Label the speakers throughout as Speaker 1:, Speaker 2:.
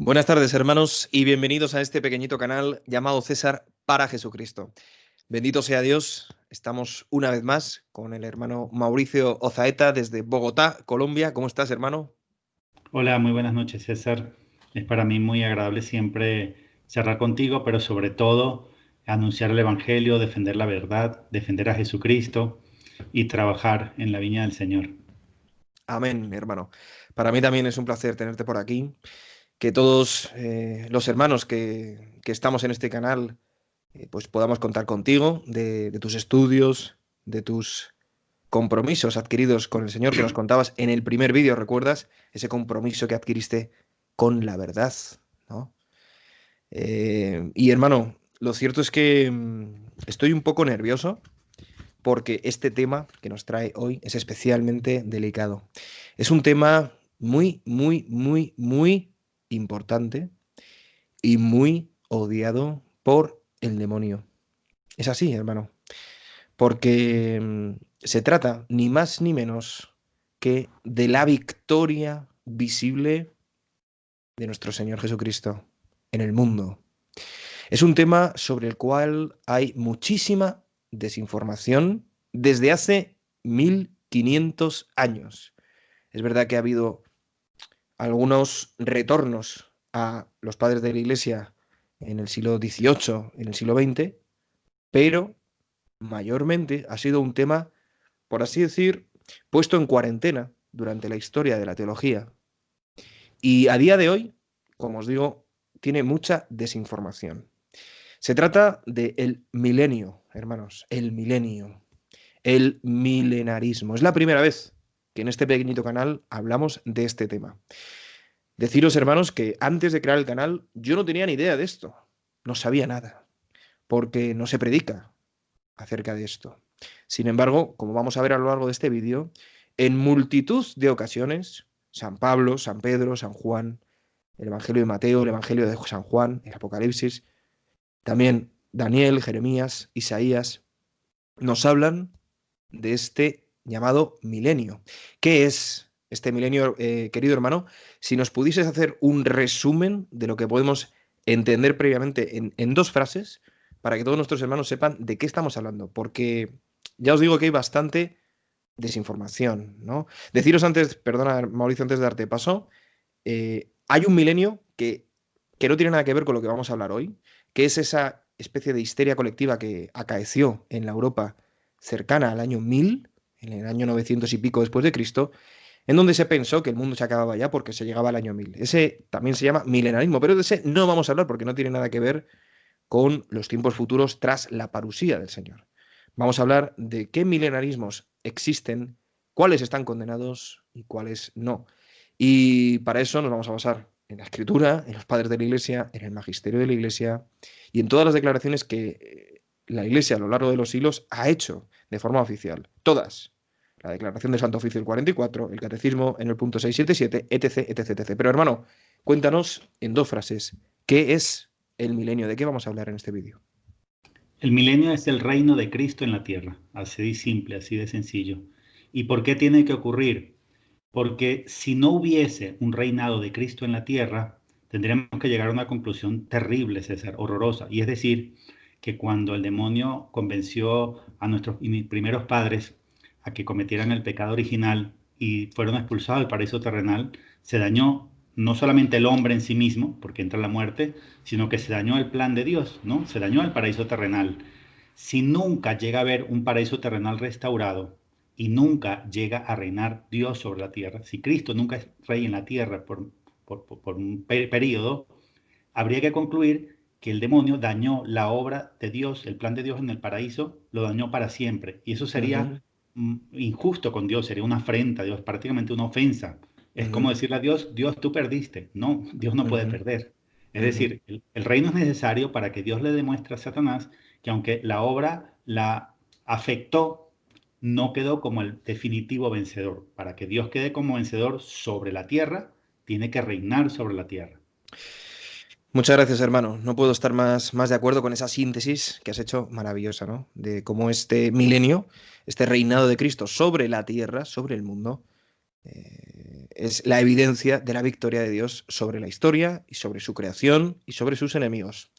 Speaker 1: Buenas tardes, hermanos, y bienvenidos a este pequeñito canal llamado César para Jesucristo. Bendito sea Dios, estamos una vez más con el hermano Mauricio Ozaeta desde Bogotá, Colombia. ¿Cómo estás, hermano?
Speaker 2: Hola, muy buenas noches, César. Es para mí muy agradable siempre charlar contigo, pero sobre todo anunciar el Evangelio, defender la verdad, defender a Jesucristo y trabajar en la viña del Señor.
Speaker 1: Amén, hermano. Para mí también es un placer tenerte por aquí, que todos los hermanos que estamos en este canal pues podamos contar contigo, de tus estudios, de tus compromisos adquiridos con el Señor que nos contabas en el primer vídeo, ¿recuerdas? Ese compromiso que adquiriste con la verdad, ¿no? Y hermano, lo cierto es que estoy un poco nervioso porque este tema que nos trae hoy es especialmente delicado. Es un tema muy, muy, muy, muy importante y muy odiado por el demonio. Es así, hermano, porque se trata ni más ni menos que de la victoria visible de nuestro Señor Jesucristo en el mundo. Es un tema sobre el cual hay muchísima desinformación desde hace 1500 años. Es verdad que ha habido algunos retornos a los padres de la Iglesia en el siglo XVIII, en el siglo XX, pero mayormente ha sido un tema, por así decir, puesto en cuarentena durante la historia de la teología. Y a día de hoy, como os digo, tiene mucha desinformación. Se trata de el milenio, hermanos, el milenio, el milenarismo. Es la primera vez que en este pequeñito canal hablamos de este tema. Deciros, hermanos, que antes de crear el canal yo no tenía ni idea de esto, no sabía nada, porque no se predica acerca de esto. Sin embargo, como vamos a ver a lo largo de este vídeo, en multitud de ocasiones, San Pablo, San Pedro, San Juan, el Evangelio de Mateo, el Evangelio de San Juan, el Apocalipsis, también Daniel, Jeremías, Isaías, nos hablan de este llamado milenio. ¿Qué es este milenio, querido hermano? Si nos pudieses hacer un resumen de lo que podemos entender previamente en dos frases, para que todos nuestros hermanos sepan de qué estamos hablando, porque ya os digo que hay bastante desinformación, ¿no? Deciros antes, perdona Mauricio, antes de darte paso, hay un milenio que no tiene nada que ver con lo que vamos a hablar hoy, que es esa especie de histeria colectiva que acaeció en la Europa cercana al año 1000, en el año 900 y pico después de Cristo, en donde se pensó que el mundo se acababa ya porque se llegaba al año 1000. Ese también se llama milenarismo, pero de ese no vamos a hablar porque no tiene nada que ver con los tiempos futuros tras la parusía del Señor. Vamos a hablar de qué milenarismos existen, cuáles están condenados y cuáles no. Y para eso nos vamos a basar en la Escritura, en los padres de la Iglesia, en el magisterio de la Iglesia y en todas las declaraciones que la Iglesia a lo largo de los siglos ha hecho de forma oficial. Todas. La declaración del Santo Oficio del 44, el Catecismo en el punto 677, etc, etc, etc. Pero hermano, cuéntanos en dos frases, ¿qué es el milenio? ¿De qué vamos a hablar en este vídeo?
Speaker 2: El milenio es el reino de Cristo en la tierra, así de simple, así de sencillo. ¿Y por qué tiene que ocurrir? Porque si no hubiese un reinado de Cristo en la tierra, tendríamos que llegar a una conclusión terrible, César, horrorosa. Y es decir, que cuando el demonio convenció a nuestros primeros padres a que cometieran el pecado original y fueron expulsados del paraíso terrenal, se dañó no solamente el hombre en sí mismo, porque entra la muerte, sino que se dañó el plan de Dios, ¿no? Se dañó el paraíso terrenal. Si nunca llega a haber un paraíso terrenal restaurado, y nunca llega a reinar Dios sobre la tierra, si Cristo nunca es rey en la tierra por un periodo, habría que concluir que el demonio dañó la obra de Dios, el plan de Dios en el paraíso, lo dañó para siempre. Y eso sería
Speaker 1: Ujú,
Speaker 2: injusto con Dios, sería una afrenta a Dios, prácticamente una ofensa. Es como
Speaker 1: ujú,
Speaker 2: decirle a Dios, Dios, tú perdiste. No, Dios no puede
Speaker 1: ujú,
Speaker 2: perder. Es
Speaker 1: ujú,
Speaker 2: decir, el reino es necesario para que Dios le demuestre a Satanás que aunque la obra la afectó, no quedó como el definitivo vencedor. Para que Dios quede como vencedor sobre la tierra, tiene que reinar sobre la tierra.
Speaker 1: Muchas gracias, hermano. No puedo estar más de acuerdo con esa síntesis que has hecho maravillosa, ¿no? De cómo este milenio, este reinado de Cristo sobre la tierra, sobre el mundo, Es la evidencia de la victoria de Dios sobre la historia y sobre su creación y sobre sus enemigos.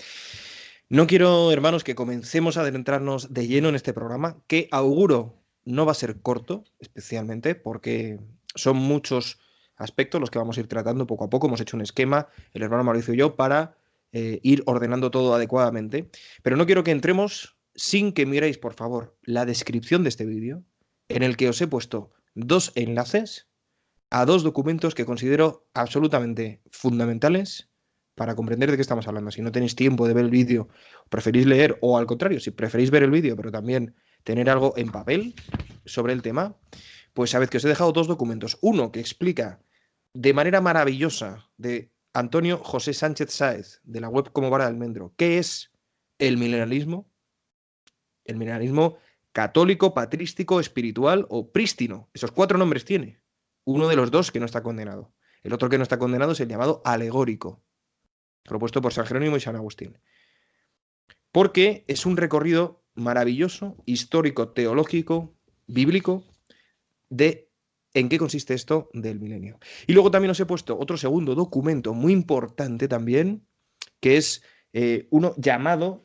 Speaker 1: No quiero, hermanos, que comencemos a adentrarnos de lleno en este programa, que auguro no va a ser corto, especialmente porque son muchos aspectos los que vamos a ir tratando poco a poco. Hemos hecho un esquema, el hermano Mauricio y yo, para ir ordenando todo adecuadamente. Pero no quiero que entremos sin que miréis, por favor, la descripción de este vídeo, en el que os he puesto dos enlaces a dos documentos que considero absolutamente fundamentales para comprender de qué estamos hablando. Si no tenéis tiempo de ver el vídeo, preferís leer, o al contrario, si preferís ver el vídeo, pero también tener algo en papel sobre el tema, pues sabed que os he dejado dos documentos. Uno que explica de manera maravillosa, de Antonio José Sánchez Sáez, de la web Como Vara de Almendro, qué es el milenarismo católico, patrístico, espiritual o prístino. Esos cuatro nombres tiene. Uno de los dos que no está condenado. El otro que no está condenado es el llamado alegórico, propuesto por San Jerónimo y San Agustín. Porque es un recorrido maravilloso, histórico, teológico, bíblico, de en qué consiste esto del milenio. Y luego también os he puesto otro segundo documento muy importante también, que es uno llamado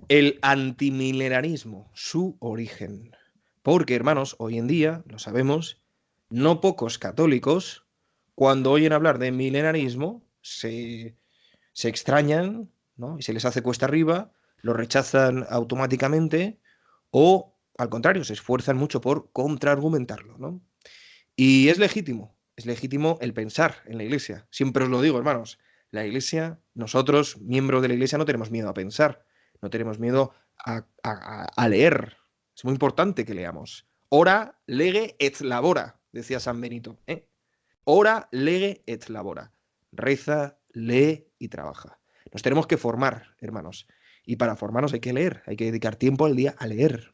Speaker 1: el antimilenarismo, su origen. Porque, hermanos, hoy en día, lo sabemos, no pocos católicos, cuando oyen hablar de milenarismo, se extrañan, ¿no? Y se les hace cuesta arriba, lo rechazan automáticamente o, al contrario, se esfuerzan mucho por contraargumentarlo, ¿no? Y es legítimo el pensar en la Iglesia. Siempre os lo digo, hermanos, la Iglesia, nosotros, miembros de la Iglesia, no tenemos miedo a pensar, no tenemos miedo a leer. Es muy importante que leamos. Ora, lege et labora, decía San Benito. Ora, lege et labora. Reza, lee y trabaja. Nos tenemos que formar, hermanos. Y para formarnos hay que leer, hay que dedicar tiempo al día a leer.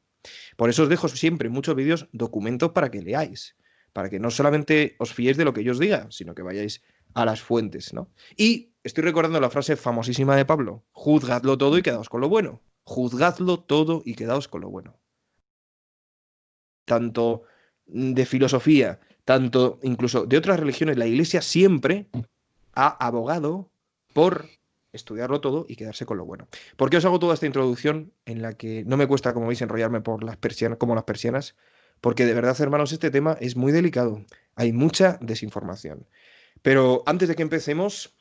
Speaker 1: Por eso os dejo siempre en muchos vídeos documentos para que leáis, para que no solamente os fiéis de lo que yo os diga, sino que vayáis a las fuentes, ¿no? Y estoy recordando la frase famosísima de Pablo: juzgadlo todo y quedaos con lo bueno. Juzgadlo todo y quedaos con lo bueno. Tanto de filosofía, tanto incluso de otras religiones, la Iglesia siempre ha abogado por estudiarlo todo y quedarse con lo bueno. ¿Por qué os hago toda esta introducción en la que no me cuesta, como veis, enrollarme por las persianas, como las persianas? Porque de verdad, hermanos, este tema es muy delicado. Hay mucha desinformación. Pero antes de que empecemos,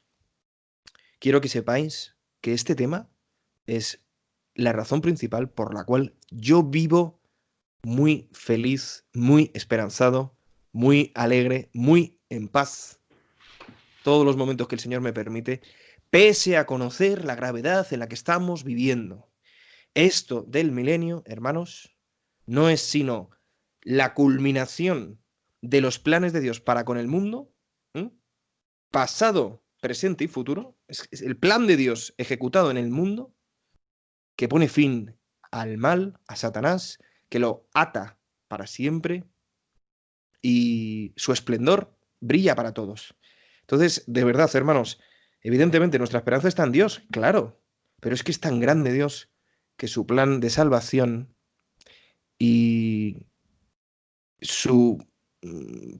Speaker 1: quiero que sepáis que este tema es la razón principal por la cual yo vivo muy feliz, muy esperanzado, muy alegre, muy en paz todos los momentos que el Señor me permite, pese a conocer la gravedad en la que estamos viviendo. Esto del milenio, hermanos, no es sino la culminación de los planes de Dios para con el mundo, ¿m? Pasado, presente y futuro. Es el plan de Dios ejecutado en el mundo que pone fin al mal, a Satanás, que lo ata para siempre y su esplendor brilla para todos. Entonces, de verdad, hermanos, evidentemente nuestra esperanza está en Dios, claro, pero es que es tan grande Dios que su plan de salvación y su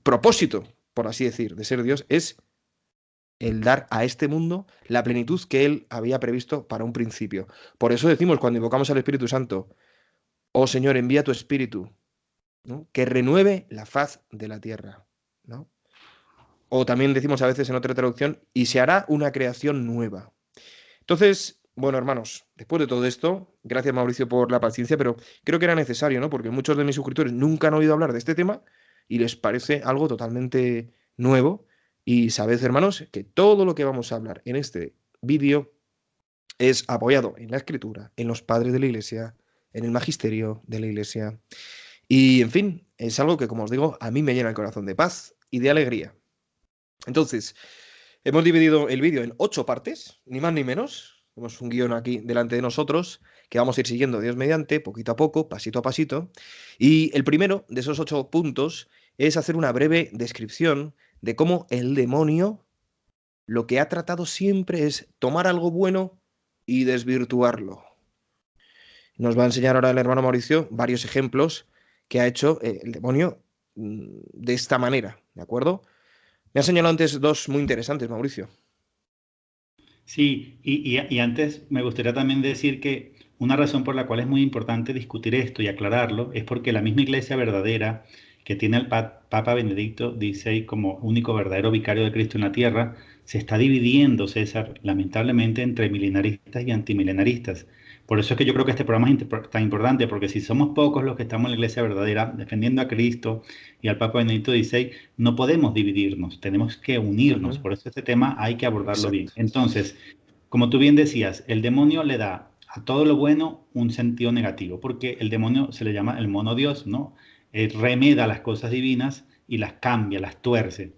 Speaker 1: propósito, por así decir, de ser Dios, es el dar a este mundo la plenitud que Él había previsto para un principio. Por eso decimos cuando invocamos al Espíritu Santo: oh Señor, envía tu Espíritu, ¿no? Que renueve la faz de la tierra, ¿no? O también decimos a veces en otra traducción: y se hará una creación nueva. Entonces, bueno, hermanos, después de todo esto, gracias Mauricio por la paciencia, pero creo que era necesario, ¿no? Porque muchos de mis suscriptores nunca han oído hablar de este tema y les parece algo totalmente nuevo. Y sabed, hermanos, que todo lo que vamos a hablar en este vídeo es apoyado en la Escritura, en los padres de la Iglesia, en el magisterio de la Iglesia. Y, en fin, es algo que, como os digo, a mí me llena el corazón de paz y de alegría. Entonces, hemos dividido el vídeo en 8 partes, ni más ni menos. Tenemos un guión aquí delante de nosotros que vamos a ir siguiendo, Dios mediante, poquito a poco, pasito a pasito. Y el primero de esos 8 puntos es hacer una breve descripción de cómo el demonio lo que ha tratado siempre es tomar algo bueno y desvirtuarlo. Nos va a enseñar ahora el hermano Mauricio varios ejemplos que ha hecho el demonio de esta manera, ¿de acuerdo? Me has señalado antes dos muy interesantes, Mauricio.
Speaker 2: Sí, y antes me gustaría también decir que una razón por la cual es muy importante discutir esto y aclararlo es porque la misma iglesia verdadera que tiene al Papa Benedicto XVI como único verdadero vicario de Cristo en la tierra, se está dividiendo, César, lamentablemente entre milenaristas y antimilenaristas. Por eso es que yo creo que este programa es tan importante, porque si somos pocos los que estamos en la iglesia verdadera defendiendo a Cristo y al Papa Benedicto XVI, no podemos dividirnos, tenemos que unirnos.
Speaker 1: Ujú.
Speaker 2: Por eso este tema hay que abordarlo bien.
Speaker 1: Exacto.
Speaker 2: Entonces, como tú bien decías, el demonio le da a todo lo bueno un sentido negativo, porque el demonio se le llama el mono Dios, ¿no? Remeda las cosas divinas y las cambia, las tuerce.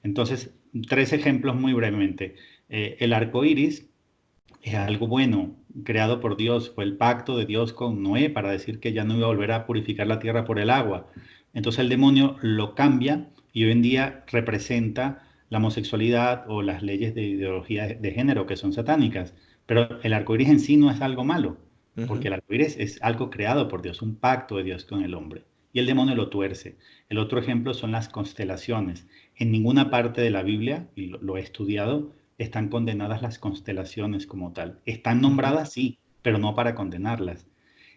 Speaker 2: Entonces, tres ejemplos muy brevemente. El arco iris es algo bueno, creado por Dios, fue el pacto de Dios con Noé para decir que ya no iba a volver a purificar la tierra por el agua. Entonces el demonio lo cambia y hoy en día representa la homosexualidad o las leyes de ideología de género que son satánicas. Pero el arco iris en sí no es algo malo, porque
Speaker 1: Ujú.
Speaker 2: el arco iris es algo creado por Dios, un pacto de Dios con el hombre. Y el demonio lo tuerce. El otro ejemplo son las constelaciones. En ninguna parte de la Biblia, y lo he estudiado, están condenadas las constelaciones como tal. Están
Speaker 1: Ujú.
Speaker 2: nombradas, sí, pero no para condenarlas.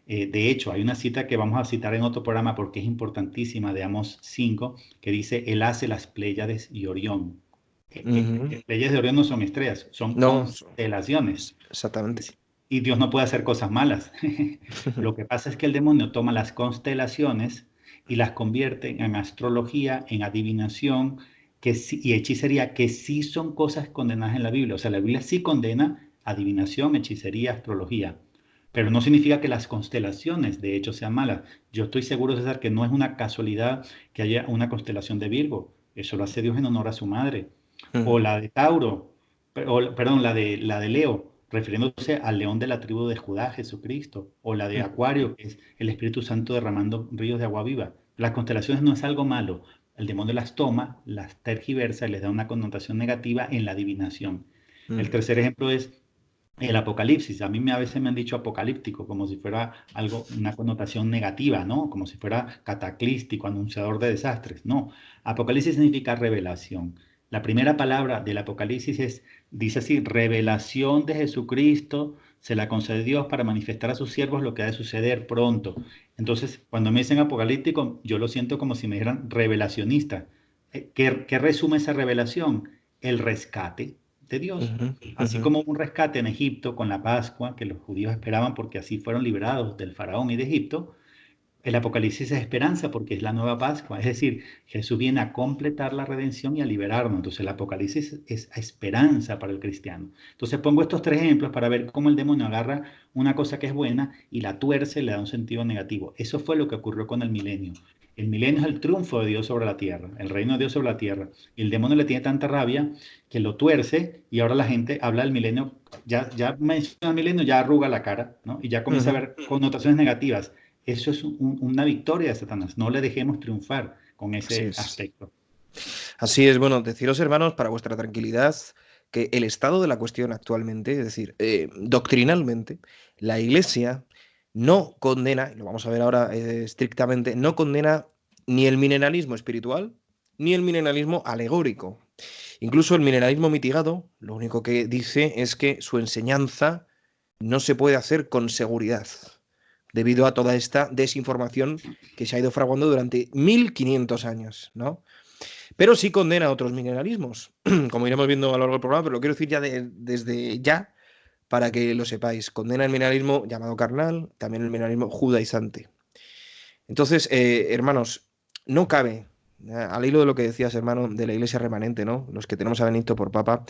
Speaker 2: De hecho, hay una cita que vamos a citar en otro programa porque es importantísima de Amos 5, que dice, Él hace las Pléyades y Orión.
Speaker 1: Ujú.
Speaker 2: Pléyades de Orión no son estrellas, son
Speaker 1: No,
Speaker 2: constelaciones.
Speaker 1: exactamente.
Speaker 2: Y Dios no puede hacer cosas malas. Lo que pasa es que el demonio toma las constelaciones y las convierte en astrología, en adivinación y hechicería, que sí son cosas condenadas en la Biblia. O sea, la Biblia sí condena adivinación, hechicería, astrología. Pero no significa que las constelaciones de hecho sean malas. Yo estoy seguro, César, que no es una casualidad que haya una constelación de Virgo. Eso lo hace Dios en honor a su madre. O
Speaker 1: Ujú.
Speaker 2: la de Tauro, perdón, la de Leo, refiriéndose al león de la tribu de Judá, Jesucristo, o la de
Speaker 1: Ujú.
Speaker 2: Acuario, que es el Espíritu Santo derramando ríos de agua viva. Las constelaciones no es algo malo. El demonio las toma, las tergiversa y les da una connotación negativa en la adivinación. El
Speaker 1: Ujú.
Speaker 2: tercer ejemplo es el apocalipsis. A veces me han dicho apocalíptico, como si fuera algo, una connotación negativa, ¿no? Como si fuera cataclístico, anunciador de desastres. No, apocalipsis significa revelación. La primera palabra del apocalipsis dice así, revelación de Jesucristo se la concede Dios para manifestar a sus siervos lo que ha de suceder pronto. Entonces, cuando me dicen apocalíptico, yo lo siento como si me dijeran revelacionista. ¿Qué resume esa revelación? El rescate de Dios.
Speaker 1: Ujú.
Speaker 2: Así
Speaker 1: Ujú.
Speaker 2: como hubo un rescate en Egipto con la Pascua, que los judíos esperaban porque así fueron liberados del faraón y de Egipto, el Apocalipsis es esperanza porque es la nueva Pascua. Es decir, Jesús viene a completar la redención y a liberarnos. Entonces el Apocalipsis es esperanza para el cristiano. Entonces pongo estos tres ejemplos para ver cómo el demonio agarra una cosa que es buena y la tuerce y le da un sentido negativo. Eso fue lo que ocurrió con el milenio. El milenio es el triunfo de Dios sobre la tierra, el reino de Dios sobre la tierra. Y el demonio le tiene tanta rabia que lo tuerce y ahora la gente habla del milenio, ya menciona el milenio, ya arruga la cara, ¿no? Y ya comienza a
Speaker 1: Ujú.
Speaker 2: ver connotaciones negativas. Eso es una victoria de Satanás. No le dejemos triunfar con
Speaker 1: Así
Speaker 2: ese
Speaker 1: es.
Speaker 2: aspecto.
Speaker 1: Así es, bueno, deciros, hermanos, para vuestra tranquilidad, que el estado de la cuestión actualmente, es decir, doctrinalmente, la Iglesia no condena, y lo vamos a ver ahora estrictamente, no condena ni el mineralismo espiritual ni el mineralismo alegórico. Incluso el mineralismo mitigado, lo único que dice es que su enseñanza no se puede hacer con seguridad, debido a toda esta desinformación que se ha ido fraguando durante 1500 años, ¿no? Pero sí condena otros mineralismos, como iremos viendo a lo largo del programa, pero lo quiero decir ya desde ya para que lo sepáis. Condena el mineralismo llamado carnal, también el mineralismo judaizante. Entonces, hermanos, no cabe, al hilo de lo que decías, hermano, de la iglesia remanente, ¿no? Los que tenemos a Benito por papa,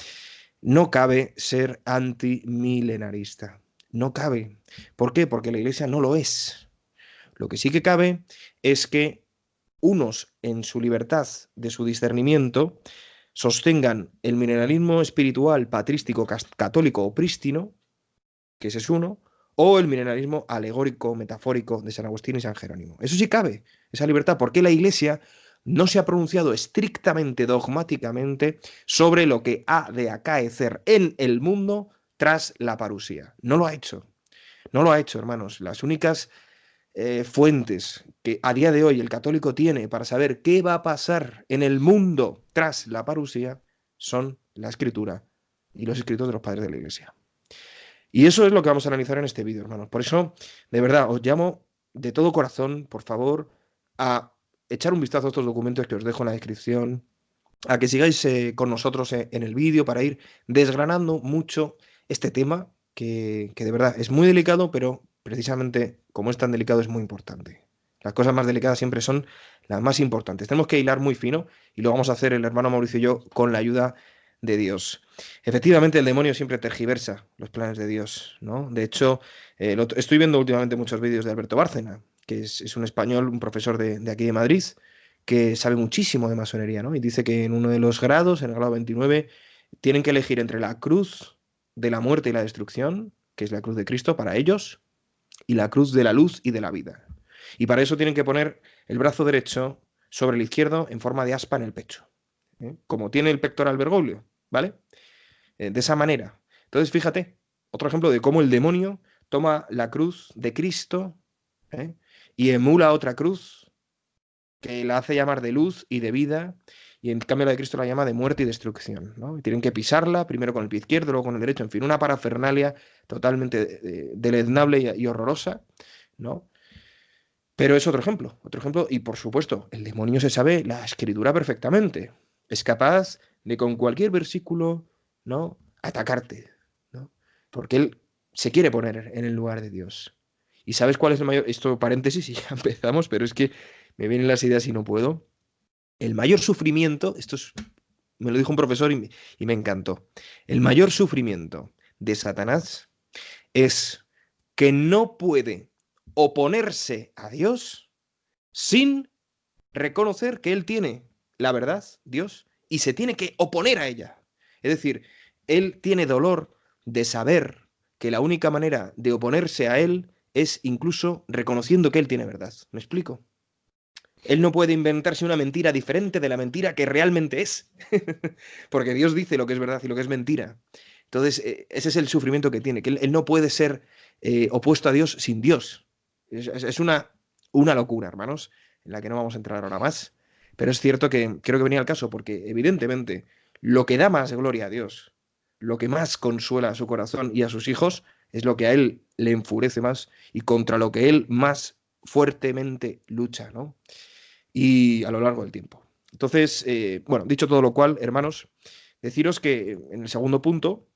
Speaker 1: no cabe ser antimilenarista. No cabe. ¿Por qué? Porque la iglesia no lo es. Lo que sí que cabe es que unos, en su libertad de su discernimiento, sostengan el mineralismo espiritual patrístico católico o prístino, que ese es uno, o el mineralismo alegórico, metafórico de San Agustín y San Jerónimo. Eso sí cabe, esa libertad, porque la Iglesia no se ha pronunciado estrictamente, dogmáticamente, sobre lo que ha de acaecer en el mundo tras la parusía. No lo ha hecho. No lo ha hecho, hermanos. Las únicas fuentes que a día de hoy el católico tiene para saber qué va a pasar en el mundo tras la parusía son la escritura y los escritos de los padres de la Iglesia. Y eso es lo que vamos a analizar en este vídeo, hermanos. Por eso, de verdad, os llamo de todo corazón, por favor, a echar un vistazo a estos documentos que os dejo en la descripción, a que sigáis con nosotros en el vídeo para ir desgranando mucho este tema, que de verdad es muy delicado, pero precisamente como es tan delicado es muy importante. Las cosas más delicadas siempre son las más importantes. Tenemos que hilar muy fino y lo vamos a hacer el hermano Mauricio y yo con la ayuda de Dios. Efectivamente, el demonio siempre tergiversa los planes de Dios, ¿no? De hecho, estoy viendo últimamente muchos vídeos de Alberto Bárcena, que es un español, un profesor de aquí de Madrid, que sabe muchísimo de masonería, ¿no? Y dice que en uno de los grados, en el grado 29, tienen que elegir entre la cruz de la muerte y la destrucción, que es la cruz de Cristo para ellos, y la cruz de la luz y de la vida. Y para eso tienen que poner el brazo derecho sobre el izquierdo en forma de aspa en el pecho, ¿eh? Como tiene el pectoral Bergoglio, ¿vale? De esa manera. Entonces, fíjate, otro ejemplo de cómo el demonio toma la cruz de Cristo, ¿eh? Y emula otra cruz que la hace llamar de luz y de vida, y en cambio la de Cristo la llama de muerte y destrucción, ¿no? Y tienen que pisarla, primero con el pie izquierdo, luego con el derecho, en fin, una parafernalia totalmente deleznable y horrorosa, ¿no? Pero es otro ejemplo, y por supuesto, el demonio se sabe la escritura perfectamente, es capaz de con cualquier versículo, ¿no? Atacarte, ¿no? Porque él se quiere poner en el lugar de Dios. ¿Y sabes cuál es el mayor? Esto paréntesis y ya empezamos, pero es que me vienen las ideas y no puedo. El mayor sufrimiento, me lo dijo un profesor y me encantó. El mayor sufrimiento de Satanás es que no puede oponerse a Dios sin reconocer que él tiene la verdad, Dios, y se tiene que oponer a ella. Es decir, él tiene dolor de saber que la única manera de oponerse a él es incluso reconociendo que él tiene verdad. ¿Me explico? Él no puede inventarse una mentira diferente de la mentira que realmente es. Porque Dios dice lo que es verdad y lo que es mentira. Entonces, ese es el sufrimiento que tiene, que él no puede ser opuesto a Dios sin Dios. Es una locura, hermanos, en la que no vamos a entrar ahora más. Pero es cierto que creo que venía al caso, porque evidentemente lo que da más gloria a Dios, lo que más consuela a su corazón y a sus hijos, es lo que a él le enfurece más y contra lo que él más fuertemente lucha, ¿no? Y a lo largo del tiempo. Entonces, bueno, dicho todo lo cual, hermanos, deciros que en el segundo punto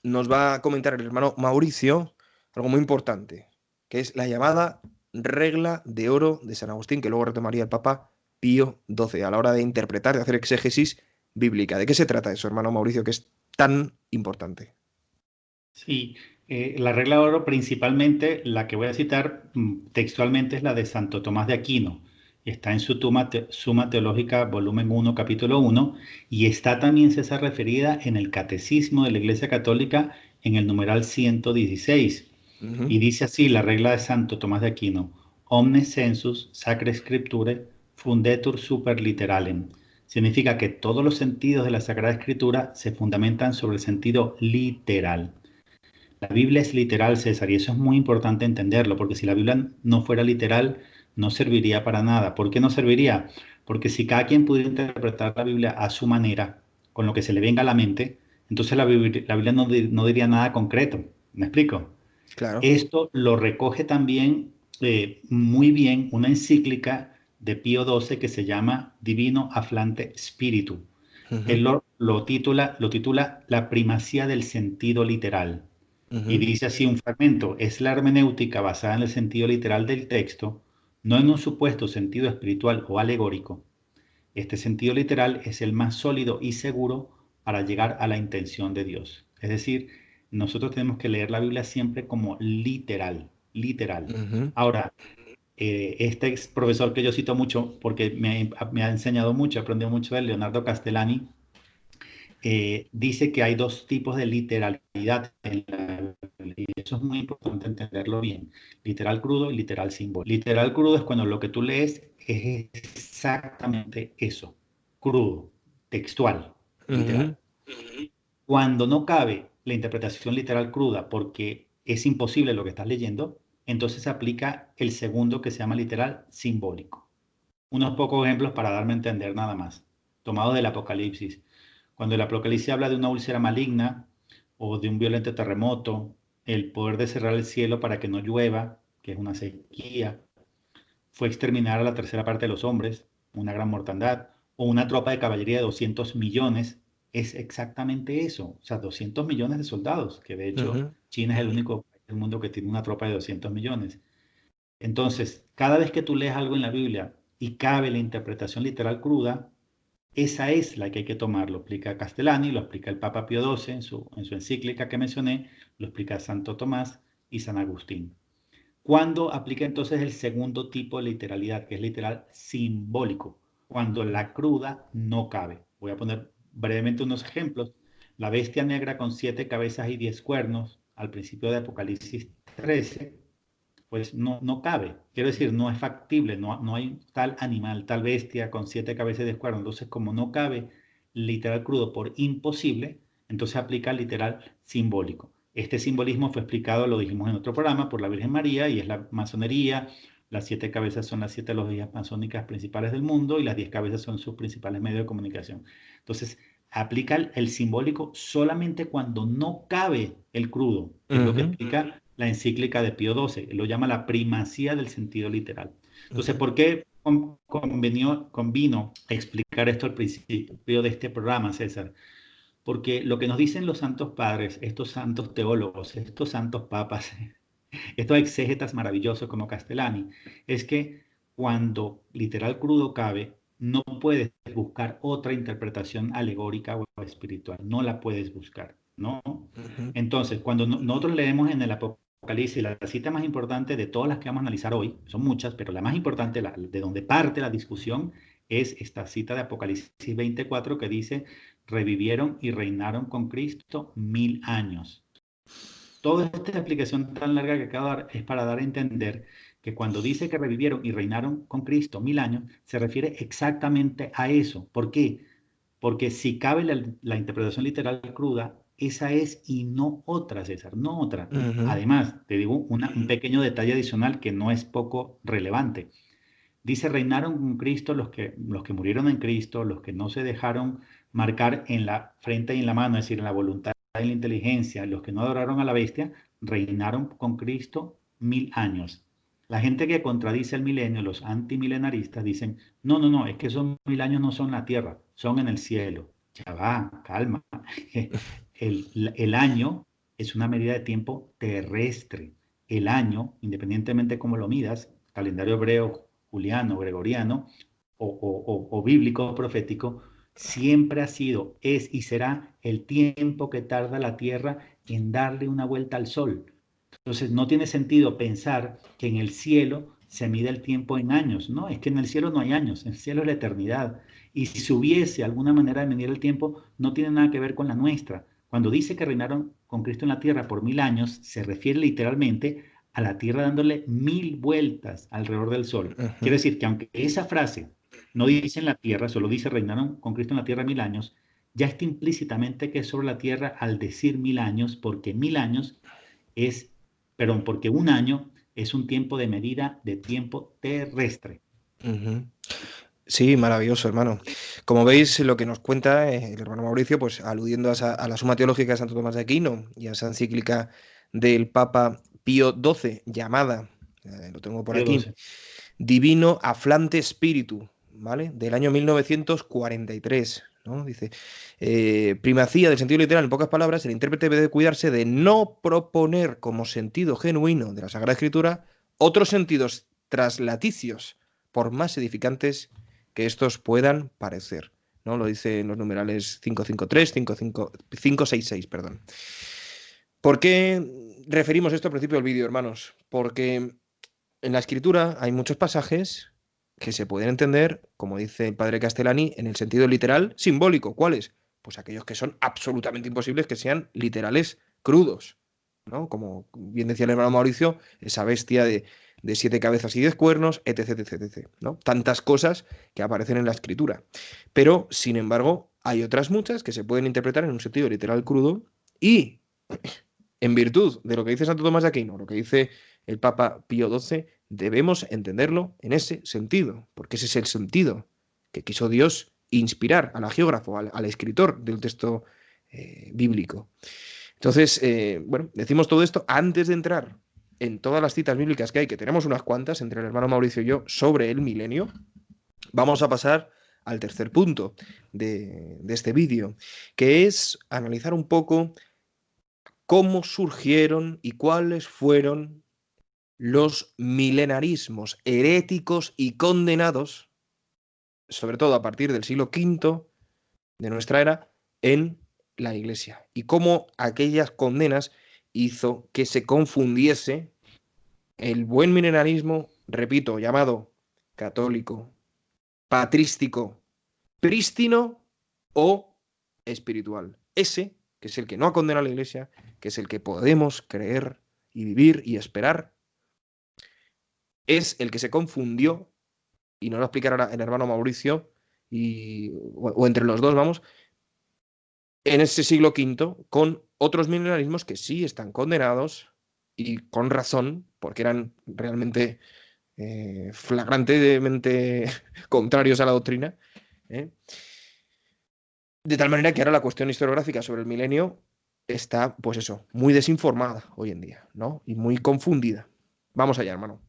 Speaker 1: nos va a comentar el hermano Mauricio algo muy importante, que es la llamada regla de oro de San Agustín, que luego retomaría el Papa Pío XII a la hora de interpretar, de hacer exégesis bíblica. ¿De qué se trata eso, hermano Mauricio, que es tan importante?
Speaker 2: Sí, la regla de oro principalmente, la que voy a citar textualmente es la de Santo Tomás de Aquino. Está en su Suma Teológica, volumen 1, capítulo 1, y está también César referida en el Catecismo de la Iglesia Católica en el numeral 116.
Speaker 1: Ujú.
Speaker 2: Y dice así la regla de Santo Tomás de Aquino: Omnes sensus sacra scripturae fundetur super literalem. Significa que todos los sentidos de la Sagrada Escritura se fundamentan sobre el sentido literal. La Biblia es literal, César, y eso es muy importante entenderlo, porque si la Biblia no fuera literal, no serviría para nada. ¿Por qué no serviría? Porque si cada quien pudiera interpretar la Biblia a su manera, con lo que se le venga a la mente, entonces la Biblia no diría nada concreto. ¿Me explico?
Speaker 1: Claro.
Speaker 2: Esto lo recoge también muy bien una encíclica de Pío XII que se llama Divino Aflante Spiritu.
Speaker 1: Ujú,
Speaker 2: Él lo titula La primacía del sentido literal. Y
Speaker 1: ujú.
Speaker 2: dice así un fragmento: es la hermenéutica basada en el sentido literal del texto, no en un supuesto sentido espiritual o alegórico. Este sentido literal es el más sólido y seguro para llegar a la intención de Dios. Es decir, nosotros tenemos que leer la Biblia siempre como literal, literal.
Speaker 1: Ujú.
Speaker 2: Ahora, este ex profesor que yo cito mucho, porque me ha enseñado mucho, he aprendido mucho de él, Leonardo Castellani, dice que hay dos tipos de literalidad en la Biblia, y eso es muy importante entenderlo bien: literal crudo y literal simbólico. Literal crudo es cuando lo que tú lees es exactamente eso, crudo, textual,
Speaker 1: Ujú.
Speaker 2: literal. Cuando no cabe la interpretación literal cruda porque es imposible lo que estás leyendo, entonces se aplica el segundo que se llama literal simbólico. Unos pocos ejemplos para darme a entender nada más, tomados del Apocalipsis. Cuando el Apocalipsis habla de una úlcera maligna o de un violento terremoto, el poder de cerrar el cielo para que no llueva, que es una sequía, fue exterminar a la tercera parte de los hombres, una gran mortandad, o una tropa de caballería de 200 millones, es exactamente eso, o sea, 200 millones de soldados, que de hecho
Speaker 1: Ujú,
Speaker 2: China es el único país del mundo que tiene una tropa de 200 millones. Entonces, cada vez que tú lees algo en la Biblia y cabe la interpretación literal cruda, esa es la que hay que tomar. Lo explica Castellani, lo explica el Papa Pío XII en su encíclica que mencioné, lo explica Santo Tomás y San Agustín. ¿Cuándo aplica entonces el segundo tipo de literalidad, que es literal simbólico? Cuando la cruda no cabe. Voy a poner brevemente unos ejemplos. La bestia negra con 7 cabezas y 10 cuernos, al principio de Apocalipsis 13, pues no cabe. Quiero decir, no es factible, no hay tal animal, tal bestia con 7 cabezas y 10 cuernos. Entonces, como no cabe literal crudo por imposible, entonces aplica literal simbólico. Este simbolismo fue explicado, lo dijimos en otro programa, por la Virgen María y es la masonería. Las 7 cabezas son las 7 logias masónicas principales del mundo y las 10 cabezas son sus principales medios de comunicación. Entonces, aplica el simbólico solamente cuando no cabe el crudo, que es lo que
Speaker 1: ujú,
Speaker 2: explica la encíclica de Pío XII, lo llama la primacía del sentido literal. Entonces,
Speaker 1: ujú.
Speaker 2: ¿por qué convino explicar esto al principio de este programa, César? Porque lo que nos dicen los santos padres, estos santos teólogos, estos santos papas, estos exégetas maravillosos como Castellani, es que cuando literal crudo cabe, no puedes buscar otra interpretación alegórica o espiritual, no la puedes buscar, ¿no?
Speaker 1: Ujú,
Speaker 2: Entonces, cuando nosotros leemos en el Apocalipsis, la cita más importante de todas las que vamos a analizar hoy, son muchas, pero la más importante, de donde parte la discusión, es esta cita de Apocalipsis 24 que dice, revivieron y reinaron con Cristo 1000 años. Toda esta explicación tan larga que acabo de dar es para dar a entender que cuando dice que revivieron y reinaron con Cristo 1000 años, se refiere exactamente a eso. ¿Por qué? Porque si cabe la interpretación literal cruda, esa es y no otra, César, no otra.
Speaker 1: ujú.
Speaker 2: Además, te digo un pequeño detalle adicional que no es poco relevante. Dice, reinaron con Cristo los que murieron en Cristo, los que no se dejaron marcar en la frente y en la mano, es decir, en la voluntad y en la inteligencia, los que no adoraron a la bestia, reinaron con Cristo 1000 años. La gente que contradice el milenio, los antimilenaristas, dicen, no, es que esos 1000 años no son en la tierra, son en el cielo. Ya va, calma. El año es una medida de tiempo terrestre. El año, independientemente de cómo lo midas, calendario hebreo, juliano, gregoriano o bíblico, profético, siempre ha sido, es y será el tiempo que tarda la Tierra en darle una vuelta al Sol. Entonces, no tiene sentido pensar que en el cielo se mide el tiempo en años. No, es que en el cielo no hay años, en el cielo es la eternidad. Y si hubiese alguna manera de medir el tiempo, no tiene nada que ver con la nuestra. Cuando dice que reinaron con Cristo en la tierra por 1000 años, se refiere literalmente a la tierra dándole 1000 vueltas alrededor del sol. Quiere
Speaker 1: Ujú.
Speaker 2: decir que aunque esa frase no dice en la tierra, solo dice reinaron con Cristo en la tierra 1000 años, ya está implícitamente que es sobre la tierra al decir 1000 años, porque 1000 años es, perdón, porque un año es un tiempo de medida de tiempo terrestre.
Speaker 1: Ujú. Sí, maravilloso, hermano. Como veis, lo que nos cuenta el hermano Mauricio, pues aludiendo a la Suma Teológica de Santo Tomás de Aquino y a esa encíclica del Papa Pío XII, llamada, lo tengo por
Speaker 2: Pío
Speaker 1: aquí,
Speaker 2: XII.
Speaker 1: Divino Aflante Spiritu, ¿vale? Del año 1943, ¿no? Dice, primacía del sentido literal, en pocas palabras, el intérprete debe cuidarse de no proponer como sentido genuino de la Sagrada Escritura otros sentidos traslaticios, por más edificantes que estos puedan parecer, ¿no? Lo dice en los numerales 553, 566, perdón. ¿Por qué referimos esto al principio del vídeo, hermanos? Porque en la escritura hay muchos pasajes que se pueden entender, como dice el padre Castellani, en el sentido literal simbólico. ¿Cuáles? Pues aquellos que son absolutamente imposibles que sean literales crudos, ¿no? Como bien decía el hermano Mauricio, esa bestia de 7 cabezas y 10 cuernos, etc, etc, etc, ¿no? Tantas cosas que aparecen en la escritura. Pero, sin embargo, hay otras muchas que se pueden interpretar en un sentido literal crudo y en virtud de lo que dice Santo Tomás de Aquino, lo que dice el Papa Pío XII, debemos entenderlo en ese sentido, porque ese es el sentido que quiso Dios inspirar al geógrafo, al escritor del texto bíblico. Entonces, bueno, decimos todo esto antes de entrar en todas las citas bíblicas que hay, que tenemos unas cuantas entre el hermano Mauricio y yo, sobre el milenio. Vamos a pasar al tercer punto de este vídeo, que es analizar un poco cómo surgieron y cuáles fueron los milenarismos heréticos y condenados, sobre todo a partir del siglo V de nuestra era, en la Iglesia, y cómo aquellas condenas hizo que se confundiese el buen milenarismo, repito, llamado católico, patrístico, prístino o espiritual. Ese, que es el que no ha condenado a la Iglesia, que es el que podemos creer y vivir y esperar, es el que se confundió, y nos lo explicará el hermano Mauricio, o entre los dos, vamos, en ese siglo V con otros milenarismos que sí están condenados y con razón, porque eran realmente flagrantemente contrarios a la doctrina. ¿eh? De tal manera que ahora la cuestión historiográfica sobre el milenio está, pues eso, muy desinformada hoy en día, ¿no? Y muy confundida. Vamos allá, hermano.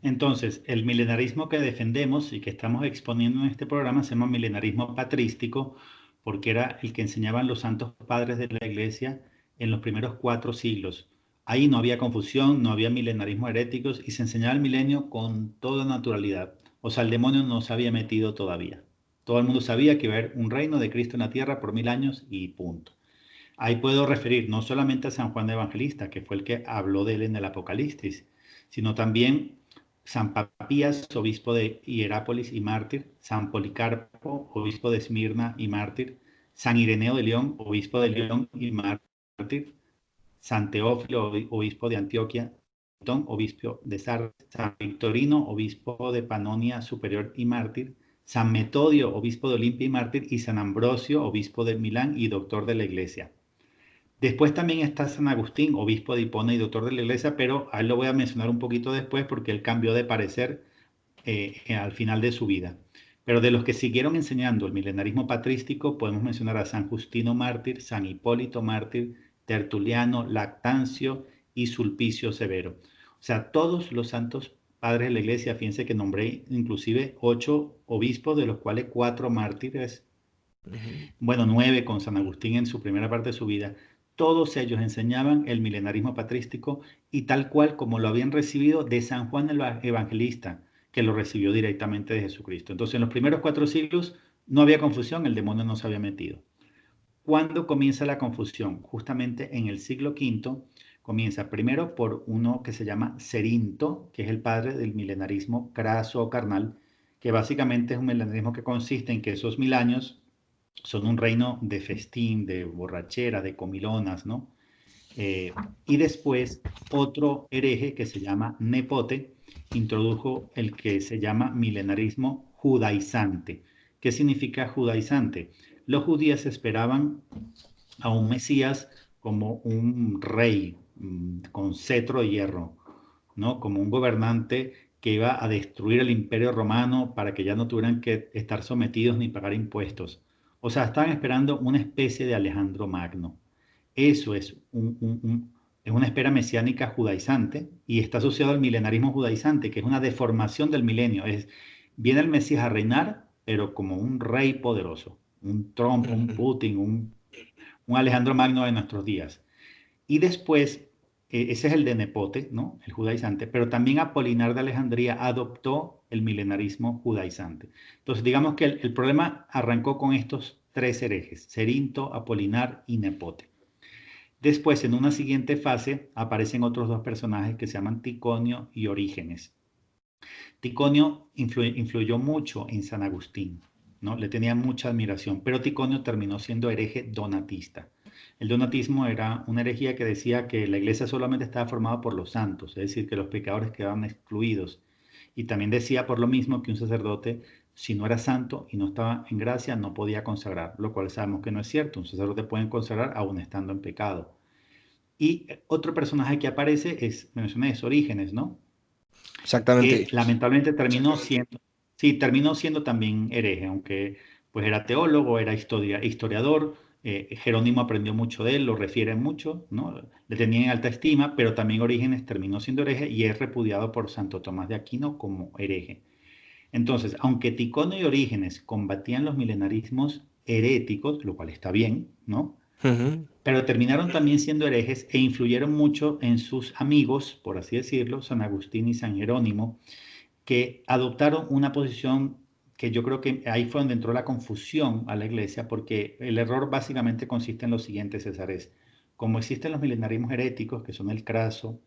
Speaker 2: Entonces, el milenarismo que defendemos y que estamos exponiendo en este programa se llama milenarismo patrístico porque era el que enseñaban los santos padres de la Iglesia en los primeros 4 siglos. Ahí no había confusión, no había milenarismo heréticos y se enseñaba el milenio con toda naturalidad. O sea, el demonio no se había metido todavía. Todo el mundo sabía que iba a haber un reino de Cristo en la tierra por 1000 años y punto. Ahí puedo referir no solamente a San Juan de Evangelista, que fue el que habló de él en el Apocalipsis, sino también San Papías, obispo de Hierápolis y mártir, San Policarpo, obispo de Esmirna y mártir, San Ireneo de León, obispo de León y mártir, San Teófilo, obispo de Antioquia, obispo de Sardes, San Victorino, obispo de Panonia Superior y mártir, San Metodio, obispo de Olimpia y mártir, y San Ambrosio, obispo de Milán y doctor de la Iglesia. Después también está San Agustín, obispo de Hipona y doctor de la Iglesia, pero a él lo voy a mencionar un poquito después porque él cambió de parecer al final de su vida. Pero de los que siguieron enseñando el milenarismo patrístico, podemos mencionar a San Justino mártir, San Hipólito mártir, Tertuliano, Lactancio y Sulpicio Severo. O sea, todos los santos padres de la Iglesia, fíjense que nombré inclusive 8 obispos, de los cuales 4 mártires, bueno, 9 con San Agustín en su primera parte de su vida. Todos ellos enseñaban el milenarismo patrístico y tal cual como lo habían recibido de San Juan el Evangelista, que lo recibió directamente de Jesucristo. Entonces, en los primeros 4 siglos no había confusión, el demonio no se había metido. ¿Cuándo comienza la confusión? Justamente en el siglo V comienza primero por uno que se llama Cerinto, que es el padre del milenarismo craso o carnal, que básicamente es un milenarismo que consiste en que esos 1000 años son un reino de festín, de borrachera, de comilonas, ¿no? Y después otro hereje que se llama Nepote introdujo el que se llama milenarismo judaizante. ¿Qué significa judaizante? Los judíos esperaban a un Mesías como un rey con cetro de hierro, ¿no? Como un gobernante que iba a destruir el imperio romano para que ya no tuvieran que estar sometidos ni pagar impuestos. O sea, estaban esperando una especie de Alejandro Magno. Eso es, es una espera mesiánica judaizante y está asociado al milenarismo judaizante, que es una deformación del milenio. Viene el Mesías a reinar, pero como un rey poderoso, un Trump, un Putin, un Alejandro Magno de nuestros días. Y después, ese es el de Nepote, ¿no? El judaizante, pero también Apolinar de Alejandría adoptó el milenarismo judaizante. Entonces, digamos que el problema arrancó con estos 3 herejes, Cerinto, Apolinar y Nepote. Después, en una siguiente fase, aparecen otros 2 personajes que se llaman Ticonio y Orígenes. Ticonio influyó mucho en San Agustín, ¿no? Le tenía mucha admiración, pero Ticonio terminó siendo hereje donatista. El donatismo era una herejía que decía que la iglesia solamente estaba formada por los santos, es decir, que los pecadores quedaban excluidos. Y también decía por lo mismo que un sacerdote, si no era santo y no estaba en gracia, no podía consagrar, lo cual sabemos que no es cierto. Un sacerdote puede consagrar aún estando en pecado. Y otro personaje que aparece es, mencioné, es Orígenes, ¿no?
Speaker 1: Exactamente.
Speaker 2: Que lamentablemente terminó siendo, sí, terminó siendo también hereje, aunque pues era teólogo, era historiador, Jerónimo aprendió mucho de él, lo refiere mucho, ¿no? Le tenía en alta estima, pero también Orígenes terminó siendo hereje y es repudiado por Santo Tomás de Aquino como hereje. Entonces, aunque Ticono y Orígenes combatían los milenarismos heréticos, lo cual está bien, ¿no?
Speaker 1: Ujú.
Speaker 2: Pero terminaron también siendo herejes e influyeron mucho en sus amigos, por así decirlo, San Agustín y San Jerónimo, que adoptaron una posición que yo creo que ahí fue donde entró la confusión a la iglesia, porque el error básicamente consiste en lo siguiente, César, es, como existen los milenarismos heréticos, que son el craso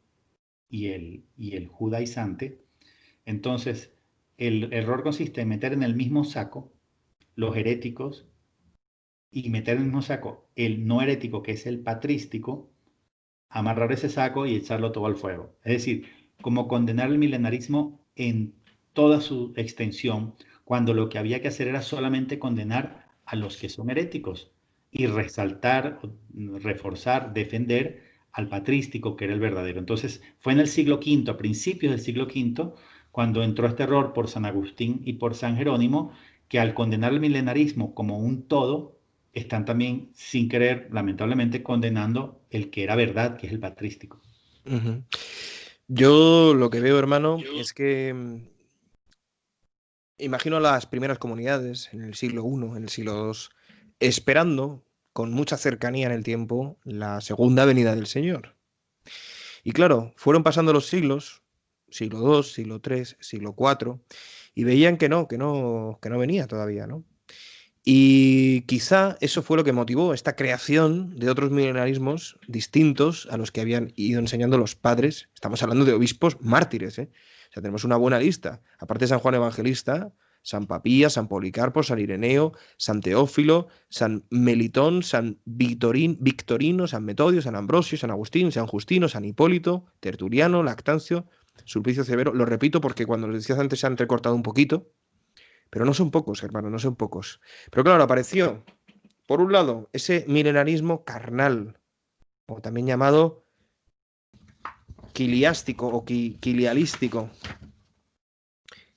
Speaker 2: y el judaizante, entonces el error consiste en meter en el mismo saco los heréticos y meter en el mismo saco el no herético, que es el patrístico, amarrar ese saco y echarlo todo al fuego. Es decir, como condenar el milenarismo en toda su extensión, cuando lo que había que hacer era solamente condenar a los que son heréticos y resaltar, reforzar, defender al patrístico, que era el verdadero. Entonces, fue en el siglo V, a principios del siglo V, cuando entró este error por San Agustín y por San Jerónimo, que al condenar el milenarismo como un todo, están también, sin querer, lamentablemente, condenando el que era verdad, que es el patrístico.
Speaker 1: Ujú. Yo lo que veo, hermano, es que imagino a las primeras comunidades en el siglo I, en el siglo II, esperando con mucha cercanía en el tiempo la segunda venida del Señor. Y claro, fueron pasando los siglos, siglo II, siglo III, siglo IV, y veían que no venía todavía, ¿no? Y quizá eso fue lo que motivó esta creación de otros milenarismos distintos a los que habían ido enseñando los padres. Estamos hablando de obispos mártires, ¿eh? O sea, tenemos una buena lista. Aparte de San Juan Evangelista, San Papías, San Policarpo, San Ireneo, San Teófilo, San Melitón, San Victorino, San Metodio, San Ambrosio, San Agustín, San Justino, San Hipólito, Tertuliano, Lactancio, Sulpicio Severo. Lo repito porque cuando lo decías antes se han recortado un poquito, pero no son pocos, hermano, no son pocos. Pero claro, apareció, por un lado, ese milenarismo carnal, o también llamado quiliástico o quilialístico,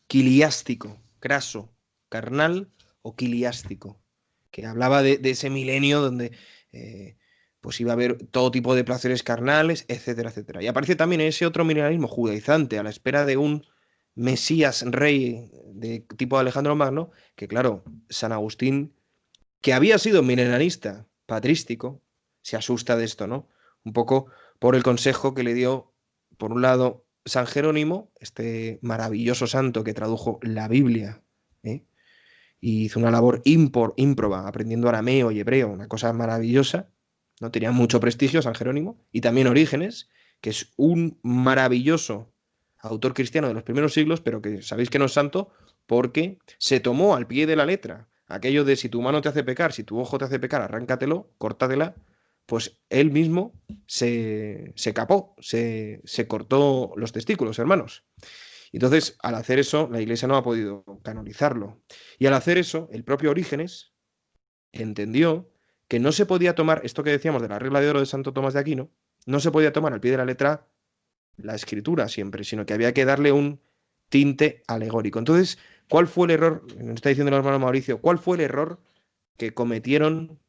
Speaker 1: quiliástico, craso, carnal o quiliástico, que hablaba de ese milenio donde pues iba a haber todo tipo de placeres carnales, etcétera, etcétera. Y aparece también ese otro milenarismo judaizante a la espera de un Mesías rey de tipo Alejandro Magno, que claro, San Agustín, que había sido milenarista patrístico, se asusta de esto, ¿no? Un poco por el consejo que le dio, por un lado, San Jerónimo, este maravilloso santo que tradujo la Biblia, ¿eh? Y hizo una labor ímproba, aprendiendo arameo y hebreo, una cosa maravillosa, ¿no? Tenía mucho prestigio San Jerónimo, y también Orígenes, que es un maravilloso autor cristiano de los primeros siglos, pero que sabéis que no es santo porque se tomó al pie de la letra aquello de si tu mano te hace pecar, si tu ojo te hace pecar, arráncatelo, córtatela, pues él mismo se capó, se cortó los testículos, hermanos. Entonces, al hacer eso, la Iglesia no ha podido canonizarlo. Y al hacer eso, el propio Orígenes entendió que no se podía tomar, esto que decíamos de la regla de oro de Santo Tomás de Aquino, no se podía tomar al pie de la letra la escritura siempre, sino que había que darle un tinte alegórico. Entonces, ¿cuál fue el error? Nos está diciendo el hermano Mauricio, ¿cuál fue el error que cometieron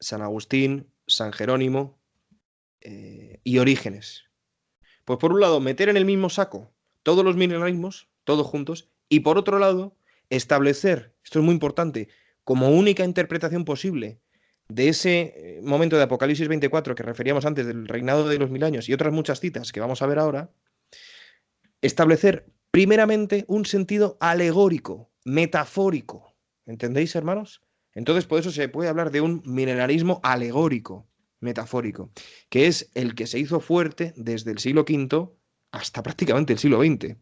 Speaker 1: San Agustín, San Jerónimo y Orígenes? Pues por un lado, meter en el mismo saco todos los milenarismos, todos juntos, y por otro lado, establecer, esto es muy importante, como única interpretación posible de ese momento de Apocalipsis 24 que referíamos antes del reinado de los 1000 años y otras muchas citas que vamos a ver ahora, establecer primeramente un sentido alegórico, metafórico. ¿Entendéis, hermanos? Entonces, por eso se puede hablar de un milenarismo alegórico, metafórico, que es el que se hizo fuerte desde el siglo V hasta prácticamente el siglo XX,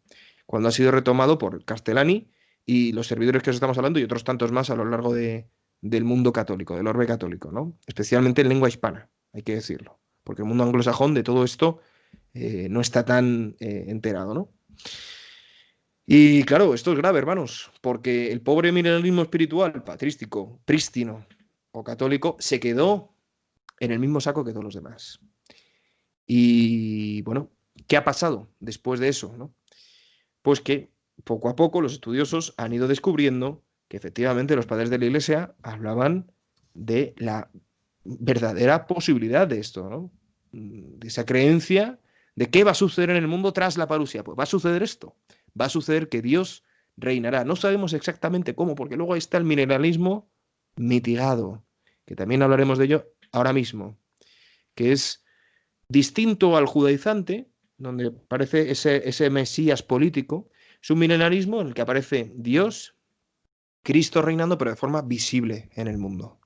Speaker 1: cuando ha sido retomado por Castellani y los servidores que os estamos hablando y otros tantos más a lo largo del mundo católico, del orbe católico, ¿no? Especialmente en lengua hispana, hay que decirlo, porque el mundo anglosajón de todo esto no está tan enterado, ¿no? Y claro, esto es grave, hermanos, porque el pobre milenarismo espiritual, patrístico, prístino o católico se quedó en el mismo saco que todos los demás. Y bueno, ¿qué ha pasado después de eso, ¿no? Pues que poco a poco los estudiosos han ido descubriendo que efectivamente los padres de la Iglesia hablaban de la verdadera posibilidad de esto, ¿no? De esa creencia de qué va a suceder en el mundo tras la parusía. Pues va a suceder esto, va a suceder que Dios reinará. No sabemos exactamente cómo, porque luego ahí está el mineralismo mitigado, que también hablaremos de ello ahora mismo, que es distinto al judaizante, donde aparece ese Mesías político. Es un milenarismo en el que aparece Dios, Cristo reinando, pero de forma visible en el mundo,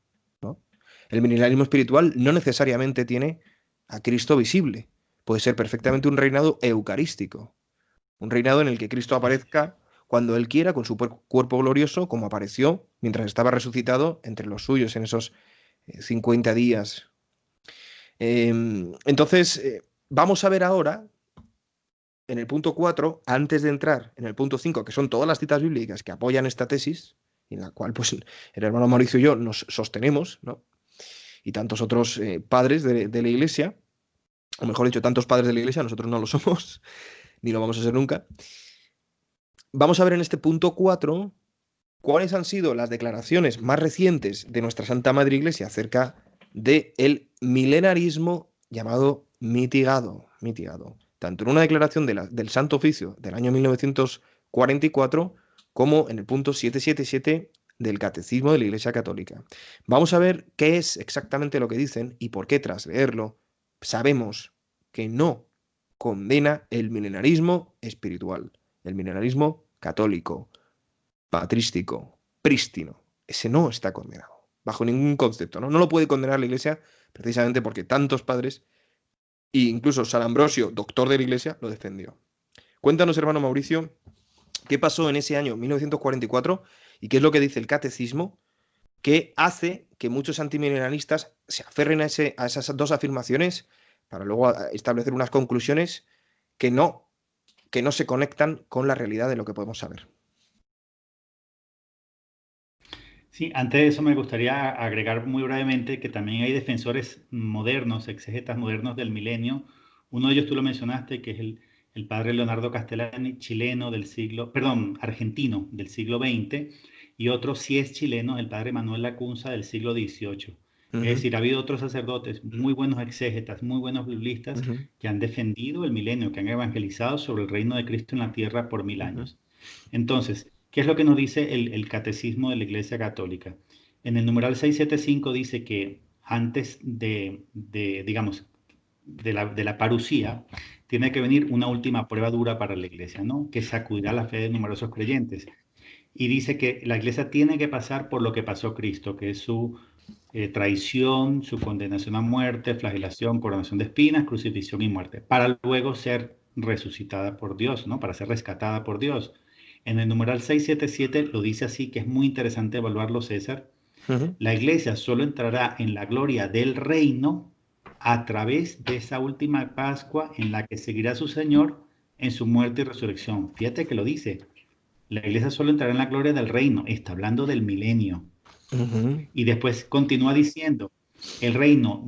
Speaker 1: ¿no? El milenarismo espiritual no necesariamente tiene a Cristo visible. Puede ser perfectamente un reinado eucarístico, un reinado en el que Cristo aparezca cuando Él quiera con su cuerpo glorioso, como apareció mientras estaba resucitado entre los suyos en esos 50 días. Entonces, vamos a ver ahora, en el punto 4, antes de entrar en el punto 5, que son todas las citas bíblicas que apoyan esta tesis, en la cual pues, el hermano Mauricio y yo nos sostenemos, ¿no? Y tantos otros padres de la Iglesia, o mejor dicho, tantos padres de la Iglesia, nosotros no lo somos, ni lo vamos a ser nunca. Vamos a ver en este punto 4 cuáles han sido las declaraciones más recientes de nuestra Santa Madre Iglesia acerca del milenarismo llamado mitigado, tanto en una declaración del Santo Oficio del año 1944 como en el punto 777 del Catecismo de la Iglesia Católica. Vamos a ver qué es exactamente lo que dicen y por qué tras leerlo sabemos que no condena el milenarismo espiritual, el milenarismo católico, patrístico, prístino. Ese no está condenado, bajo ningún concepto, ¿no? No lo puede condenar la Iglesia precisamente porque tantos padres, e incluso San Ambrosio, doctor de la Iglesia, lo defendió. Cuéntanos, hermano Mauricio, qué pasó en ese año 1944 y qué es lo que dice el catecismo que hace que muchos antimilenaristas se aferren a esas dos afirmaciones para luego establecer unas conclusiones que no se conectan con la realidad de lo que podemos saber.
Speaker 2: Sí, antes de eso me gustaría agregar muy brevemente que también hay defensores modernos, exegetas modernos del milenio. Uno de ellos tú lo mencionaste, que es el padre Leonardo Castellani, chileno del siglo, perdón, argentino del siglo XX, y otro sí es chileno, el padre Manuel Lacunza del siglo XVIII. Es decir, ha habido otros sacerdotes muy buenos exégetas, muy buenos biblistas, que han defendido el milenio, que han evangelizado sobre el reino de Cristo en la tierra por 1000 años. Entonces, ¿qué es lo que nos dice el catecismo de la Iglesia Católica? En el numeral 675 dice que antes digamos, de la parusía, tiene que venir una última prueba dura para la Iglesia, ¿no? Que sacudirá la fe de numerosos creyentes. Y dice que la Iglesia tiene que pasar por lo que pasó Cristo, que es su traición, su condenación a muerte, flagelación, coronación de espinas, crucifixión y muerte, para luego ser resucitada por Dios, ¿no? Para ser rescatada por Dios. En el numeral 677 lo dice así, que es muy interesante evaluarlo, César. La iglesia solo entrará en la gloria del reino a través de esa última Pascua en la que seguirá su Señor en su muerte y resurrección. Fíjate que lo dice. La iglesia solo entrará en la gloria del reino. Está hablando del milenio. Y después continúa diciendo, el reino,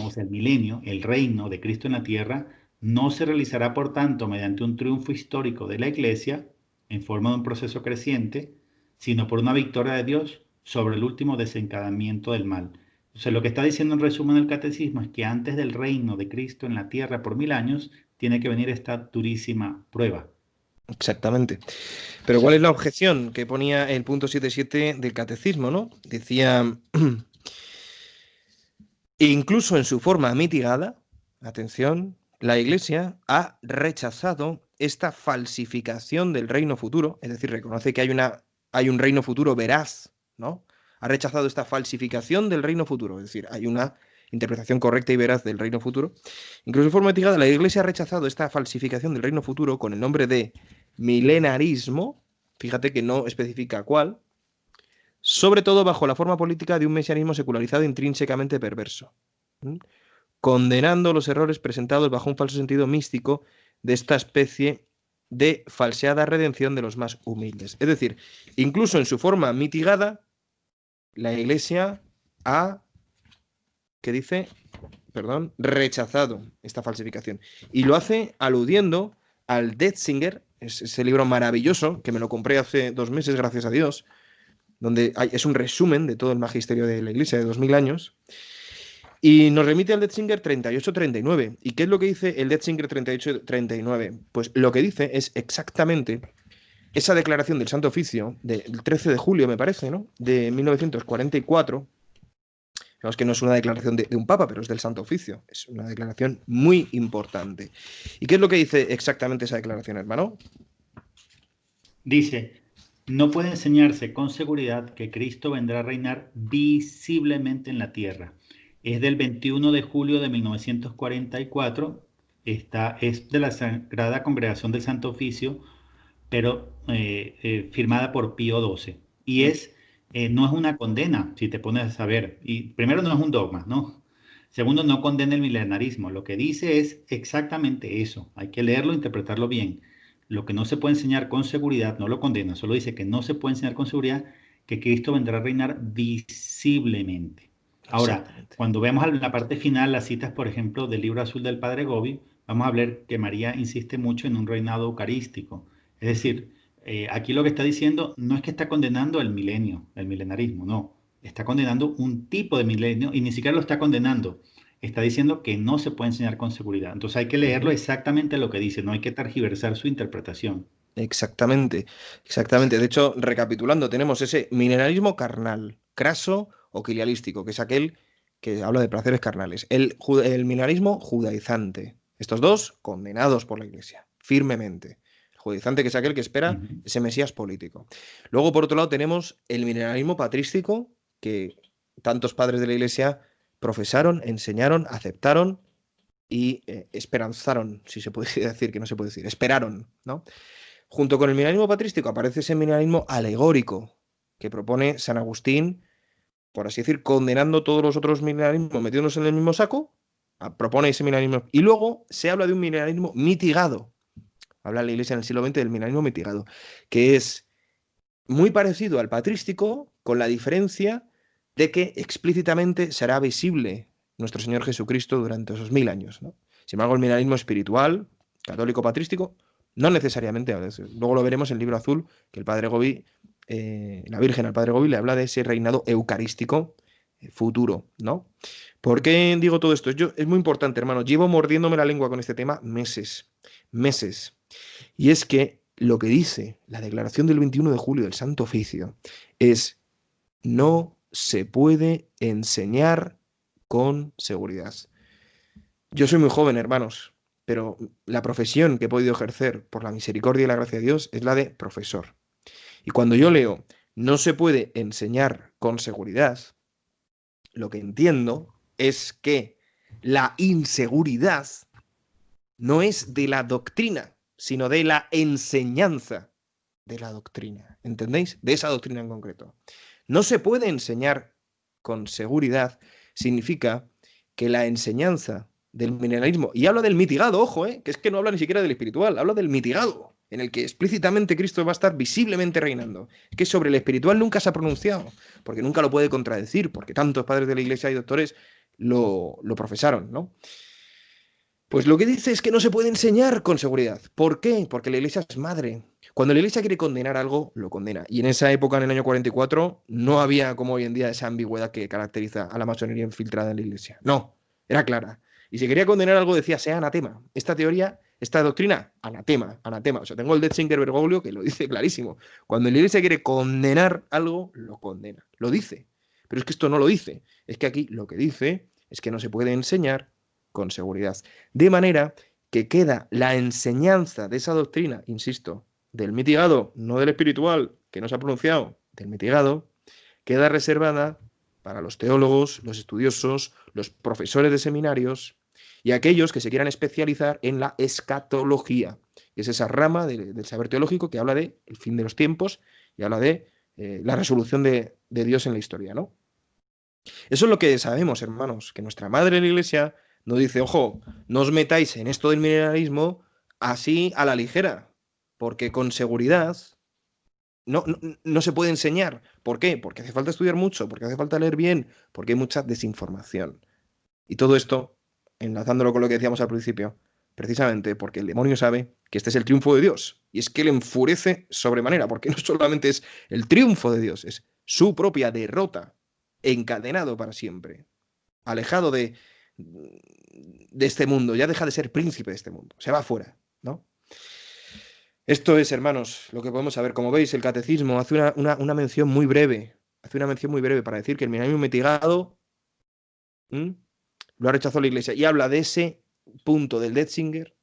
Speaker 2: o sea, el milenio, el reino de Cristo en la tierra, no se realizará, por tanto, mediante un triunfo histórico de la iglesia, en forma de un proceso creciente, sino por una victoria de Dios sobre el último desencadenamiento del mal. O sea, lo que está diciendo en resumen el catecismo es que antes del reino de Cristo en la tierra por 1000 años, tiene que venir esta durísima prueba.
Speaker 1: Exactamente. Pero ¿cuál es la objeción que ponía el punto 77 del catecismo, ¿no? Decía, incluso en su forma mitigada, atención, la Iglesia ha rechazado esta falsificación del reino futuro, es decir, reconoce que hay un reino futuro veraz, ¿no? Ha rechazado esta falsificación del reino futuro, es decir, hay una interpretación correcta y veraz del reino futuro. Incluso en forma mitigada, la Iglesia ha rechazado esta falsificación del reino futuro con el nombre de milenarismo, fíjate que no especifica cuál, sobre todo bajo la forma política de un mesianismo secularizado intrínsecamente perverso, condenando los errores presentados bajo un falso sentido místico de esta especie de falseada redención de los más humildes. Es decir, incluso en su forma mitigada, la Iglesia ha, ¿qué dice? perdón, rechazado esta falsificación. Y lo hace aludiendo al Detzinger, ese libro maravilloso, que me lo compré hace 2 meses, gracias a Dios, donde es un resumen de todo el magisterio de la Iglesia de 2000 años, y nos remite al Detzinger 38-39. ¿Y qué es lo que dice el Detzinger 38-39? Pues lo que dice es exactamente esa declaración del Santo Oficio del 13 de julio, me parece, ¿no? De 1944. Sabemos que no es una declaración de un papa, pero es del Santo Oficio. Es una declaración muy importante. ¿Y qué es lo que dice exactamente esa declaración, hermano?
Speaker 2: Dice, no puede enseñarse con seguridad que Cristo vendrá a reinar visiblemente en la tierra. Es del 21 de julio de 1944, es de la Sagrada Congregación del Santo Oficio, pero firmada por Pío XII. Y no es una condena, si te pones a saber. Y primero, no es un dogma, ¿no? Segundo, no condena el milenarismo. Lo que dice es exactamente eso. Hay que leerlo e interpretarlo bien. Lo que no se puede enseñar con seguridad, no lo condena, solo dice que no se puede enseñar con seguridad que Cristo vendrá a reinar visiblemente. Ahora,
Speaker 1: Exactamente.
Speaker 2: cuando veamos la parte final, las citas, por ejemplo, del libro azul del Padre Gobi, vamos a ver que María insiste mucho en un reinado eucarístico. Es decir, aquí lo que está diciendo no es que está condenando el milenio, el milenarismo, no. Está condenando un tipo de milenio y ni siquiera lo está condenando. Está diciendo que no se puede enseñar con seguridad. Entonces hay que leerlo exactamente lo que dice, no hay que tergiversar su interpretación.
Speaker 1: Exactamente, exactamente. De hecho, recapitulando, tenemos ese mineralismo carnal, craso o quilialístico, que es aquel que habla de placeres carnales. El mineralismo judaizante. Estos dos condenados por la Iglesia, firmemente. El judaizante, que es aquel que espera
Speaker 2: Ujú.
Speaker 1: ese mesías político. Luego, por otro lado, tenemos el mineralismo patrístico, que tantos padres de la Iglesia profesaron, enseñaron, aceptaron y esperanzaron, si se puede decir, que no se puede decir, esperaron, ¿no? Junto con el milenarismo patrístico aparece ese milenarismo alegórico que propone San Agustín, por así decir, condenando todos los otros milenarismos, metiéndose en el mismo saco, propone ese milenarismo. Y luego se habla de un milenarismo mitigado. Habla la Iglesia en el siglo XX del milenarismo mitigado, que es muy parecido al patrístico, con la diferencia de que explícitamente será visible nuestro Señor Jesucristo durante esos 1000 años, ¿no? Sin embargo, el milenarismo espiritual, católico patrístico, no necesariamente. A veces. Luego lo veremos en el libro azul, que el Padre Gobi, la Virgen al Padre Gobi le habla de ese reinado eucarístico futuro, ¿no? ¿Por qué digo todo esto? Es muy importante, hermano. Llevo mordiéndome la lengua con este tema meses, meses. Y es que lo que dice la declaración del 21 de julio del Santo Oficio es: no se puede enseñar con seguridad. Yo soy muy joven, hermanos, pero la profesión que he podido ejercer por la misericordia y la gracia de Dios es la de profesor. Y cuando yo leo no se puede enseñar con seguridad, lo que entiendo es que la inseguridad no es de la doctrina, sino de la enseñanza de la doctrina. ¿Entendéis? De esa doctrina en concreto. No se puede enseñar con seguridad, significa que la enseñanza del mineralismo, y habla del mitigado, ojo, que es que no habla ni siquiera del espiritual, habla del mitigado, en el que explícitamente Cristo va a estar visiblemente reinando. Es que sobre el espiritual nunca se ha pronunciado, porque nunca lo puede contradecir, porque tantos padres de la Iglesia y doctores lo profesaron, ¿no? Pues lo que dice es que no se puede enseñar con seguridad. ¿Por qué? Porque la Iglesia es madre. Cuando la Iglesia quiere condenar algo, lo condena. Y en esa época, en el año 44, no había como hoy en día esa ambigüedad que caracteriza a la masonería infiltrada en la Iglesia. No, era clara. Y si quería condenar algo, decía, sea anatema. Esta teoría, esta doctrina, anatema, anatema. O sea, tengo el Detzinger Bergoglio que lo dice clarísimo. Cuando la Iglesia quiere condenar algo, lo condena. Lo dice. Pero es que esto no lo dice. Es que aquí lo que dice es que no se puede enseñar con seguridad. De manera que queda la enseñanza de esa doctrina, insisto, del mitigado, no del espiritual, que no se ha pronunciado, del mitigado, queda reservada para los teólogos, los estudiosos, los profesores de seminarios y aquellos que se quieran especializar en la escatología, que es esa rama del saber teológico que habla de el fin de los tiempos y habla de la resolución de Dios en la historia, ¿no? Eso es lo que sabemos, hermanos, que nuestra madre la Iglesia nos dice, ojo, no os metáis en esto del mineralismo así a la ligera, porque con seguridad no se puede enseñar. ¿Por qué? Porque hace falta estudiar mucho, porque hace falta leer bien, porque hay mucha desinformación. Y todo esto enlazándolo con lo que decíamos al principio, precisamente porque el demonio sabe que este es el triunfo de Dios. Y es que le enfurece sobremanera, porque no solamente es el triunfo de Dios, es su propia derrota, encadenado para siempre, alejado de este mundo, ya deja de ser príncipe de este mundo, se va fuera, ¿no? Esto es, hermanos, lo que podemos saber. Como veis, el catecismo hace una mención muy breve, hace una mención muy breve para decir que el milenio mitigado lo ha rechazado la Iglesia y habla de ese punto del Detzinger,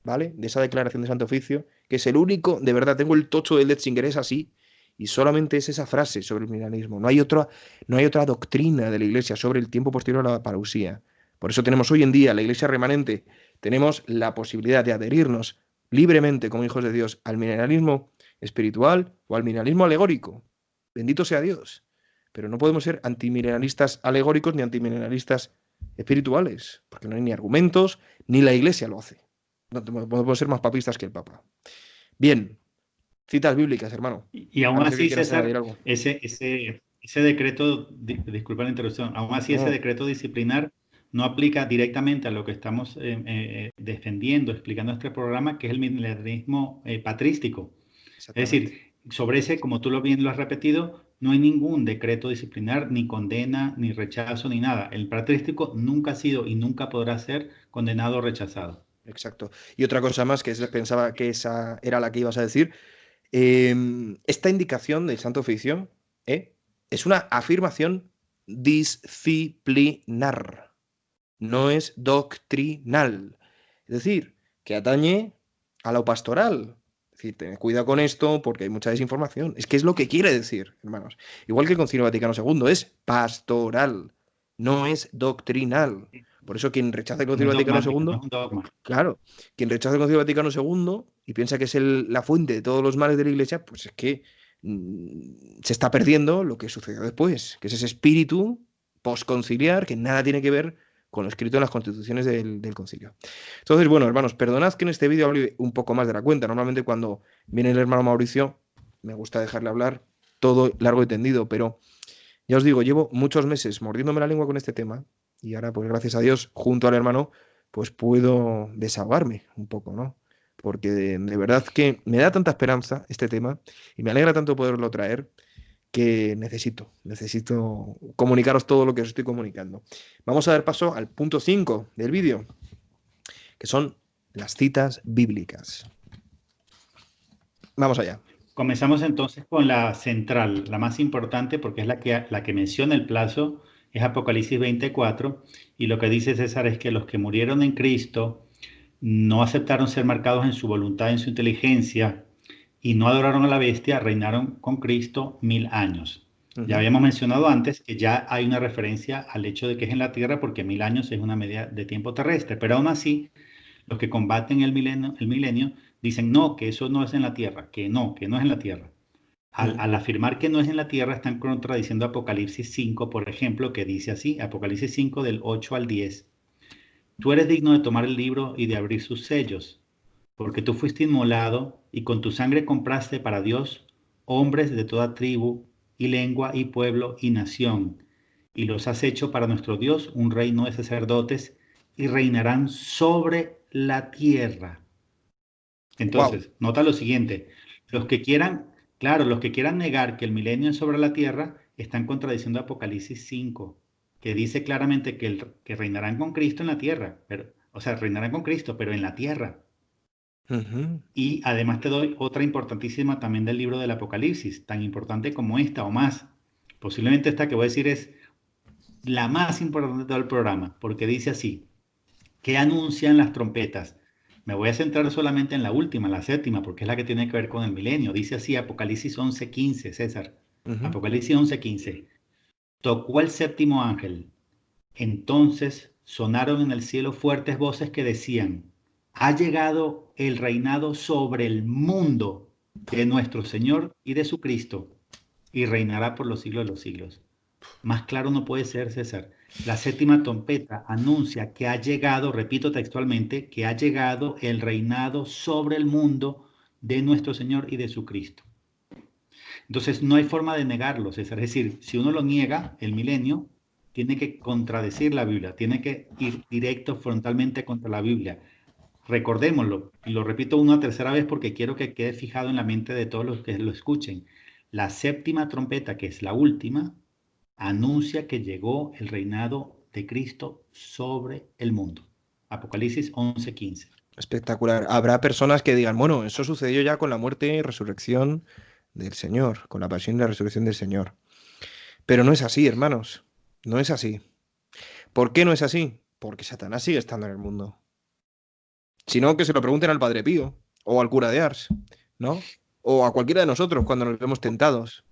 Speaker 1: ¿vale? De esa declaración de Santo Oficio, que es el único, de verdad, tengo el tocho del Detzinger, es así, y solamente es esa frase sobre el milenarismo. No hay otra doctrina de la Iglesia sobre el tiempo posterior a la parusía. Por eso tenemos hoy en día la Iglesia remanente, tenemos la posibilidad de adherirnos libremente como hijos de Dios al milenarismo espiritual o al milenarismo alegórico. Bendito sea Dios. Pero no podemos ser antimilenalistas alegóricos ni antimilenalistas espirituales, porque no hay ni argumentos, ni la Iglesia lo hace. No podemos ser más papistas que el Papa. Bien, citas bíblicas, hermano.
Speaker 2: Y
Speaker 1: A
Speaker 2: aún
Speaker 1: no ser que
Speaker 2: así,
Speaker 1: quieras añadir
Speaker 2: César,
Speaker 1: algo.
Speaker 2: ese decreto, disculpa la interrupción, aún así ese
Speaker 1: No,
Speaker 2: decreto disciplinar no aplica directamente a lo que estamos defendiendo, explicando en este programa, que es el milenarismo patrístico. Es
Speaker 1: exactamente.
Speaker 2: decir, sobre ese, como tú lo bien lo has repetido, no hay ningún decreto disciplinar, ni condena, ni rechazo, ni nada. El patrístico nunca ha sido y nunca podrá ser condenado o rechazado.
Speaker 1: Exacto. Y otra cosa más que pensaba que esa era la que ibas a decir. Esta indicación del Santo Oficio es una afirmación disciplinar, no es doctrinal. Es decir, que atañe a lo pastoral. Es decir, tened cuidado con esto porque hay mucha desinformación. Es que es lo que quiere decir, hermanos. Igual que el Concilio Vaticano II es pastoral, no es doctrinal. Por eso quien rechaza el
Speaker 2: No
Speaker 1: Concilio
Speaker 2: es
Speaker 1: Vaticano
Speaker 2: dogmático, no
Speaker 1: II,
Speaker 2: es un dogma.
Speaker 1: claro, quien rechaza el Concilio Vaticano II y piensa que es la fuente de todos los males de la Iglesia, pues es que se está perdiendo lo que sucedió después, que es ese espíritu posconciliar que nada tiene que ver con lo escrito en las constituciones del concilio. Entonces, bueno, hermanos, perdonad que en este vídeo hable un poco más de la cuenta. Normalmente cuando viene el hermano Mauricio, me gusta dejarle hablar todo largo y tendido, pero ya os digo, llevo muchos meses mordiéndome la lengua con este tema y ahora, pues gracias a Dios, junto al hermano, pues puedo desahogarme un poco, ¿no? Porque de verdad que me da tanta esperanza este tema y me alegra tanto poderlo traer que necesito comunicaros todo lo que os estoy comunicando. Vamos a dar paso al punto 5 del vídeo, que son las citas bíblicas. Vamos allá.
Speaker 2: Comenzamos entonces con la central, la más importante porque es la que menciona el plazo, es Apocalipsis 24, y lo que dice César es que los que murieron en Cristo no aceptaron ser marcados en su voluntad, en su inteligencia, y no adoraron a la bestia, reinaron con Cristo 1000 años. Ya
Speaker 1: Ujú.
Speaker 2: habíamos mencionado antes que ya hay una referencia al hecho de que es en la tierra porque 1000 años es una medida de tiempo terrestre, pero aún así los que combaten el milenio dicen no, que eso no es en la tierra, que no es en la tierra.
Speaker 1: Ujú.
Speaker 2: Al afirmar que no es en la tierra, están contradiciendo Apocalipsis 5, por ejemplo, que dice así, Apocalipsis 5 del 8 al 10. Tú eres digno de tomar el libro y de abrir sus sellos, porque tú fuiste inmolado y con tu sangre compraste para Dios hombres de toda tribu y lengua y pueblo y nación, y los has hecho para nuestro Dios un reino de sacerdotes y reinarán sobre la tierra.
Speaker 1: Wow.
Speaker 2: Entonces, nota lo siguiente, los que quieran, claro, los que quieran negar que el milenio es sobre la tierra, están contradiciendo Apocalipsis 5, que dice claramente que reinarán con Cristo en la tierra, pero, o sea, reinarán con Cristo, pero en la tierra.
Speaker 1: Ujú.
Speaker 2: Y además te doy otra importantísima también del libro del Apocalipsis, tan importante como esta o más. Posiblemente esta que voy a decir es la más importante de todo el programa, porque dice así, ¿qué anuncian las trompetas? Me voy a centrar solamente en la última, la séptima, porque es la que tiene que ver con el milenio. Dice así Apocalipsis 11:15, César.
Speaker 1: Ujú.
Speaker 2: Apocalipsis 11:15. Tocó el séptimo ángel. Entonces sonaron en el cielo fuertes voces que decían, ha llegado el reinado sobre el mundo de nuestro Señor y de su Cristo, y reinará por los siglos de los siglos. Más claro no puede ser, César. La séptima trompeta anuncia que ha llegado, repito textualmente, que ha llegado el reinado sobre el mundo de nuestro Señor y de su Cristo. Entonces no hay forma de negarlo, César. Es decir, si uno lo niega, el milenio, tiene que contradecir la Biblia, tiene que ir directo frontalmente contra la Biblia. Recordémoslo, y lo repito una tercera vez porque quiero que quede fijado en la mente de todos los que lo escuchen. La séptima trompeta, que es la última, anuncia que llegó el reinado de Cristo sobre el mundo. Apocalipsis 11:15.
Speaker 1: Espectacular. Habrá personas que digan, bueno, eso sucedió ya con la muerte y resurrección del Señor, con la pasión y la resurrección del Señor. Pero no es así, hermanos. No es así. ¿Por qué no es así? Porque Satanás sigue estando en el mundo. Si no, que se lo pregunten al Padre Pío o al cura de Ars, ¿no? O a cualquiera de nosotros cuando nos vemos tentados.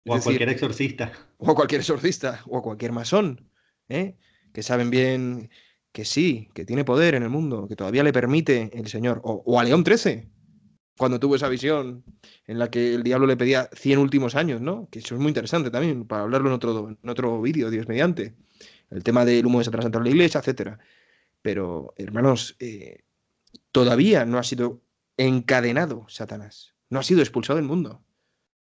Speaker 1: Es
Speaker 2: O a
Speaker 1: decir,
Speaker 2: cualquier exorcista.
Speaker 1: o a cualquier exorcista, o a cualquier masón, ¿eh? Que saben bien que sí, que tiene poder en el mundo, que todavía le permite el Señor. O a León XIII, cuando tuvo esa visión en la que el diablo le pedía 100 últimos años, ¿no? Que eso es muy interesante también, para hablarlo en otro vídeo, Dios mediante. El tema del humo de Satanás dentro de la iglesia, etcétera. Pero, hermanos, todavía no ha sido encadenado Satanás, no ha sido expulsado del mundo.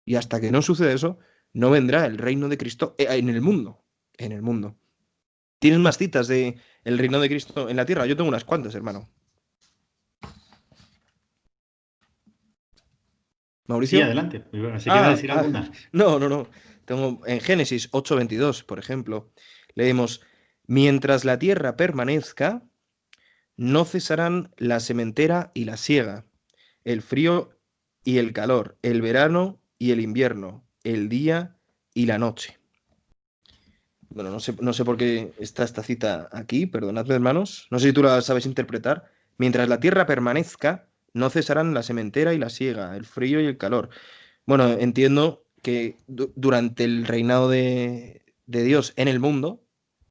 Speaker 1: Y hasta que no suceda eso, no vendrá el reino de Cristo en el mundo. En el mundo. ¿Tienes más citas de el reino de Cristo en la tierra? Yo tengo unas cuantas, hermano.
Speaker 2: Sí,
Speaker 1: ¿Mauricio?
Speaker 2: adelante. Si quieres decir alguna.
Speaker 1: No, no, no. Tengo en Génesis 8:22, por ejemplo, leemos, mientras la tierra permanezca, no cesarán la sementera y la siega, el frío y el calor, el verano y el invierno, el día y la noche. Bueno, no sé por qué está esta cita aquí, perdonadme, hermanos. No sé si tú la sabes interpretar. Mientras la tierra permanezca, no cesarán la sementera y la siega, el frío y el calor. Bueno, entiendo que durante el reinado de Dios en el mundo,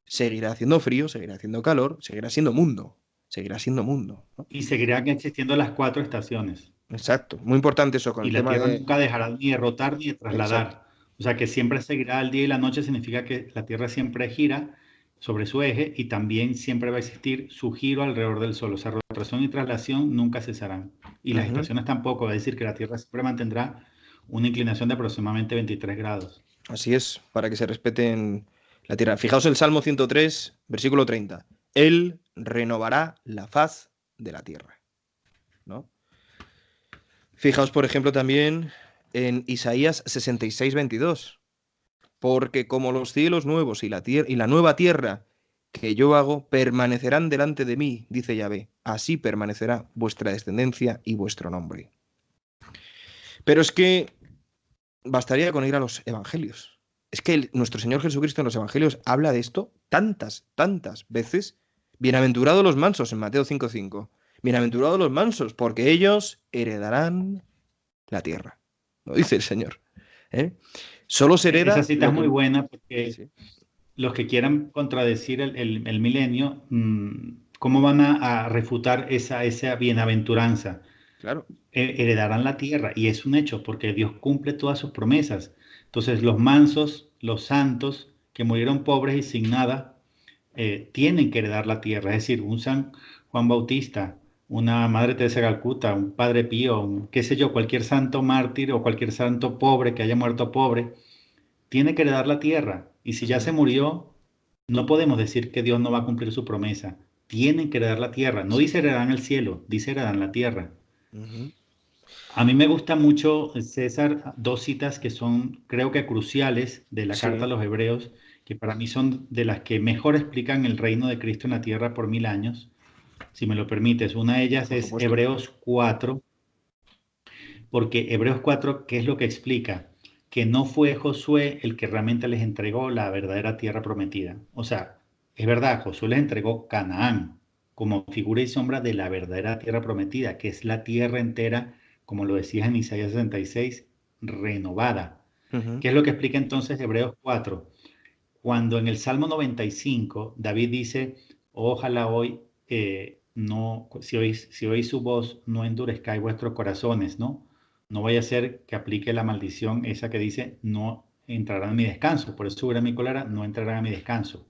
Speaker 1: seguirá haciendo frío, seguirá haciendo calor, seguirá siendo mundo. Seguirá siendo mundo, ¿no?
Speaker 2: Y seguirán existiendo las 4 estaciones.
Speaker 1: Exacto. Muy importante eso con
Speaker 2: Y
Speaker 1: el
Speaker 2: la
Speaker 1: tema
Speaker 2: Tierra
Speaker 1: de...
Speaker 2: nunca dejará ni de rotar ni de
Speaker 1: Exacto.
Speaker 2: trasladar. O sea que siempre seguirá el día y la noche, significa que la Tierra siempre gira sobre su eje y también siempre va a existir su giro alrededor del Sol. O sea, rotación y traslación nunca cesarán. Y las
Speaker 1: Ujú.
Speaker 2: estaciones tampoco, es decir, que la Tierra siempre mantendrá una inclinación de aproximadamente 23 grados.
Speaker 1: Así es, para que se respeten la tierra. Fijaos el Salmo 103, versículo 30. Él renovará la faz de la tierra, ¿no? Fijaos, por ejemplo, también en Isaías 66, 22. Porque como los cielos nuevos y la nueva tierra que yo hago permanecerán delante de mí, dice Yahvé, así permanecerá vuestra descendencia y vuestro nombre. Pero es que bastaría con ir a los evangelios. Es que nuestro Señor Jesucristo en los evangelios habla de esto tantas, tantas veces. Bienaventurados los mansos en Mateo 5:5. Bienaventurados los mansos, porque ellos heredarán la tierra. Lo dice el Señor. ¿Eh? Solo se
Speaker 2: Esa
Speaker 1: hereda
Speaker 2: cita
Speaker 1: lo
Speaker 2: es muy
Speaker 1: que...
Speaker 2: buena porque
Speaker 1: Sí,
Speaker 2: los que quieran contradecir el milenio, ¿cómo van a refutar esa bienaventuranza?
Speaker 1: claro.
Speaker 2: Heredarán la tierra y es un hecho porque Dios cumple todas sus promesas. Entonces los mansos, los santos que murieron pobres y sin nada, tienen que heredar la tierra. Es decir, un San Juan Bautista, una Madre Teresa de Calcuta, un Padre Pío, qué sé yo, cualquier santo mártir o cualquier santo pobre que haya muerto pobre, tiene que heredar la tierra. Y si ya se
Speaker 1: Ujú,
Speaker 2: murió, no podemos decir que Dios no va a cumplir su promesa. Tienen que heredar la tierra. No dice heredarán el cielo, dice heredarán la tierra.
Speaker 1: ujú.
Speaker 2: A mí me gusta mucho, César, dos citas que son, creo que cruciales de la carta a
Speaker 1: Sí,
Speaker 2: los Hebreos, que para mí son de las que mejor explican el reino de Cristo en la tierra por 1000 años. Si me lo permites, una de ellas
Speaker 1: por
Speaker 2: es
Speaker 1: supuesto.
Speaker 2: Hebreos 4, porque Hebreos 4, ¿qué es lo que explica? Que no fue Josué el que realmente les entregó la verdadera tierra prometida. O sea, es verdad, Josué les entregó Canaán como figura y sombra de la verdadera tierra prometida, que es la tierra entera, como lo decías en Isaías 66, renovada.
Speaker 1: Ujú,
Speaker 2: ¿Qué es lo que explica entonces Hebreos 4? Cuando en el Salmo 95 David dice, ojalá hoy no, si oís su voz, no endurezcáis vuestros corazones, ¿no? No vaya a ser que aplique la maldición esa que dice, no entrarán en mi descanso. Por eso subirá mi cólera, no entrarán a mi descanso.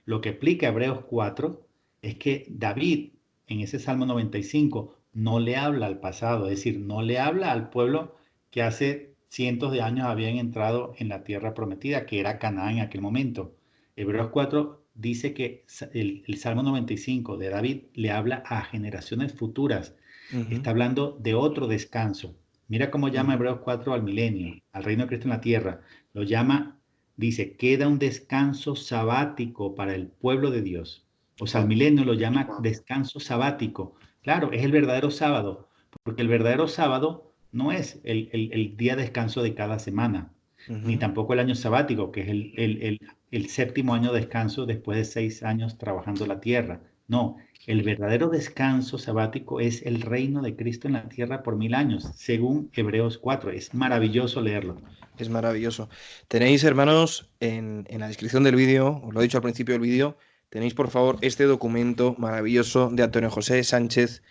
Speaker 2: Lo que explica Hebreos 4 es que David en ese Salmo 95 no le habla al pasado, es decir, no le habla al pueblo que hace cientos de años habían entrado en la tierra prometida, que era Canaán en aquel momento. Hebreos 4 dice que el Salmo 95 de David le habla a generaciones futuras.
Speaker 1: Ujú,
Speaker 2: Está hablando de otro descanso. Mira cómo llama
Speaker 1: ujú.
Speaker 2: Hebreos 4 al milenio, al reino de Cristo en la tierra. Lo llama, dice, queda un descanso sabático para el pueblo de Dios. O sea, al
Speaker 1: Wow.
Speaker 2: milenio lo llama descanso sabático. Claro, es el verdadero sábado, porque el verdadero sábado no es el día de descanso de cada semana, ni
Speaker 1: Ujú.
Speaker 2: tampoco el año sabático, que es el séptimo año de descanso después de 6 años trabajando la tierra. No, el verdadero descanso sabático es el reino de Cristo en la tierra por 1000 años, según Hebreos 4. Es maravilloso leerlo.
Speaker 1: Es maravilloso. Tenéis, hermanos, en la descripción del vídeo, os lo he dicho al principio del vídeo, tenéis por favor este documento maravilloso de Antonio José Sánchez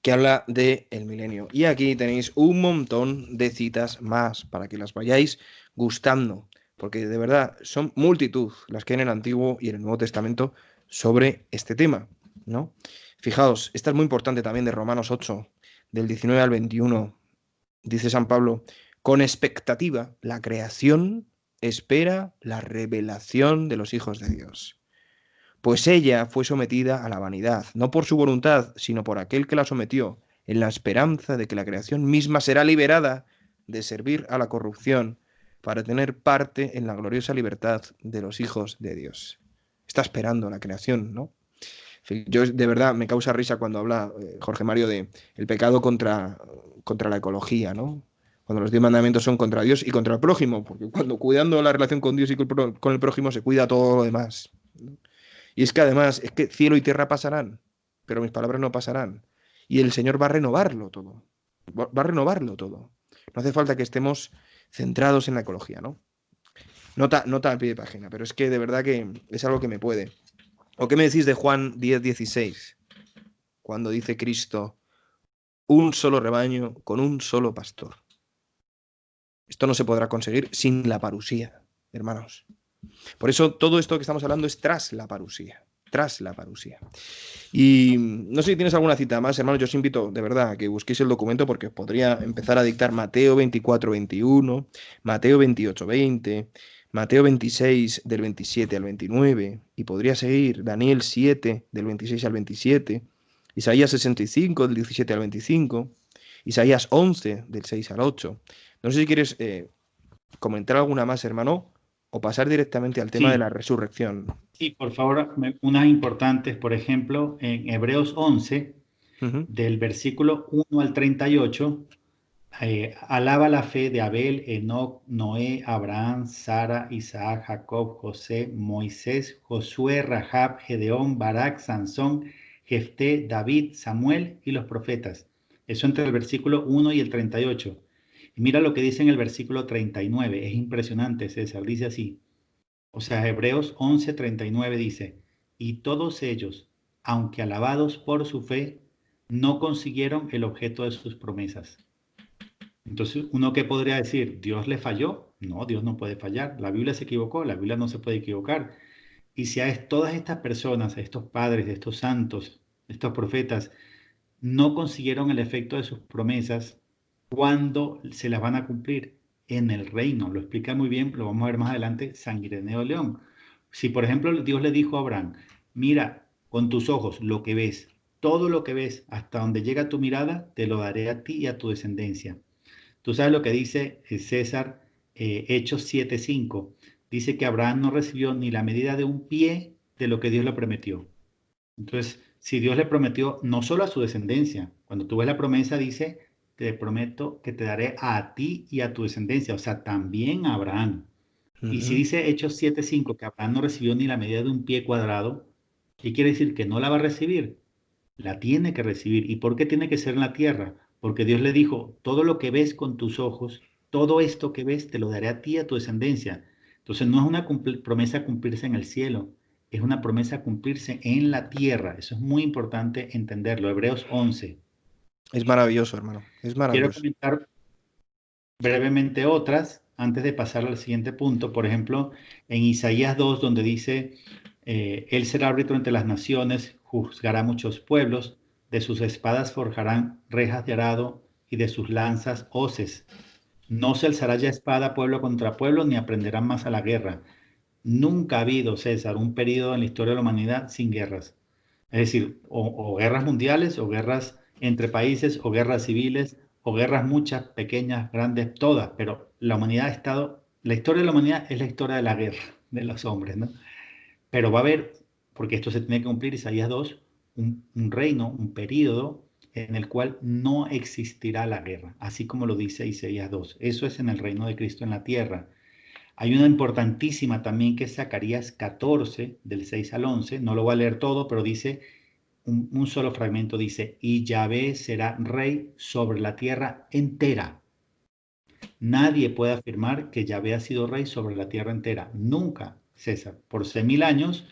Speaker 1: que habla de el milenio. Y aquí tenéis un montón de citas más para que las vayáis gustando, porque de verdad son multitud las que hay en el Antiguo y en el Nuevo Testamento sobre este tema, ¿no? Fijaos, esta es muy importante también de Romanos 8, del 19 al 21. Dice San Pablo, con expectativa, la creación espera la revelación de los hijos de Dios. Pues ella fue sometida a la vanidad, no por su voluntad, sino por aquel que la sometió, en la esperanza de que la creación misma será liberada de servir a la corrupción para tener parte en la gloriosa libertad de los hijos de Dios. Está esperando la creación, ¿no? Yo de verdad me causa risa cuando habla Jorge Mario de el pecado contra la ecología, ¿no? Cuando los 10 mandamientos son contra Dios y contra el prójimo, porque cuando cuidando la relación con Dios y con el prójimo se cuida todo lo demás, ¿no? Y es que además, es que cielo y tierra pasarán, pero mis palabras no pasarán. Y el Señor va a renovarlo todo. Va a renovarlo todo. No hace falta que estemos centrados en la ecología, ¿no? Nota al pie de página, pero es que de verdad que es algo que me puede. ¿O qué me decís de Juan 10:16? Cuando dice Cristo, un solo rebaño con un solo pastor. Esto no se podrá conseguir sin la parusía, hermanos. Por eso todo esto que estamos hablando es tras la parusía. Tras la parusía. Y no sé si tienes alguna cita más, hermanos. Yo os invito de verdad a que busquéis el documento porque os podría empezar a dictar Mateo 24:21, Mateo 28:20, Mateo 26 del 27 al 29, y podría seguir Daniel 7 del 26 al 27, Isaías 65 del 17 al 25, Isaías 11 del 6 al 8. No sé si quieres comentar alguna más, hermano, o pasar directamente al tema de
Speaker 2: Sí,
Speaker 1: la resurrección.
Speaker 2: sí, por favor, unas importantes, por ejemplo, en Hebreos 11,
Speaker 1: Ujú.
Speaker 2: del versículo 1 al 38. Alaba la fe de Abel, Enoc, Noé, Abraham, Sara, Isaac, Jacob, José, Moisés, Josué, Rahab, Gedeón, Barak, Sansón, Jefté, David, Samuel y los profetas. Eso entre el versículo 1 y el 38. Y mira lo que dice en el versículo 39. Es impresionante, César. Dice así. O sea, Hebreos 11:39 dice, y todos ellos, aunque alabados por su fe, no consiguieron el objeto de sus promesas. Entonces, ¿uno qué podría decir? ¿Dios le falló? No, Dios no puede fallar. La Biblia se equivocó, la Biblia no se puede equivocar. Y si a todas estas personas, a estos padres, a estos santos, a estos profetas, no consiguieron el efecto de sus promesas, ¿cuándo se las van a cumplir? En el reino. Lo explica muy bien, lo vamos a ver más adelante, San Ireneo de León. Si, por ejemplo, Dios le dijo a Abraham, mira con tus ojos lo que ves, todo lo que ves, hasta donde llega tu mirada, te lo daré a ti y a tu descendencia. Tú sabes lo que dice César, Hechos 7:5. Dice que Abraham no recibió ni la medida de un pie de lo que Dios le prometió. Entonces, si Dios le prometió no solo a su descendencia, cuando tú ves la promesa dice, te prometo que te daré a ti y a tu descendencia, o sea, también a Abraham. Y si
Speaker 1: Ujú.
Speaker 2: dice Hechos 7:5 que Abraham no recibió ni la medida de un pie cuadrado, ¿qué quiere decir? Que no la va a recibir. La tiene que recibir. ¿Y por qué tiene que ser en la tierra? Porque Dios le dijo, todo lo que ves con tus ojos, todo esto que ves, te lo daré a ti y a tu descendencia. Entonces no es una promesa a cumplirse en el cielo, es una promesa a cumplirse en la tierra. Eso es muy importante entenderlo. Hebreos 11.
Speaker 1: Es maravilloso, hermano. Es
Speaker 2: Quiero
Speaker 1: maravilloso.
Speaker 2: comentar brevemente otras antes de pasar al siguiente punto. Por ejemplo, en Isaías 2, donde dice, Él será árbitro entre las naciones, juzgará muchos pueblos, de sus espadas forjarán rejas de arado y de sus lanzas hoces. No se alzará ya espada pueblo contra pueblo, ni aprenderán más a la guerra. Nunca ha habido, César, un periodo en la historia de la humanidad sin guerras. Es decir, o guerras mundiales, o guerras entre países, o guerras civiles, o guerras muchas, pequeñas, grandes, todas. Pero la humanidad ha estado, la historia de la humanidad es la historia de la guerra de los hombres, ¿no? Pero va a haber, porque esto se tiene que cumplir, Isaías 2, un reino, un periodo en el cual no existirá la guerra, así como lo dice Isaías 2. Eso es en el reino de Cristo en la tierra. Hay una importantísima también que es Zacarías 14, del 6 al 11. No lo voy a leer todo, pero dice un solo fragmento, dice, y Yahvé será rey sobre la tierra entera. Nadie puede afirmar que Yahvé ha sido rey sobre la tierra entera. Nunca, César. Por 6.000 años,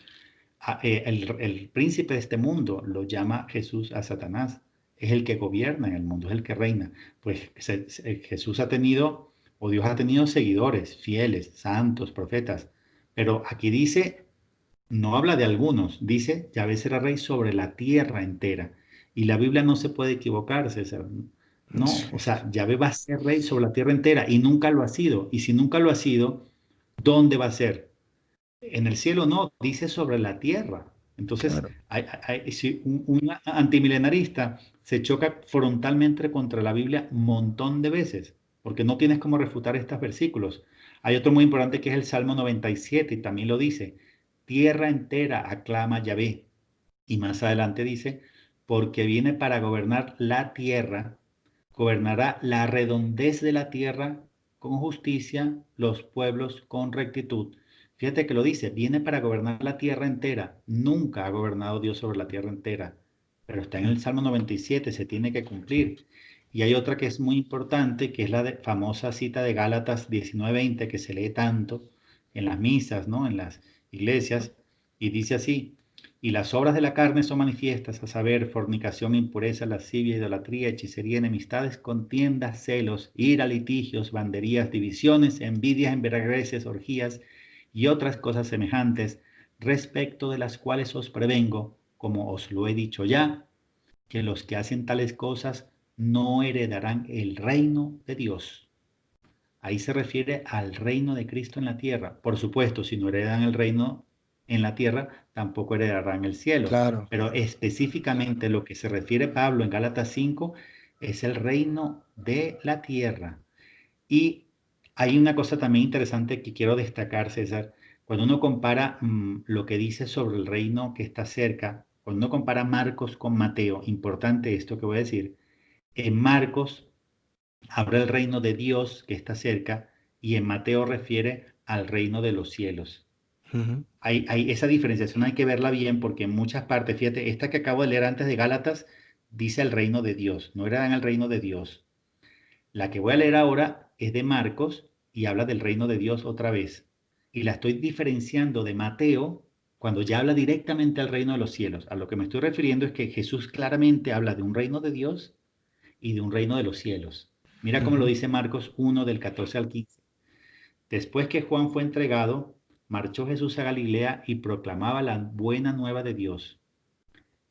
Speaker 2: el príncipe de este mundo lo llama Jesús a Satanás. Es el que gobierna en el mundo, es el que reina. Pues Jesús ha tenido, o Dios ha tenido seguidores, fieles, santos, profetas. Pero aquí dice, no habla de algunos, dice, Yahvé será rey sobre la tierra entera. Y la Biblia no se puede equivocar, César. No, o sea, Yahvé va a ser rey sobre la tierra entera y nunca lo ha sido. Y si nunca lo ha sido, ¿dónde va a ser? En el cielo no, dice sobre la tierra. Entonces,
Speaker 1: Claro.
Speaker 2: si un antimilenarista se choca frontalmente contra la Biblia un montón de veces, porque no tienes cómo refutar estos versículos. Hay otro muy importante que es el Salmo 97 y también lo dice, tierra entera aclama a Yahvé. Y más adelante dice, porque viene para gobernar la tierra, gobernará la redondez de la tierra con justicia, los pueblos con rectitud. Fíjate que lo dice, viene para gobernar la tierra entera. Nunca ha gobernado Dios sobre la tierra entera, pero está en el Salmo 97, se tiene que cumplir. Y hay otra que es muy importante, que es la famosa cita de Gálatas 19:20, que se lee tanto en las misas, ¿no? En las iglesias, y dice así, y las obras de la carne son manifiestas, a saber, fornicación, impureza, lascivia, idolatría, hechicería, enemistades, contiendas, celos, ira, litigios, banderías, divisiones, envidias, embriagueces, orgías y otras cosas semejantes, respecto de las cuales os prevengo, como os lo he dicho ya, que los que hacen tales cosas no heredarán el reino de Dios. Ahí se refiere al reino de Cristo en la tierra. Por supuesto, si no heredan el reino en la tierra, tampoco heredarán el cielo.
Speaker 1: Claro.
Speaker 2: Pero específicamente lo que se refiere Pablo en Gálatas 5 es el reino de la tierra. Y hay una cosa también interesante que quiero destacar, César. Cuando uno compara lo que dice sobre el reino que está cerca, cuando uno compara Marcos con Mateo, importante esto que voy a decir, en Marcos habla el reino de Dios que está cerca y en Mateo refiere al reino de los cielos.
Speaker 1: Ujú.
Speaker 2: Hay esa diferenciación, hay que verla bien porque en muchas partes, fíjate, esta que acabo de leer antes de Gálatas dice el reino de Dios, no era en el reino de Dios. La que voy a leer ahora es de Marcos y habla del reino de Dios otra vez. Y la estoy diferenciando de Mateo cuando ya habla directamente al reino de los cielos. A lo que me estoy refiriendo es que Jesús claramente habla de un reino de Dios y de un reino de los cielos. Mira cómo lo
Speaker 1: Ujú.
Speaker 2: dice Marcos 1 del 14 al 15. Después que Juan fue entregado, marchó Jesús a Galilea y proclamaba la buena nueva de Dios.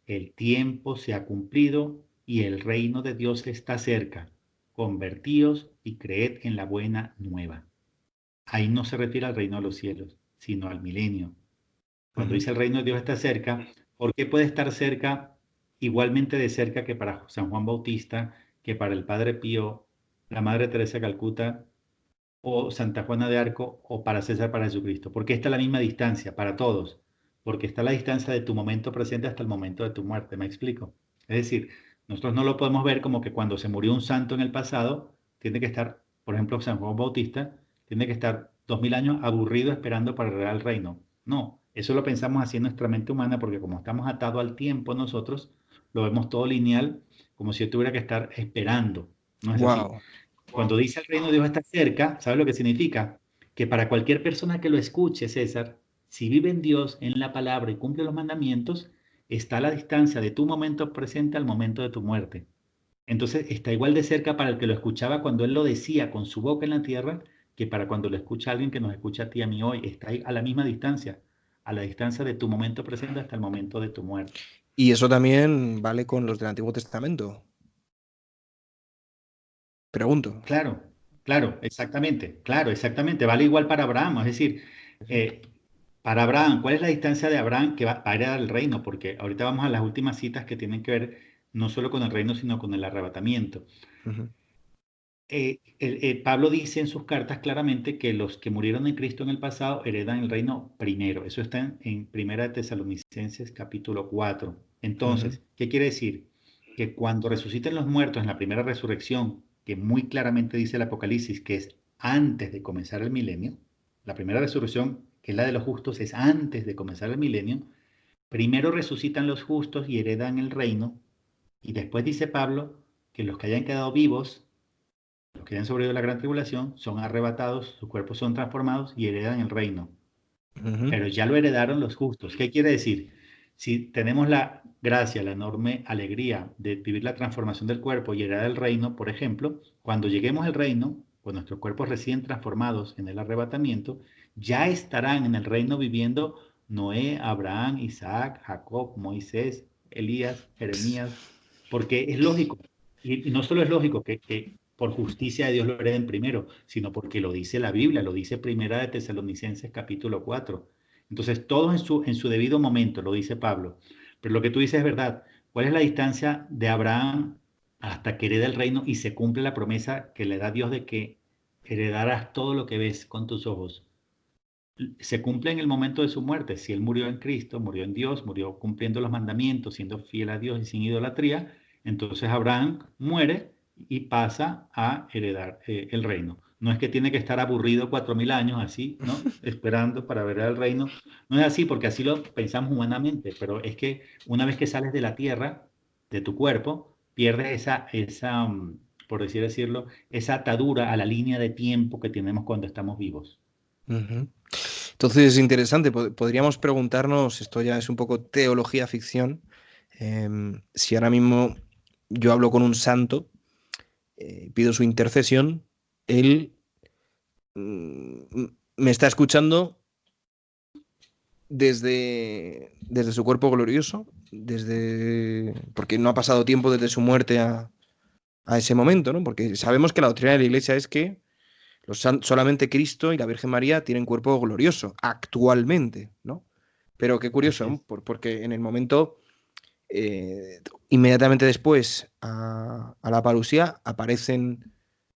Speaker 2: El tiempo se ha cumplido y el reino de Dios está cerca. Convertíos y creed en la buena nueva. Ahí no se refiere al reino de los cielos, sino al milenio. Cuando
Speaker 1: Ujú.
Speaker 2: dice el reino de Dios está cerca, ¿por qué puede estar cerca igualmente de cerca que para San Juan Bautista, que para el Padre Pío, la Madre Teresa de Calcuta o Santa Juana de Arco o para César, para Jesucristo? Porque está a la misma distancia para todos, porque está a la distancia de tu momento presente hasta el momento de tu muerte, ¿me explico? Es decir, nosotros no lo podemos ver como que cuando se murió un santo en el pasado, tiene que estar, por ejemplo, San Juan Bautista, tiene que estar 2000 años aburrido esperando para heredar el reino. No, eso lo pensamos así en nuestra mente humana porque como estamos atados al tiempo nosotros, lo vemos todo lineal, como si yo tuviera que estar esperando. No es así.
Speaker 1: Wow.
Speaker 2: Cuando dice el reino de Dios está cerca, ¿sabe lo que significa? Que para cualquier persona que lo escuche, César, si vive en Dios, en la palabra y cumple los mandamientos, está a la distancia de tu momento presente al momento de tu muerte. Entonces está igual de cerca para el que lo escuchaba cuando él lo decía con su boca en la tierra, que para cuando lo escucha alguien que nos escucha a ti y a mí hoy. Está ahí a la misma distancia, a la distancia de tu momento presente hasta el momento de tu muerte.
Speaker 1: Y eso también vale con los del Antiguo Testamento. Pregunto.
Speaker 2: Claro, claro, exactamente. Vale igual para Abraham. Es decir,
Speaker 1: Ujú,
Speaker 2: eh, para Abraham, ¿cuál es la distancia de Abraham que va a heredar el reino? Porque ahorita vamos a las últimas citas que tienen que ver no solo con el reino, sino con el arrebatamiento.
Speaker 1: ujú,
Speaker 2: Pablo dice en sus cartas claramente que los que murieron en Cristo en el pasado heredan el reino primero. Eso está en Primera de Tesalonicenses capítulo 4.
Speaker 1: ujú,
Speaker 2: Entonces, ¿qué quiere decir? Que cuando resuciten los muertos en la primera resurrección, que muy claramente dice el Apocalipsis que es antes de comenzar el milenio, la primera resurrección, que es la de los justos, es antes de comenzar el milenio, primero resucitan los justos y heredan el reino, y después dice Pablo que los que hayan quedado vivos, los que hayan sobrevivido a la gran tribulación, son arrebatados, sus cuerpos son transformados y heredan el reino.
Speaker 1: ujú,
Speaker 2: Pero ya lo heredaron los justos. ¿Qué quiere decir? Si tenemos la gracia, la enorme alegría de vivir la transformación del cuerpo y heredar el reino, por ejemplo, cuando lleguemos al reino, con nuestros cuerpos recién transformados en el arrebatamiento, ya estarán en el reino viviendo Noé, Abraham, Isaac, Jacob, Moisés, Elías, Jeremías, porque es lógico. Y no solo es lógico que por justicia de Dios lo hereden primero, sino porque lo dice la Biblia, lo dice Primera de Tesalonicenses capítulo 4. Entonces, todo en su debido momento, lo dice Pablo. Pero lo que tú dices es verdad. ¿Cuál es la distancia de Abraham hasta que hereda el reino y se cumple la promesa que le da Dios de que heredarás todo lo que ves con tus ojos? Se cumple en el momento de su muerte. Si él murió en Cristo, murió en Dios, murió cumpliendo los mandamientos, siendo fiel a Dios y sin idolatría, entonces Abraham muere y pasa a heredar el reino. No es que tiene que estar aburrido 4000 años así, ¿no? Esperando para ver el reino. No es así porque así lo pensamos humanamente, pero es que una vez que sales de la tierra, de tu cuerpo, pierdes por decirlo, esa atadura a la línea de tiempo que tenemos cuando estamos vivos.
Speaker 1: ujú. Entonces es interesante, podríamos preguntarnos, esto ya es un poco teología ficción, si ahora mismo yo hablo con un santo, pido su intercesión, él me está escuchando desde su cuerpo glorioso, porque no ha pasado tiempo desde su muerte a ese momento, ¿no? Porque sabemos que la doctrina de la Iglesia es que solamente Cristo y la Virgen María tienen cuerpo glorioso actualmente, ¿no? Pero qué curioso,
Speaker 2: Así
Speaker 1: ¿no?
Speaker 2: es.
Speaker 1: Porque en el momento, eh, inmediatamente después a la parusía, aparecen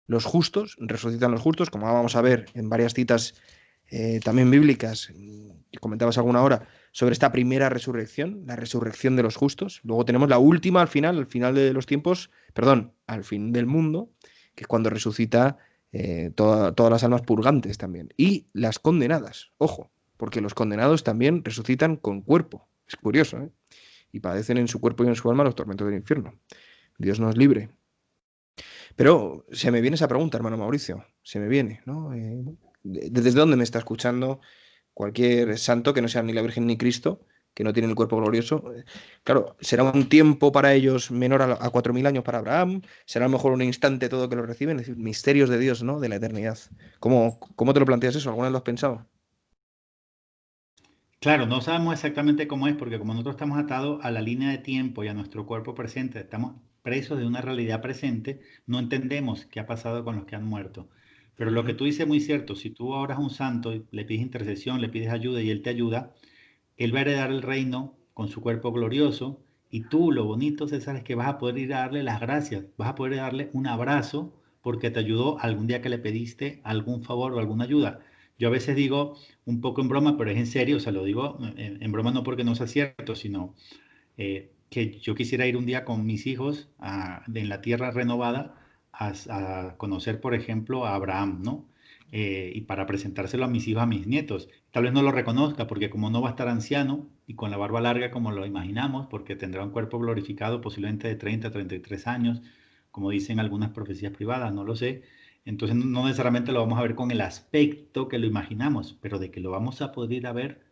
Speaker 1: los justos, resucitan los justos, como vamos a ver en varias citas también bíblicas, que comentabas alguna hora, sobre esta primera resurrección, la resurrección de los justos. Luego tenemos la última al final de los tiempos, perdón, al fin del mundo, que es cuando resucita todas las almas purgantes también. Y las condenadas, ojo, porque los condenados también resucitan con cuerpo. Es curioso, ¿eh? Y padecen en su cuerpo y en su alma los tormentos del infierno. Dios nos libre. Pero se me viene esa pregunta, hermano Mauricio, se me viene, ¿no? ¿Desde dónde me está escuchando cualquier santo que no sea ni la Virgen ni Cristo, que no tiene el cuerpo glorioso? Claro, será un tiempo para ellos menor a 4000 años para Abraham, será a lo mejor un instante todo que lo reciben, es decir, misterios de Dios, ¿no? De la eternidad. ¿Cómo te lo planteas eso? ¿Alguna vez lo has pensado?
Speaker 2: Claro, no sabemos exactamente cómo es, porque como nosotros estamos atados a la línea de tiempo y a nuestro cuerpo presente, estamos presos de una realidad presente, no entendemos qué ha pasado con los que han muerto. Pero lo que
Speaker 1: Ujú,
Speaker 2: tú dices es muy cierto, si tú oras a un santo y le pides intercesión, le pides ayuda y él te ayuda, él va a heredar el reino con su cuerpo glorioso y tú lo bonito, César, es que vas a poder ir a darle las gracias, vas a poder darle un abrazo porque te ayudó algún día que le pediste algún favor o alguna ayuda. Yo a veces digo un poco en broma, pero es en serio, o sea, lo digo en broma no porque no sea cierto, sino que yo quisiera ir un día con mis hijos en la tierra renovada a conocer, por ejemplo, a Abraham, ¿no? Y para presentárselo a mis hijos, a mis nietos. Tal vez no lo reconozca porque como no va a estar anciano y con la barba larga como lo imaginamos, porque tendrá un cuerpo glorificado posiblemente de 30 a 33 años, como dicen algunas profecías privadas, no lo sé. Entonces no necesariamente lo vamos a ver con el aspecto que lo imaginamos, pero de que lo vamos a poder ir a ver,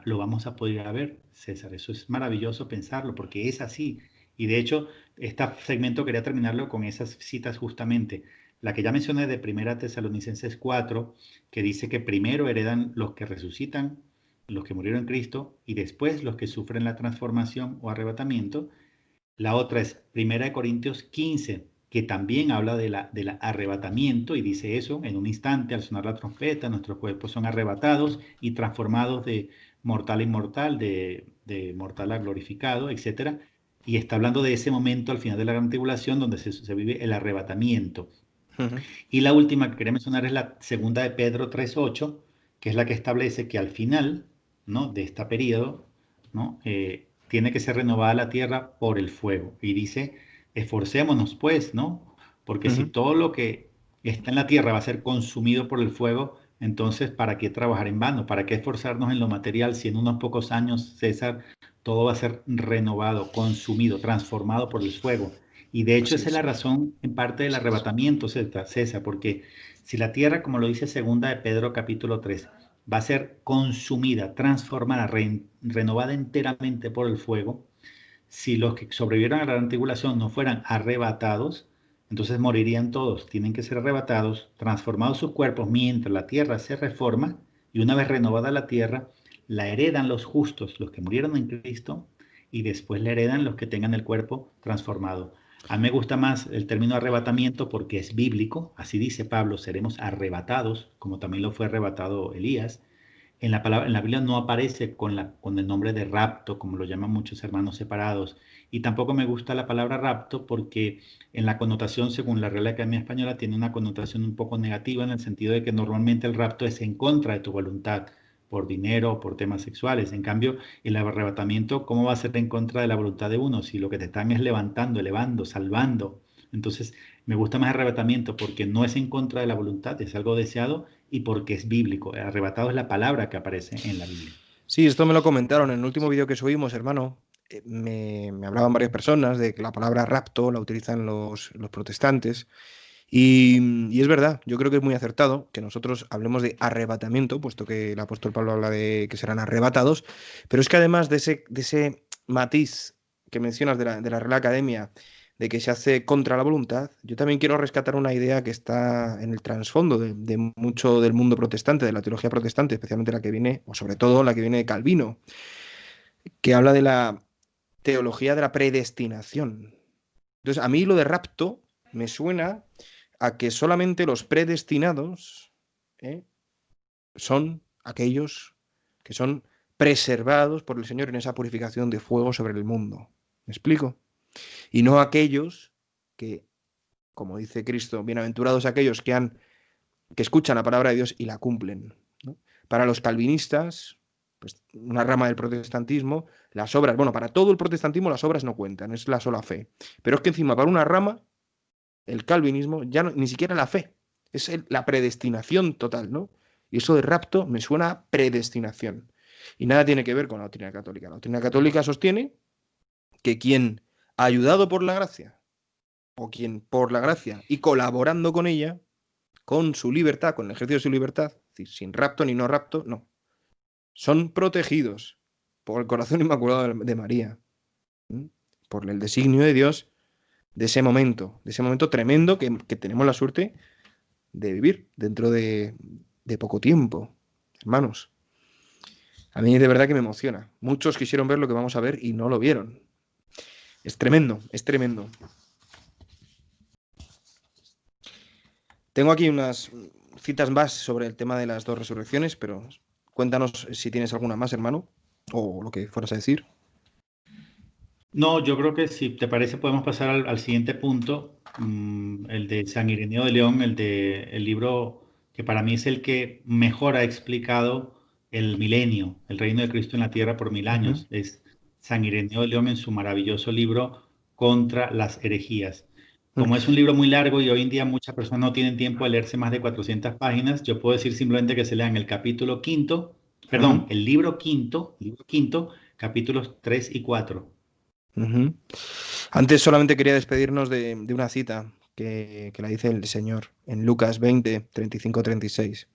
Speaker 2: lo vamos a poder ir a ver, César. Eso es maravilloso pensarlo porque es así. Y de hecho, este segmento quería terminarlo con esas citas justamente. La que ya mencioné de Primera Tesalonicenses 4, que dice que primero heredan los que resucitan, los que murieron en Cristo, y después los que sufren la transformación o arrebatamiento. La otra es Primera de Corintios 15, que también habla del arrebatamiento y dice eso: en un instante, al sonar la trompeta, nuestros cuerpos son arrebatados y transformados de mortal a inmortal, de mortal a glorificado, etcétera. Y está hablando de ese momento al final de la gran tribulación donde se vive el arrebatamiento.
Speaker 1: Ujú.
Speaker 2: Y la última que quería mencionar es la segunda de Pedro 3:8, que es la que establece que al final, ¿no?, de este periodo, ¿no?, tiene que ser renovada la tierra por el fuego. Y dice: esforcémonos pues, ¿no? Porque si
Speaker 1: Ujú.
Speaker 2: todo lo que está en la tierra va a ser consumido por el fuego, entonces ¿para qué trabajar en vano? ¿Para qué esforzarnos en lo material si en unos pocos años, César, todo va a ser renovado, consumido, transformado por el fuego? Y de hecho
Speaker 1: Así
Speaker 2: esa es la
Speaker 1: es,
Speaker 2: razón en parte del
Speaker 1: así es.
Speaker 2: arrebatamiento, César, porque si la tierra, como lo dice segunda de Pedro capítulo 3, va a ser consumida, transformada, renovada enteramente por el fuego, si los que sobrevivieron a la gran tribulación no fueran arrebatados, entonces morirían todos. Tienen que ser arrebatados, transformados sus cuerpos mientras la tierra se reforma, y una vez renovada la tierra, la heredan los justos, los que murieron en Cristo, y después la heredan los que tengan el cuerpo transformado. A mí me gusta más el término arrebatamiento porque es bíblico. Así dice Pablo: seremos arrebatados, como también lo fue arrebatado Elías. En la Biblia no aparece con el nombre de rapto, como lo llaman muchos hermanos separados. Y tampoco me gusta la palabra rapto porque en la connotación, según la Real Academia Española, tiene una connotación un poco negativa, en el sentido de que normalmente el rapto es en contra de tu voluntad, por dinero o por temas sexuales. En cambio, el arrebatamiento, ¿cómo va a ser en contra de la voluntad de uno si lo que te están es levantando, elevando, salvando? Entonces, me gusta más arrebatamiento porque no es en contra de la voluntad, es algo deseado, y porque es bíblico. Arrebatado es la palabra que aparece en la Biblia.
Speaker 1: Sí, esto me lo comentaron en el último vídeo que subimos, hermano. Me hablaban varias personas de que la palabra rapto la utilizan los protestantes. Y es verdad, yo creo que es muy acertado que nosotros hablemos de arrebatamiento, puesto que el apóstol Pablo habla de que serán arrebatados. Pero es que además de ese matiz que mencionas de la Real Academia, de que se hace contra la voluntad, yo también quiero rescatar una idea que está en el trasfondo de mucho del mundo protestante, de la teología protestante, especialmente la que viene, o sobre todo la que viene de Calvino, que habla de la teología de la predestinación. Entonces, a mí lo de rapto me suena a que solamente los predestinados, ¿eh?, son aquellos que son preservados por el Señor en esa purificación de fuego sobre el mundo. ¿Me explico? Y no aquellos que, como dice Cristo, bienaventurados aquellos que escuchan la palabra de Dios y la cumplen, ¿no? Para los calvinistas, pues una rama del protestantismo, las obras, bueno, para todo el protestantismo las obras no cuentan, es la sola fe. Pero es que encima para una rama, el calvinismo, ya no, ni siquiera la fe, es la predestinación total, ¿no? Y eso de rapto me suena a predestinación. Y nada tiene que ver con la doctrina católica. La doctrina católica sostiene que quien, ayudado por la gracia, o quien por la gracia y colaborando con ella, con su libertad, con el ejercicio de su libertad, es decir, sin rapto ni no rapto, no. Son protegidos por el corazón inmaculado de María, ¿m? Por el designio de Dios de ese momento tremendo que tenemos la suerte de vivir dentro de poco tiempo, hermanos. A mí de verdad que me emociona. Muchos quisieron ver lo que vamos a ver y no lo vieron. Es tremendo, es tremendo. Tengo aquí unas citas más sobre el tema de las dos resurrecciones, pero cuéntanos si tienes alguna más, hermano, o lo que fueras a decir.
Speaker 2: No, yo creo que si te parece podemos pasar al siguiente punto, el de San Ireneo de León, el libro que para mí es el que mejor ha explicado el milenio, el reino de Cristo en la tierra por 1000 años. Es San Ireneo de León en su maravilloso libro Contra las herejías. Como es un libro muy largo y hoy en día muchas personas no tienen tiempo de leerse más de 400 páginas, yo puedo decir simplemente que se lean el capítulo quinto, perdón, el libro quinto, capítulos 3 y 4.
Speaker 1: Antes solamente quería despedirnos de una cita que la dice el Señor en Lucas 20, 35, 36.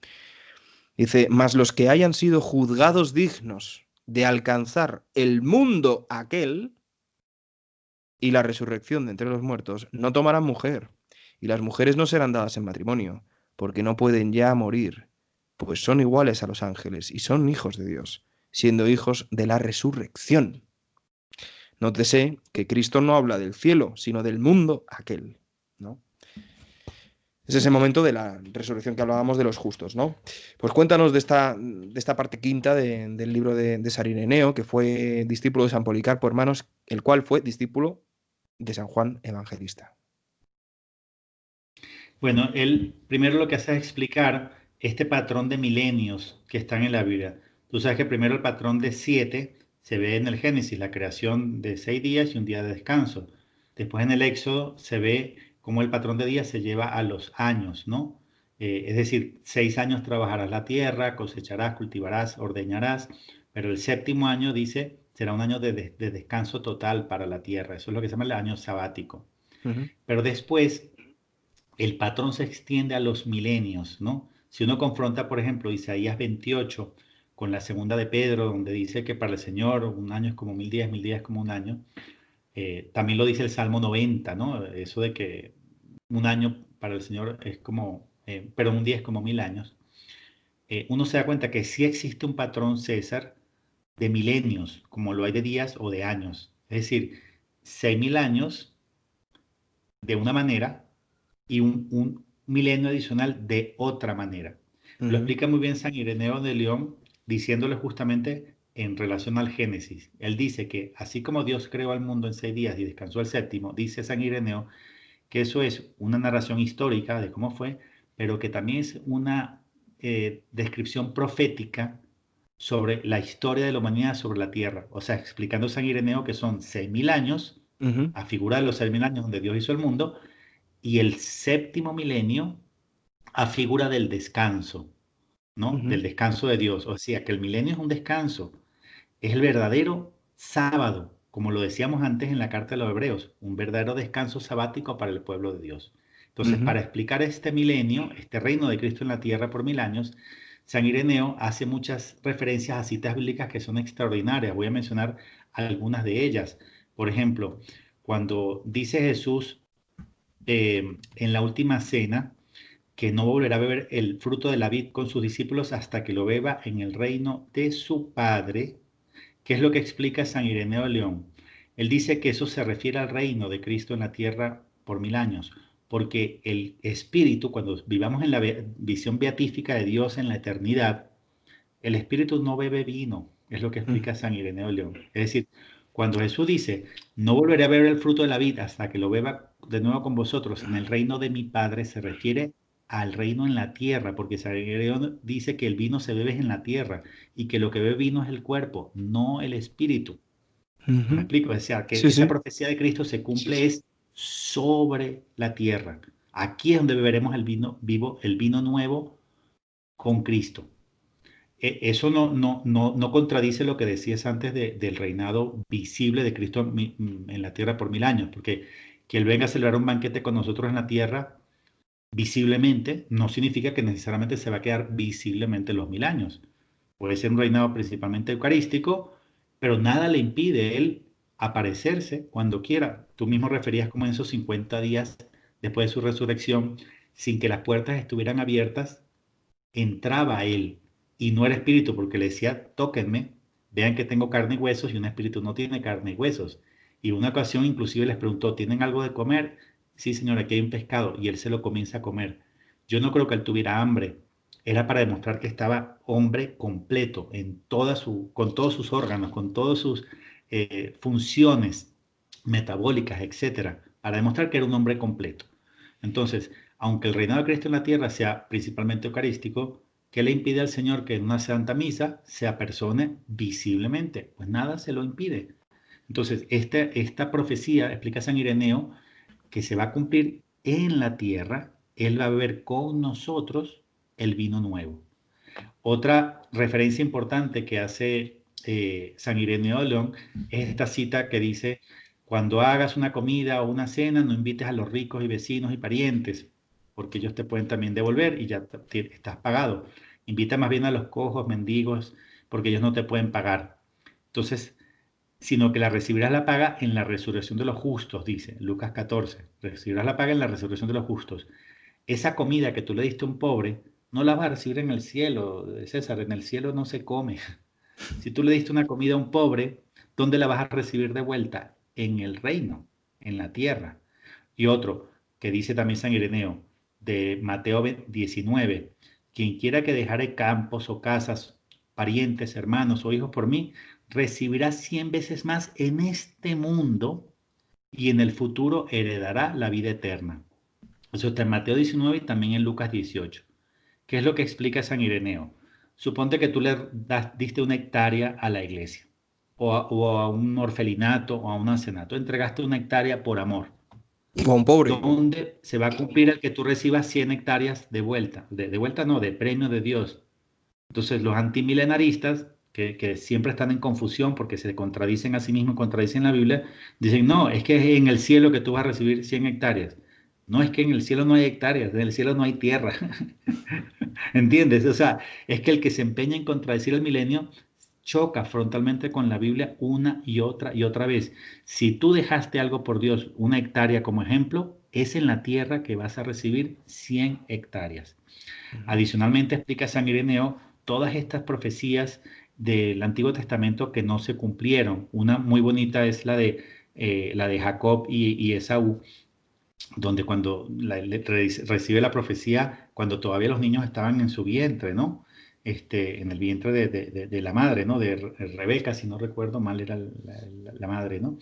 Speaker 1: Dice, mas los que hayan sido juzgados dignos de alcanzar el mundo aquel y la resurrección de entre los muertos, no tomarán mujer, y las mujeres no serán dadas en matrimonio, porque no pueden ya morir, pues son iguales a los ángeles y son hijos de Dios, siendo hijos de la resurrección. Nótese que Cristo no habla del cielo, sino del mundo aquel, ¿no? Es ese momento de la resurrección que hablábamos de los justos, ¿no? Pues cuéntanos de esta parte quinta del libro de San Ireneo, que fue discípulo de San Policarpo, hermanos, el cual fue discípulo de San Juan Evangelista.
Speaker 2: Bueno, él primero lo que hace es explicar este patrón de milenios que están en la Biblia. Tú sabes que primero el patrón de 7 se ve en el Génesis, la creación de 6 días y un día de descanso. Después en el Éxodo se ve cómo el patrón de días se lleva a los años, ¿no? Es decir, 6 años trabajarás la tierra, cosecharás, cultivarás, ordeñarás, pero el séptimo año dice será un año de descanso total para la tierra. Eso es lo que se llama el año sabático.
Speaker 1: Ujú,
Speaker 2: Pero después el patrón se extiende a los milenios, ¿no? Si uno confronta, por ejemplo, Isaías 28 con la segunda de Pedro, donde dice que para el Señor un año es como 1000 días, 1000 días como un año, también lo dice el Salmo 90, ¿no? Eso de que un año para el Señor es como, pero un día es como 1000 años. Uno se da cuenta que sí existe un patrón, César, de milenios, como lo hay de días o de años. Es decir, 6000 años de una manera y un milenio adicional de otra manera. Lo
Speaker 1: ujú,
Speaker 2: explica muy bien San Ireneo de León, diciéndole justamente en relación al Génesis. Él dice que así como Dios creó al mundo en 6 días y descansó el séptimo, dice San Ireneo que eso es una narración histórica de cómo fue, pero que también es una descripción profética sobre la historia de la humanidad sobre la tierra. O sea, explicando San Ireneo que son 6000 años,
Speaker 1: ujú,
Speaker 2: a figura de los 6000 años donde Dios hizo el mundo, y el séptimo milenio a figura del descanso, ¿no?
Speaker 1: ujú,
Speaker 2: Del descanso de Dios. O sea, que el milenio es un descanso, es el verdadero sábado, como lo decíamos antes en la carta de los Hebreos, un verdadero descanso sabático para el pueblo de Dios. Entonces,
Speaker 1: ujú,
Speaker 2: para explicar este milenio, este reino de Cristo en la tierra por 1000 años, San Ireneo hace muchas referencias a citas bíblicas que son extraordinarias. Voy a mencionar algunas de ellas. Por ejemplo, cuando dice Jesús en la última cena que no volverá a beber el fruto de la vid con sus discípulos hasta que lo beba en el reino de su Padre, que es lo que explica San Ireneo de León. Él dice que eso se refiere al reino de Cristo en la tierra por 1000 años, porque el Espíritu, cuando vivamos en la visión beatífica de Dios en la eternidad, el Espíritu no bebe vino, es lo que
Speaker 1: ujú,
Speaker 2: explica San Ireneo de León. Es decir, cuando Jesús dice, no volveré a beber el fruto de la vida hasta que lo beba de nuevo con vosotros en el reino de mi Padre, se refiere al reino en la tierra, porque San Ireneo dice que el vino se bebe en la tierra y que lo que bebe vino es el cuerpo, no el espíritu. ¿Me
Speaker 1: ujú.
Speaker 2: explico? O sea, que
Speaker 1: Sí,
Speaker 2: esa
Speaker 1: sí.
Speaker 2: profecía de Cristo se cumple es sobre la tierra. Aquí es donde beberemos el vino vivo, el vino nuevo con Cristo. Eso no contradice lo que decías antes del reinado visible de Cristo en la tierra por 1000 años, porque que Él venga a celebrar un banquete con nosotros en la tierra visiblemente no significa que necesariamente se va a quedar visiblemente los 1000 años. Puede ser un reinado principalmente eucarístico, pero nada le impide Él aparecerse cuando quiera. Tú mismo referías como en esos 50 días después de su resurrección, sin que las puertas estuvieran abiertas entraba a él y no era espíritu porque le decía, tóquenme, vean que tengo carne y huesos y un espíritu no tiene carne y huesos. Y una ocasión inclusive les preguntó, ¿tienen algo de comer? Sí, señor, aquí hay un pescado y él se lo comienza a comer. Yo no creo que él tuviera hambre. Era para demostrar que estaba hombre completo en con todos sus órganos, con todas sus funciones metabólicas, etcétera, para demostrar que era un hombre completo. Entonces, aunque el reinado de Cristo en la tierra sea principalmente eucarístico, ¿qué le impide al Señor que en una santa misa se apersone visiblemente? Pues nada se lo impide. Entonces, esta profecía, explica San Ireneo, que se va a cumplir en la tierra, Él va a beber con nosotros el vino nuevo. Otra referencia importante que hace San Ireneo de León es esta cita que dice, cuando hagas una comida o una cena, no invites a los ricos y vecinos y parientes, porque ellos te pueden también devolver y ya estás pagado. Invita más bien a los cojos, mendigos, porque ellos no te pueden pagar. Entonces, sino que la recibirás la paga en la resurrección de los justos, dice Lucas 14. Recibirás la paga en la resurrección de los justos. Esa comida que tú le diste a un pobre, no la vas a recibir en el cielo, César, en el cielo no se come. Si tú le diste una comida a un pobre, ¿dónde la vas a recibir de vuelta? En el reino, en la tierra. Y otro que dice también San Ireneo, de Mateo 19. Quien quiera que dejare campos o casas, parientes, hermanos o hijos por mí, recibirá 100 veces más en este mundo y en el futuro heredará la vida eterna. Eso está en Mateo 19 y también en Lucas 18. ¿Qué es lo que explica San Ireneo? Suponte que tú diste una hectárea a la iglesia o a un orfelinato o a un ancianato. Entregaste una hectárea por amor.
Speaker 1: O un pobre.
Speaker 2: ¿Dónde se va a cumplir el que tú recibas 100 hectáreas de vuelta? De vuelta no, de premio de Dios. Entonces los antimilenaristas, que siempre están en confusión porque se contradicen a sí mismos, contradicen la Biblia, dicen, no, es que es en el cielo que tú vas a recibir 100 hectáreas. No, es que en el cielo no hay hectáreas, en el cielo no hay tierra. ¿Entiendes? O sea, es que el que se empeña en contradecir el milenio choca frontalmente con la Biblia una y otra vez. Si tú dejaste algo por Dios, una hectárea como ejemplo, es en la tierra que vas a recibir 100 hectáreas. Adicionalmente explica San Ireneo todas estas profecías del Antiguo Testamento que no se cumplieron. Una muy bonita es la de Jacob y Esaú, donde cuando recibe la profecía, cuando todavía los niños estaban en su vientre, ¿no? En el vientre de la madre, ¿no? De Rebeca, si no recuerdo mal, era la madre, ¿no?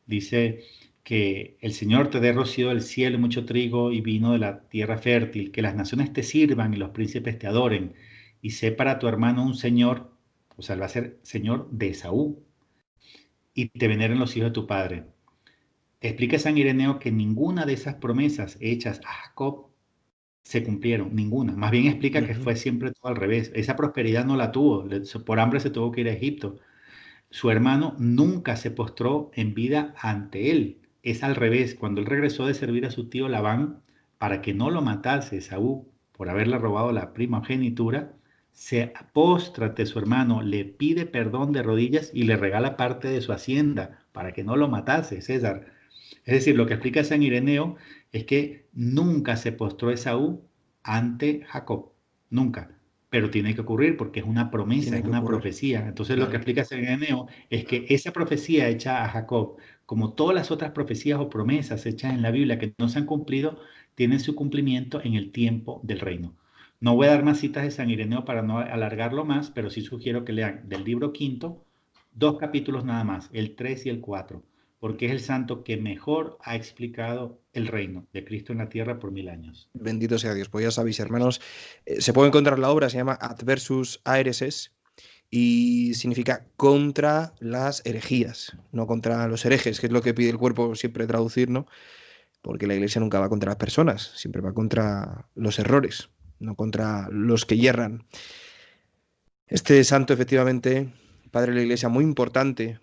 Speaker 2: Dice que el Señor te dé rocío del cielo, mucho trigo y vino de la tierra fértil, que las naciones te sirvan y los príncipes te adoren, y sé para tu hermano un señor, o sea, él va a ser señor de Esaú, y te veneren los hijos de tu padre. Explica San Ireneo que ninguna de esas promesas hechas a Jacob se cumplieron, ninguna. Más bien explica que fue siempre todo al revés. Esa prosperidad no la tuvo, por hambre se tuvo que ir a Egipto. Su hermano nunca se postró en vida ante él. Es al revés. Cuando él regresó de servir a su tío Labán para que no lo matase Esaú por haberle robado la primogenitura, se postra ante su hermano, le pide perdón de rodillas y le regala parte de su hacienda para que no lo matase, César. Es decir, lo que explica San Ireneo es que nunca se postró Esaú ante Jacob, nunca, pero tiene que ocurrir porque es una promesa,
Speaker 1: Tiene
Speaker 2: es
Speaker 1: que
Speaker 2: una
Speaker 1: ocurrir.
Speaker 2: profecía. Entonces lo que
Speaker 1: Claro.
Speaker 2: explica San Ireneo es que esa profecía hecha a Jacob, como todas las otras profecías o promesas hechas en la Biblia que no se han cumplido, tienen su cumplimiento en el tiempo del reino. No voy a dar más citas de San Ireneo para no alargarlo más, pero sí sugiero que lean del libro quinto, 2 capítulos nada más, el 3 y el 4, porque es el santo que mejor ha explicado el reino de Cristo en la tierra por 1000 años.
Speaker 1: Bendito sea Dios. Pues ya sabéis, hermanos, se puede encontrar la obra, se llama Adversus Aereses y significa contra las herejías, no contra los herejes, que es lo que pide el cuerpo siempre traducir, ¿no? Porque la iglesia nunca va contra las personas, siempre va contra los errores, no contra los que yerran. Este santo, efectivamente, padre de la iglesia, muy importante,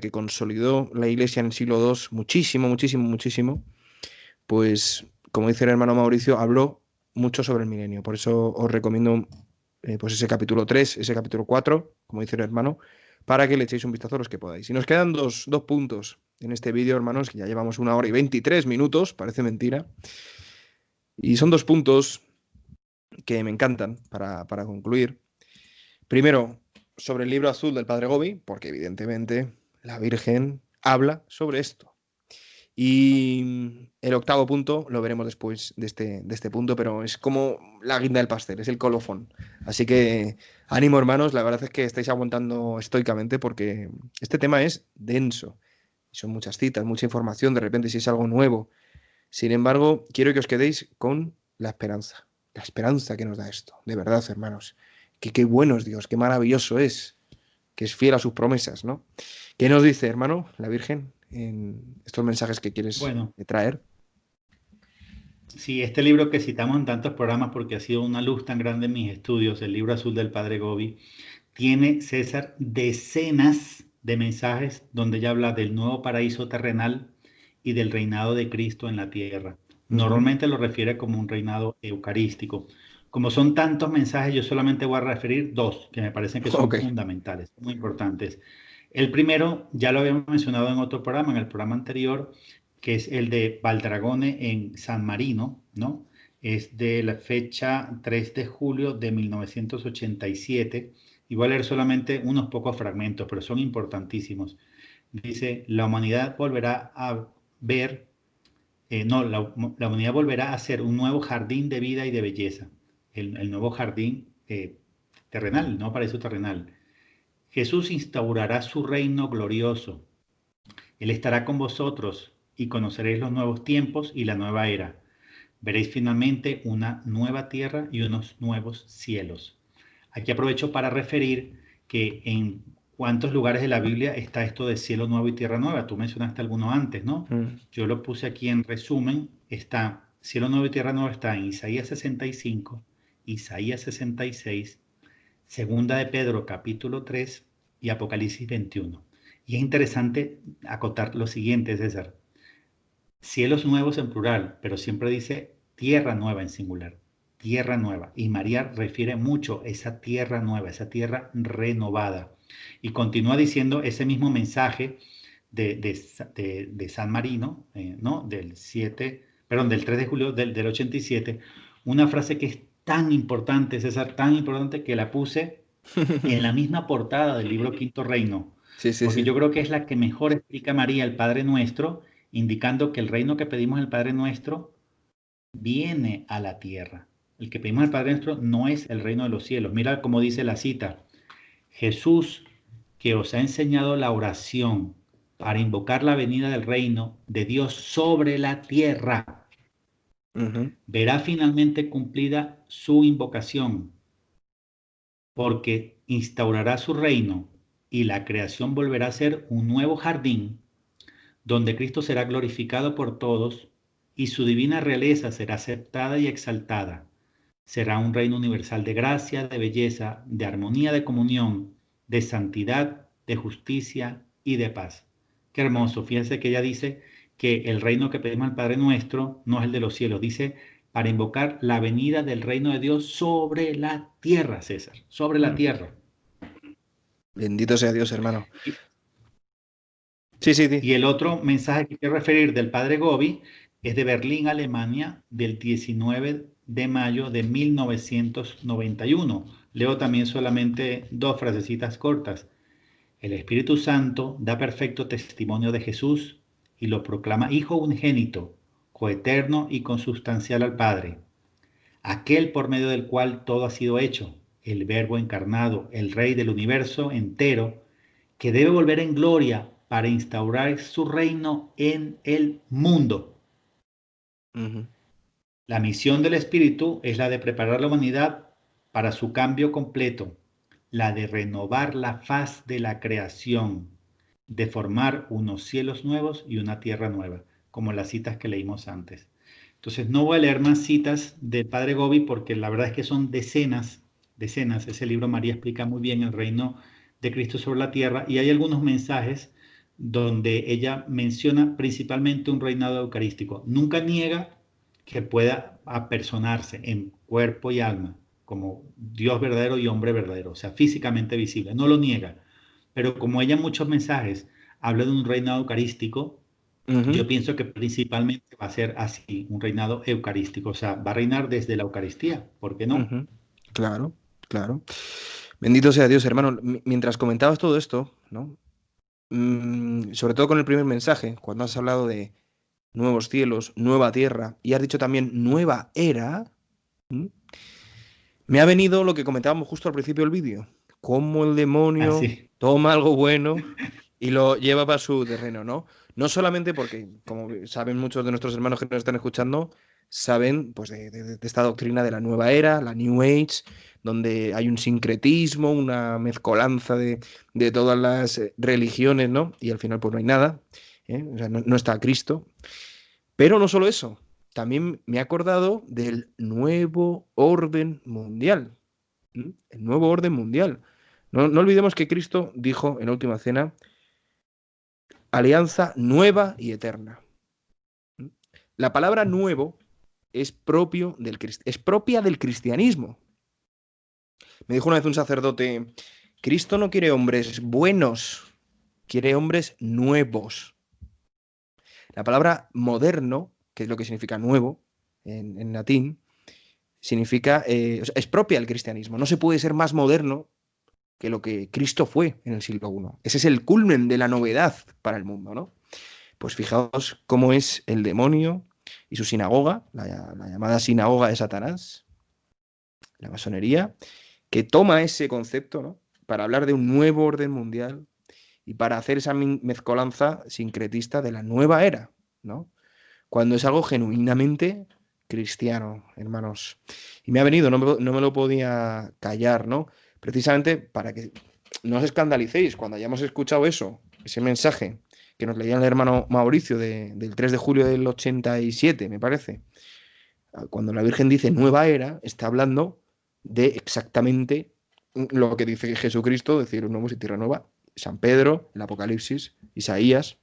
Speaker 1: que consolidó la iglesia en el siglo II, muchísimo, muchísimo, muchísimo, pues, como dice el hermano Mauricio, habló mucho sobre el milenio. Por eso os recomiendo pues ese capítulo 3, ese capítulo 4, como dice el hermano, para que le echéis un vistazo a los que podáis. Y nos quedan dos puntos en este vídeo, hermanos, que ya llevamos 1 hora y 23 minutos, parece mentira. Y son 2 puntos que me encantan para concluir. Primero, sobre el libro azul del Padre Gobi, porque evidentemente la Virgen habla sobre esto. Y el octavo punto lo veremos después de este punto, pero es como la guinda del pastel, es el colofón. Así que ánimo, hermanos, la verdad es que estáis aguantando estoicamente porque este tema es denso. Son muchas citas, mucha información, de repente si es algo nuevo. Sin embargo, quiero que os quedéis con la esperanza que nos da esto, de verdad, hermanos. Que qué bueno es Dios, qué maravilloso es, que es fiel a sus promesas, ¿no? ¿Qué nos dice, hermano, la Virgen, en estos mensajes que quieres
Speaker 2: Bueno,
Speaker 1: traer?
Speaker 2: sí, este libro que citamos en tantos programas porque ha sido una luz tan grande en mis estudios, el libro azul del Padre Gobi, tiene, César, decenas de mensajes donde ella habla del nuevo paraíso terrenal y del reinado de Cristo en la tierra.
Speaker 1: Ujú.
Speaker 2: Normalmente lo refiere como un reinado eucarístico. Como son tantos mensajes, yo solamente voy a referir dos que me parecen que son
Speaker 1: Ok.
Speaker 2: fundamentales, muy importantes. El primero, ya lo habíamos mencionado en otro programa, en el programa anterior, que es el de Valdragone en San Marino, ¿no? Es de la fecha 3 de julio de 1987. Y voy a leer solamente unos pocos fragmentos, pero son importantísimos. Dice, la humanidad volverá a ver no, la humanidad volverá a ser un nuevo jardín de vida y de belleza. El nuevo jardín terrenal, no paraíso terrenal. Jesús instaurará su reino glorioso. Él estará con vosotros y conoceréis los nuevos tiempos y la nueva era. Veréis finalmente una nueva tierra y unos nuevos cielos. Aquí aprovecho para referir que en cuántos lugares de la Biblia está esto de cielo nuevo y tierra nueva. Tú mencionaste alguno antes, ¿no?
Speaker 1: Mm.
Speaker 2: Yo lo puse aquí en resumen. Está cielo nuevo y tierra nueva está en Isaías 65, Isaías 66, Segunda de Pedro capítulo 3 y Apocalipsis 21. Y es interesante acotar lo siguiente, César. Cielos nuevos en plural, pero siempre dice tierra nueva en singular. Tierra nueva. Y María refiere mucho a esa tierra nueva, esa tierra renovada. Y continúa diciendo ese mismo mensaje de San Marino, ¿no? Del 7, perdón, del 3 de julio del 87, una frase que es tan importante, César, tan importante que la puse en la misma portada del libro Quinto Reino,
Speaker 1: Sí, sí,
Speaker 2: porque
Speaker 1: sí.
Speaker 2: yo creo que es la que mejor explica María el Padre Nuestro, indicando que el reino que pedimos el Padre Nuestro viene a la tierra. El que pedimos al Padre Nuestro no es el reino de los cielos. Mira cómo dice la cita. Jesús, que os ha enseñado la oración para invocar la venida del reino de Dios sobre la tierra,
Speaker 1: Ujú.
Speaker 2: verá finalmente cumplida su invocación, porque instaurará su reino y la creación volverá a ser un nuevo jardín donde Cristo será glorificado por todos y su divina realeza será aceptada y exaltada. Será un reino universal de gracia, de belleza, de armonía, de comunión, de santidad, de justicia y de paz. Qué hermoso. Fíjense que ella dice que el reino que pedimos al Padre Nuestro no es el de los cielos. Dice para invocar la venida del reino de Dios sobre la tierra, César, sobre la
Speaker 1: Mm.
Speaker 2: tierra.
Speaker 1: Bendito sea Dios, hermano.
Speaker 2: Y,
Speaker 1: Sí, sí, sí.
Speaker 2: y el otro mensaje que quiero referir del Padre Gobi es de Berlín, Alemania, del 19 de mayo de 1991. Leo también solamente dos frasecitas cortas. El Espíritu Santo da perfecto testimonio de Jesús y lo proclama Hijo unigénito, coeterno y consustancial al Padre, aquel por medio del cual todo ha sido hecho, el Verbo encarnado, el Rey del universo entero, que debe volver en gloria para instaurar su reino en el mundo.
Speaker 1: Ujú.
Speaker 2: La misión del Espíritu es la de preparar a la humanidad para su cambio completo, la de renovar la faz de la creación, de formar unos cielos nuevos y una tierra nueva, como las citas que leímos antes. Entonces, no voy a leer más citas del Padre Gobi porque la verdad es que son decenas, decenas. Ese libro María explica muy bien el reino de Cristo sobre la tierra y hay algunos mensajes donde ella menciona principalmente un reinado eucarístico. Nunca niega que pueda apersonarse en cuerpo y alma como Dios verdadero y hombre verdadero, o sea, físicamente visible. No lo niega, pero como ella en muchos mensajes habla de un reinado eucarístico,
Speaker 1: Ujú.
Speaker 2: yo pienso que principalmente va a ser así, un reinado eucarístico, o sea, va a reinar desde la Eucaristía, ¿por qué no?
Speaker 1: Ujú. Claro, claro. Bendito sea Dios, hermano. Mientras comentabas todo esto, ¿no? Sobre todo con el primer mensaje, cuando has hablado de nuevos cielos, nueva tierra, y has dicho también nueva era, ¿m? Me ha venido lo que comentábamos justo al principio del vídeo. Cómo el demonio
Speaker 2: Así,
Speaker 1: toma algo bueno y lo lleva para su terreno, ¿no? No solamente porque, como saben muchos de nuestros hermanos que nos están escuchando, saben pues de esta doctrina de la nueva era, la New Age, donde hay un sincretismo, una mezcolanza de todas las religiones, ¿no? Y al final pues no hay nada, ¿eh? O sea, no está Cristo. Pero no solo eso, también me he acordado del nuevo orden mundial. El nuevo orden mundial. No olvidemos que Cristo dijo en la última cena, alianza nueva y eterna. La palabra nuevo es, es propia del cristianismo. Me dijo una vez un sacerdote, Cristo no quiere hombres buenos, quiere hombres nuevos. La palabra moderno, que es lo que significa nuevo en latín, significa, o sea, es propia del cristianismo. No se puede ser más moderno que lo que Cristo fue en el siglo I. Ese es el culmen de la novedad para el mundo, ¿no? Pues fijaos cómo es el demonio y su sinagoga, la llamada sinagoga de Satanás, la masonería, que toma ese concepto, ¿no?, para hablar de un nuevo orden mundial y para hacer esa mezcolanza sincretista de la nueva era, ¿no?, cuando es algo genuinamente cristiano, hermanos. Y me ha venido, no me lo podía callar, ¿no? Precisamente para que no os escandalicéis cuando hayamos escuchado eso, ese mensaje que nos leía el hermano Mauricio del 3 de julio del 87, me parece. Cuando la Virgen dice nueva era, está hablando de exactamente lo que dice Jesucristo, decir un nuevo y tierra nueva, San Pedro, el Apocalipsis, Isaías.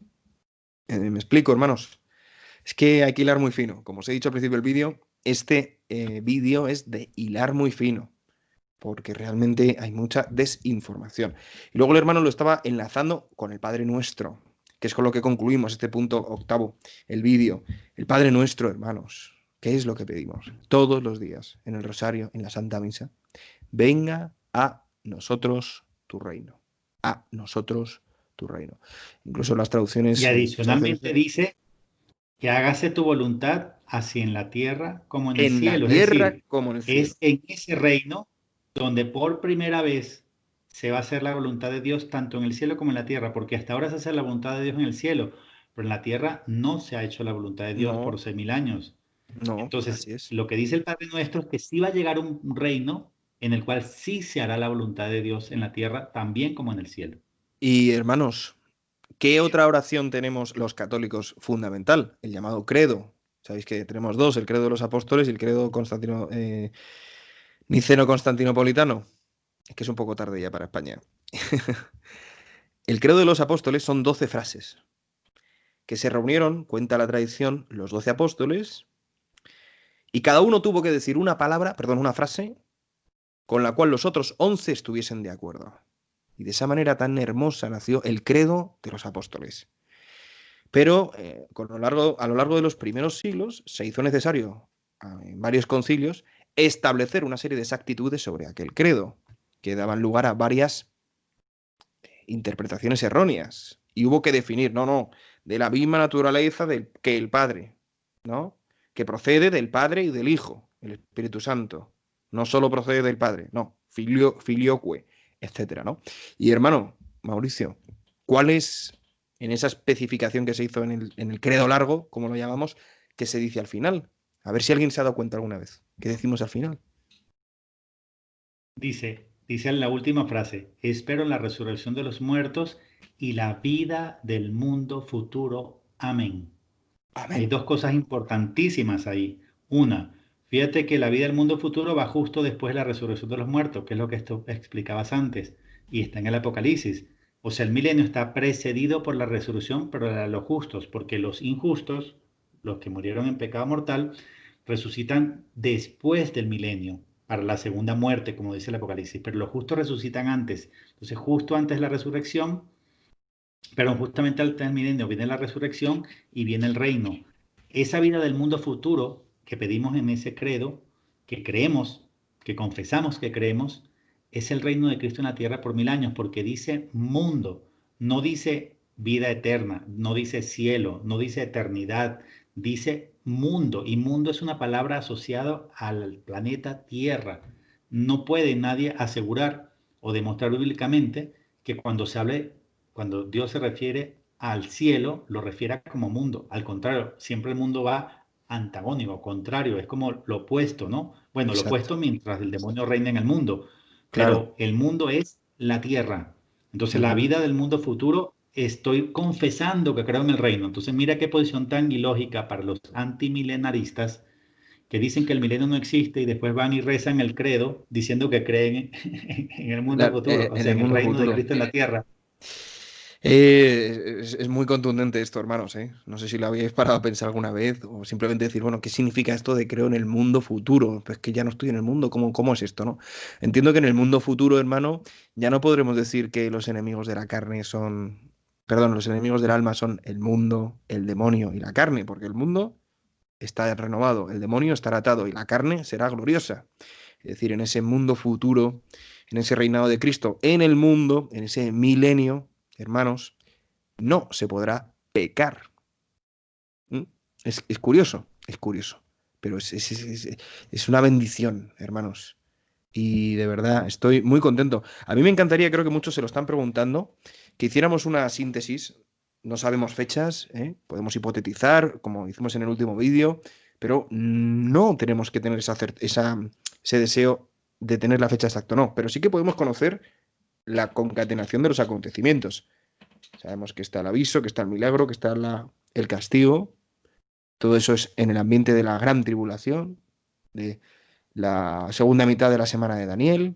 Speaker 1: ¿Me explico, hermanos? Es que hay que hilar muy fino. Como os he dicho al principio del vídeo, este vídeo es de hilar muy fino, porque realmente hay mucha desinformación. Y luego el hermano lo estaba enlazando con el Padre Nuestro, que es con lo que concluimos este punto octavo, el vídeo. El Padre Nuestro, hermanos, ¿qué es lo que pedimos todos los días en el rosario, en la Santa Misa? Venga a nosotros tu reino. A nosotros tu reino. Incluso las
Speaker 2: Y
Speaker 1: traducciones muchas
Speaker 2: adicionalmente
Speaker 1: veces
Speaker 2: dice que hágase tu voluntad así en la tierra como en el
Speaker 1: en la
Speaker 2: cielo. Es
Speaker 1: tierra
Speaker 2: decir,
Speaker 1: como en el cielo.
Speaker 2: es en ese reino donde por primera vez se va a hacer la voluntad de Dios tanto en el cielo como en la tierra, porque hasta ahora se hace la voluntad de Dios en el cielo, pero en la tierra no se ha hecho la voluntad de Dios por
Speaker 1: No,
Speaker 2: 6.000 años.
Speaker 1: no,
Speaker 2: Entonces,
Speaker 1: así es.
Speaker 2: lo que dice el Padre Nuestro es que sí va a llegar un reino en el cual sí se hará la voluntad de Dios en la tierra, también como en el cielo.
Speaker 1: Y hermanos, ¿qué otra oración tenemos los católicos fundamental? El llamado credo. Sabéis que tenemos dos, el credo de los apóstoles y el credo niceno-constantinopolitano. Es que es un poco tarde ya para España. El credo de los apóstoles son 12 frases que se reunieron, cuenta la tradición, los 12 apóstoles, y cada uno tuvo que decir una palabra, perdón, una frase, con la cual los otros 11 estuviesen de acuerdo. Y de esa manera tan hermosa nació el credo de los apóstoles. Pero a lo largo de los primeros siglos se hizo necesario, en varios concilios, establecer una serie de exactitudes sobre aquel credo, que daban lugar a varias interpretaciones erróneas. Y hubo que definir, no, de la misma naturaleza que el Padre, ¿no? Que procede del Padre y del Hijo, el Espíritu Santo. No solo procede del Padre, no, filioque, etcétera, ¿no? Y hermano, Mauricio, ¿cuál es, en esa especificación que se hizo en el credo largo, como lo llamamos, que se dice al final? A ver si alguien se ha dado cuenta alguna vez. ¿Qué decimos al final?
Speaker 2: Dice en la última frase, espero la resurrección de los muertos y la vida del mundo futuro. Amén. Hay
Speaker 1: Amén.
Speaker 2: dos cosas importantísimas ahí. Una, fíjate que la vida del mundo futuro va justo después de la resurrección de los muertos, que es lo que esto explicabas antes, y está en el Apocalipsis. O sea, el milenio está precedido por la resurrección, pero de los justos, porque los injustos, los que murieron en pecado mortal, resucitan después del milenio, para la segunda muerte, como dice el Apocalipsis, pero los justos resucitan antes. Entonces, justo antes de la resurrección, pero justamente al tercer milenio viene la resurrección y viene el reino. Esa vida del mundo futuro que pedimos en ese credo, que creemos, que confesamos que creemos, es el reino de Cristo en la tierra por 1000 años, porque dice mundo, no dice vida eterna, no dice cielo, no dice eternidad, dice mundo. Y mundo es una palabra asociada al planeta Tierra. No puede nadie asegurar o demostrar bíblicamente que cuando Dios se refiere al cielo, lo refiere como mundo. Al contrario, siempre el mundo va antagónico, contrario, es como lo opuesto, ¿no? Bueno, lo
Speaker 1: Exacto.
Speaker 2: opuesto mientras el demonio reina en el mundo,
Speaker 1: Claro.
Speaker 2: pero el mundo es la tierra. Entonces, la
Speaker 1: Ujú.
Speaker 2: vida del mundo futuro, estoy confesando que creo en el reino. Entonces, mira qué posición tan ilógica para los antimilenaristas que dicen que el milenio no existe y después van y rezan el credo diciendo que creen en el mundo futuro, o
Speaker 1: En
Speaker 2: sea,
Speaker 1: el
Speaker 2: en el
Speaker 1: mundo
Speaker 2: reino de
Speaker 1: futuro.
Speaker 2: Cristo en la tierra.
Speaker 1: Es muy contundente esto, hermanos, ¿eh? No sé si lo habíais parado a pensar alguna vez o simplemente decir, bueno, ¿qué significa esto de creo en el mundo futuro? Pues que ya no estoy en el mundo, ¿cómo es esto, no? Entiendo que en el mundo futuro, hermano, ya no podremos decir que los enemigos de la carne son, perdón, los enemigos del alma son el mundo, el demonio y la carne, porque el mundo está renovado, el demonio estará atado y la carne será gloriosa. Es decir, en ese mundo futuro, en ese reinado de Cristo, en el mundo, en ese milenio, hermanos, no se podrá pecar. ¿Mm? Es curioso. Es curioso, pero es una bendición, hermanos. Y de verdad, estoy muy contento. A mí me encantaría, creo que muchos se lo están preguntando, que hiciéramos una síntesis. No sabemos fechas, ¿eh? Podemos hipotetizar, como hicimos en el último vídeo, pero no tenemos que tener ese deseo de tener la fecha exacta, no. Pero sí que podemos conocer la concatenación de los acontecimientos. Sabemos que está el aviso, que está el milagro, que está el castigo. Todo eso es en el ambiente de la gran tribulación, de la segunda mitad de la semana de Daniel,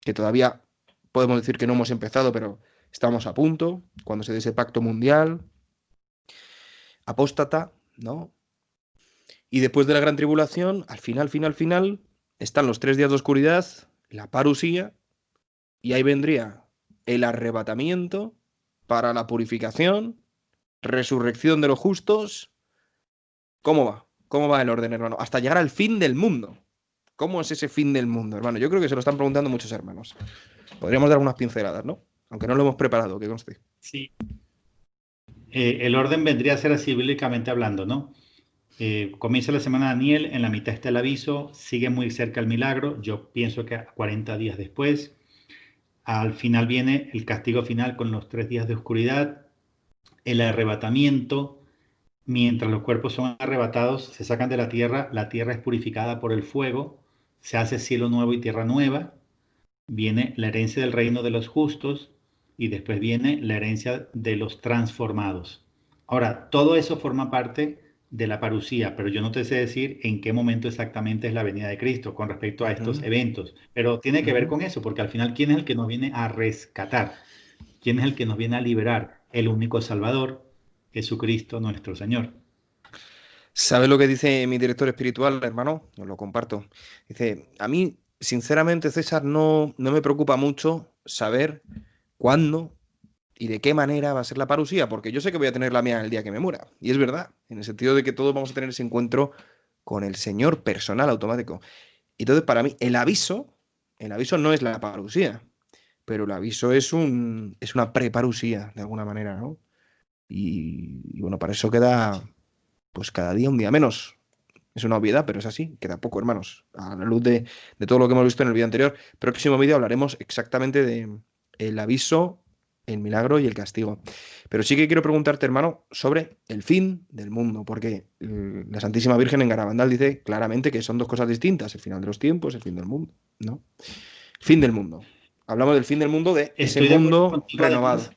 Speaker 1: que todavía podemos decir que no hemos empezado, pero estamos a punto, cuando se dé ese pacto mundial, apóstata, ¿no? Y después de la gran tribulación, al final, están los 3 días de oscuridad, la parusía, y ahí vendría el arrebatamiento para la purificación, resurrección de los justos. ¿Cómo va? ¿Cómo va el orden, hermano? Hasta llegar al fin del mundo. ¿Cómo es ese fin del mundo, hermano? Yo creo que se lo están preguntando muchos hermanos. Podríamos dar unas pinceladas, ¿no? Aunque no lo hemos preparado, que conste.
Speaker 2: Sí. El orden vendría a ser así bíblicamente hablando, ¿no? Comienza la semana de Daniel, en la mitad está el aviso, sigue muy cerca el milagro, yo pienso que 40 días después, al final viene el castigo final con los 3 días de oscuridad, el arrebatamiento, mientras los cuerpos son arrebatados, se sacan de la tierra es purificada por el fuego, se hace cielo nuevo y tierra nueva, viene la herencia del reino de los justos y después viene la herencia de los transformados. Ahora, todo eso forma parte de la parusía, pero yo no te sé decir en qué momento exactamente es la venida de Cristo con respecto a estos
Speaker 1: Ujú,
Speaker 2: eventos, pero tiene que ver
Speaker 1: ujú.
Speaker 2: con eso, porque al final, ¿quién es el que nos viene a rescatar? ¿Quién es el que nos viene a liberar? El único Salvador, Jesucristo nuestro Señor.
Speaker 1: ¿Sabes lo que dice mi director espiritual, hermano? Os lo comparto. Dice, a mí, sinceramente, César, no me preocupa mucho saber cuándo y de qué manera va a ser la parusía, porque yo sé que voy a tener la mía el día que me muera. Y es verdad, en el sentido de que todos vamos a tener ese encuentro con el Señor personal automático. Entonces, para mí, el aviso no es la parusía, pero el aviso es una preparusía, de alguna manera, ¿no? Y bueno, para eso queda, pues cada día un día menos. Es una obviedad, pero es así, queda poco, hermanos. A la luz de todo lo que hemos visto en el vídeo anterior. Próximo vídeo hablaremos exactamente de el aviso, el milagro y el castigo. Pero sí que quiero preguntarte, hermano, sobre el fin del mundo, porque la Santísima Virgen en Garabandal dice claramente que son dos cosas distintas, el final de los tiempos, el fin del mundo, ¿no? Fin del mundo. Hablamos del fin del mundo, de ese
Speaker 2: Estoy de acuerdo
Speaker 1: mundo
Speaker 2: contigo
Speaker 1: renovado.
Speaker 2: además.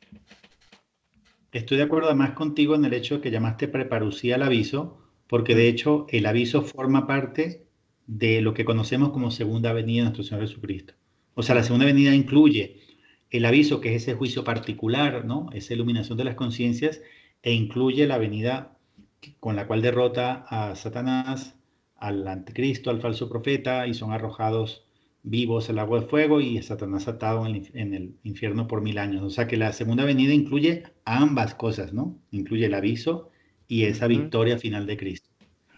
Speaker 2: Estoy de acuerdo además contigo en el hecho que llamaste preparucía al aviso, porque
Speaker 1: Mm,
Speaker 2: de hecho el aviso forma parte de lo que conocemos como segunda venida de nuestro Señor Jesucristo. O sea, la
Speaker 1: mm,
Speaker 2: segunda venida incluye el aviso, que es ese juicio particular, ¿no? Esa iluminación de las conciencias, e incluye la venida con la cual derrota a Satanás, al anticristo, al falso profeta, y son arrojados vivos al agua de fuego y Satanás atado en el infierno por 1000 años. O sea que la segunda venida incluye ambas cosas, ¿no? Incluye el aviso y esa
Speaker 1: ujú,
Speaker 2: victoria final de Cristo.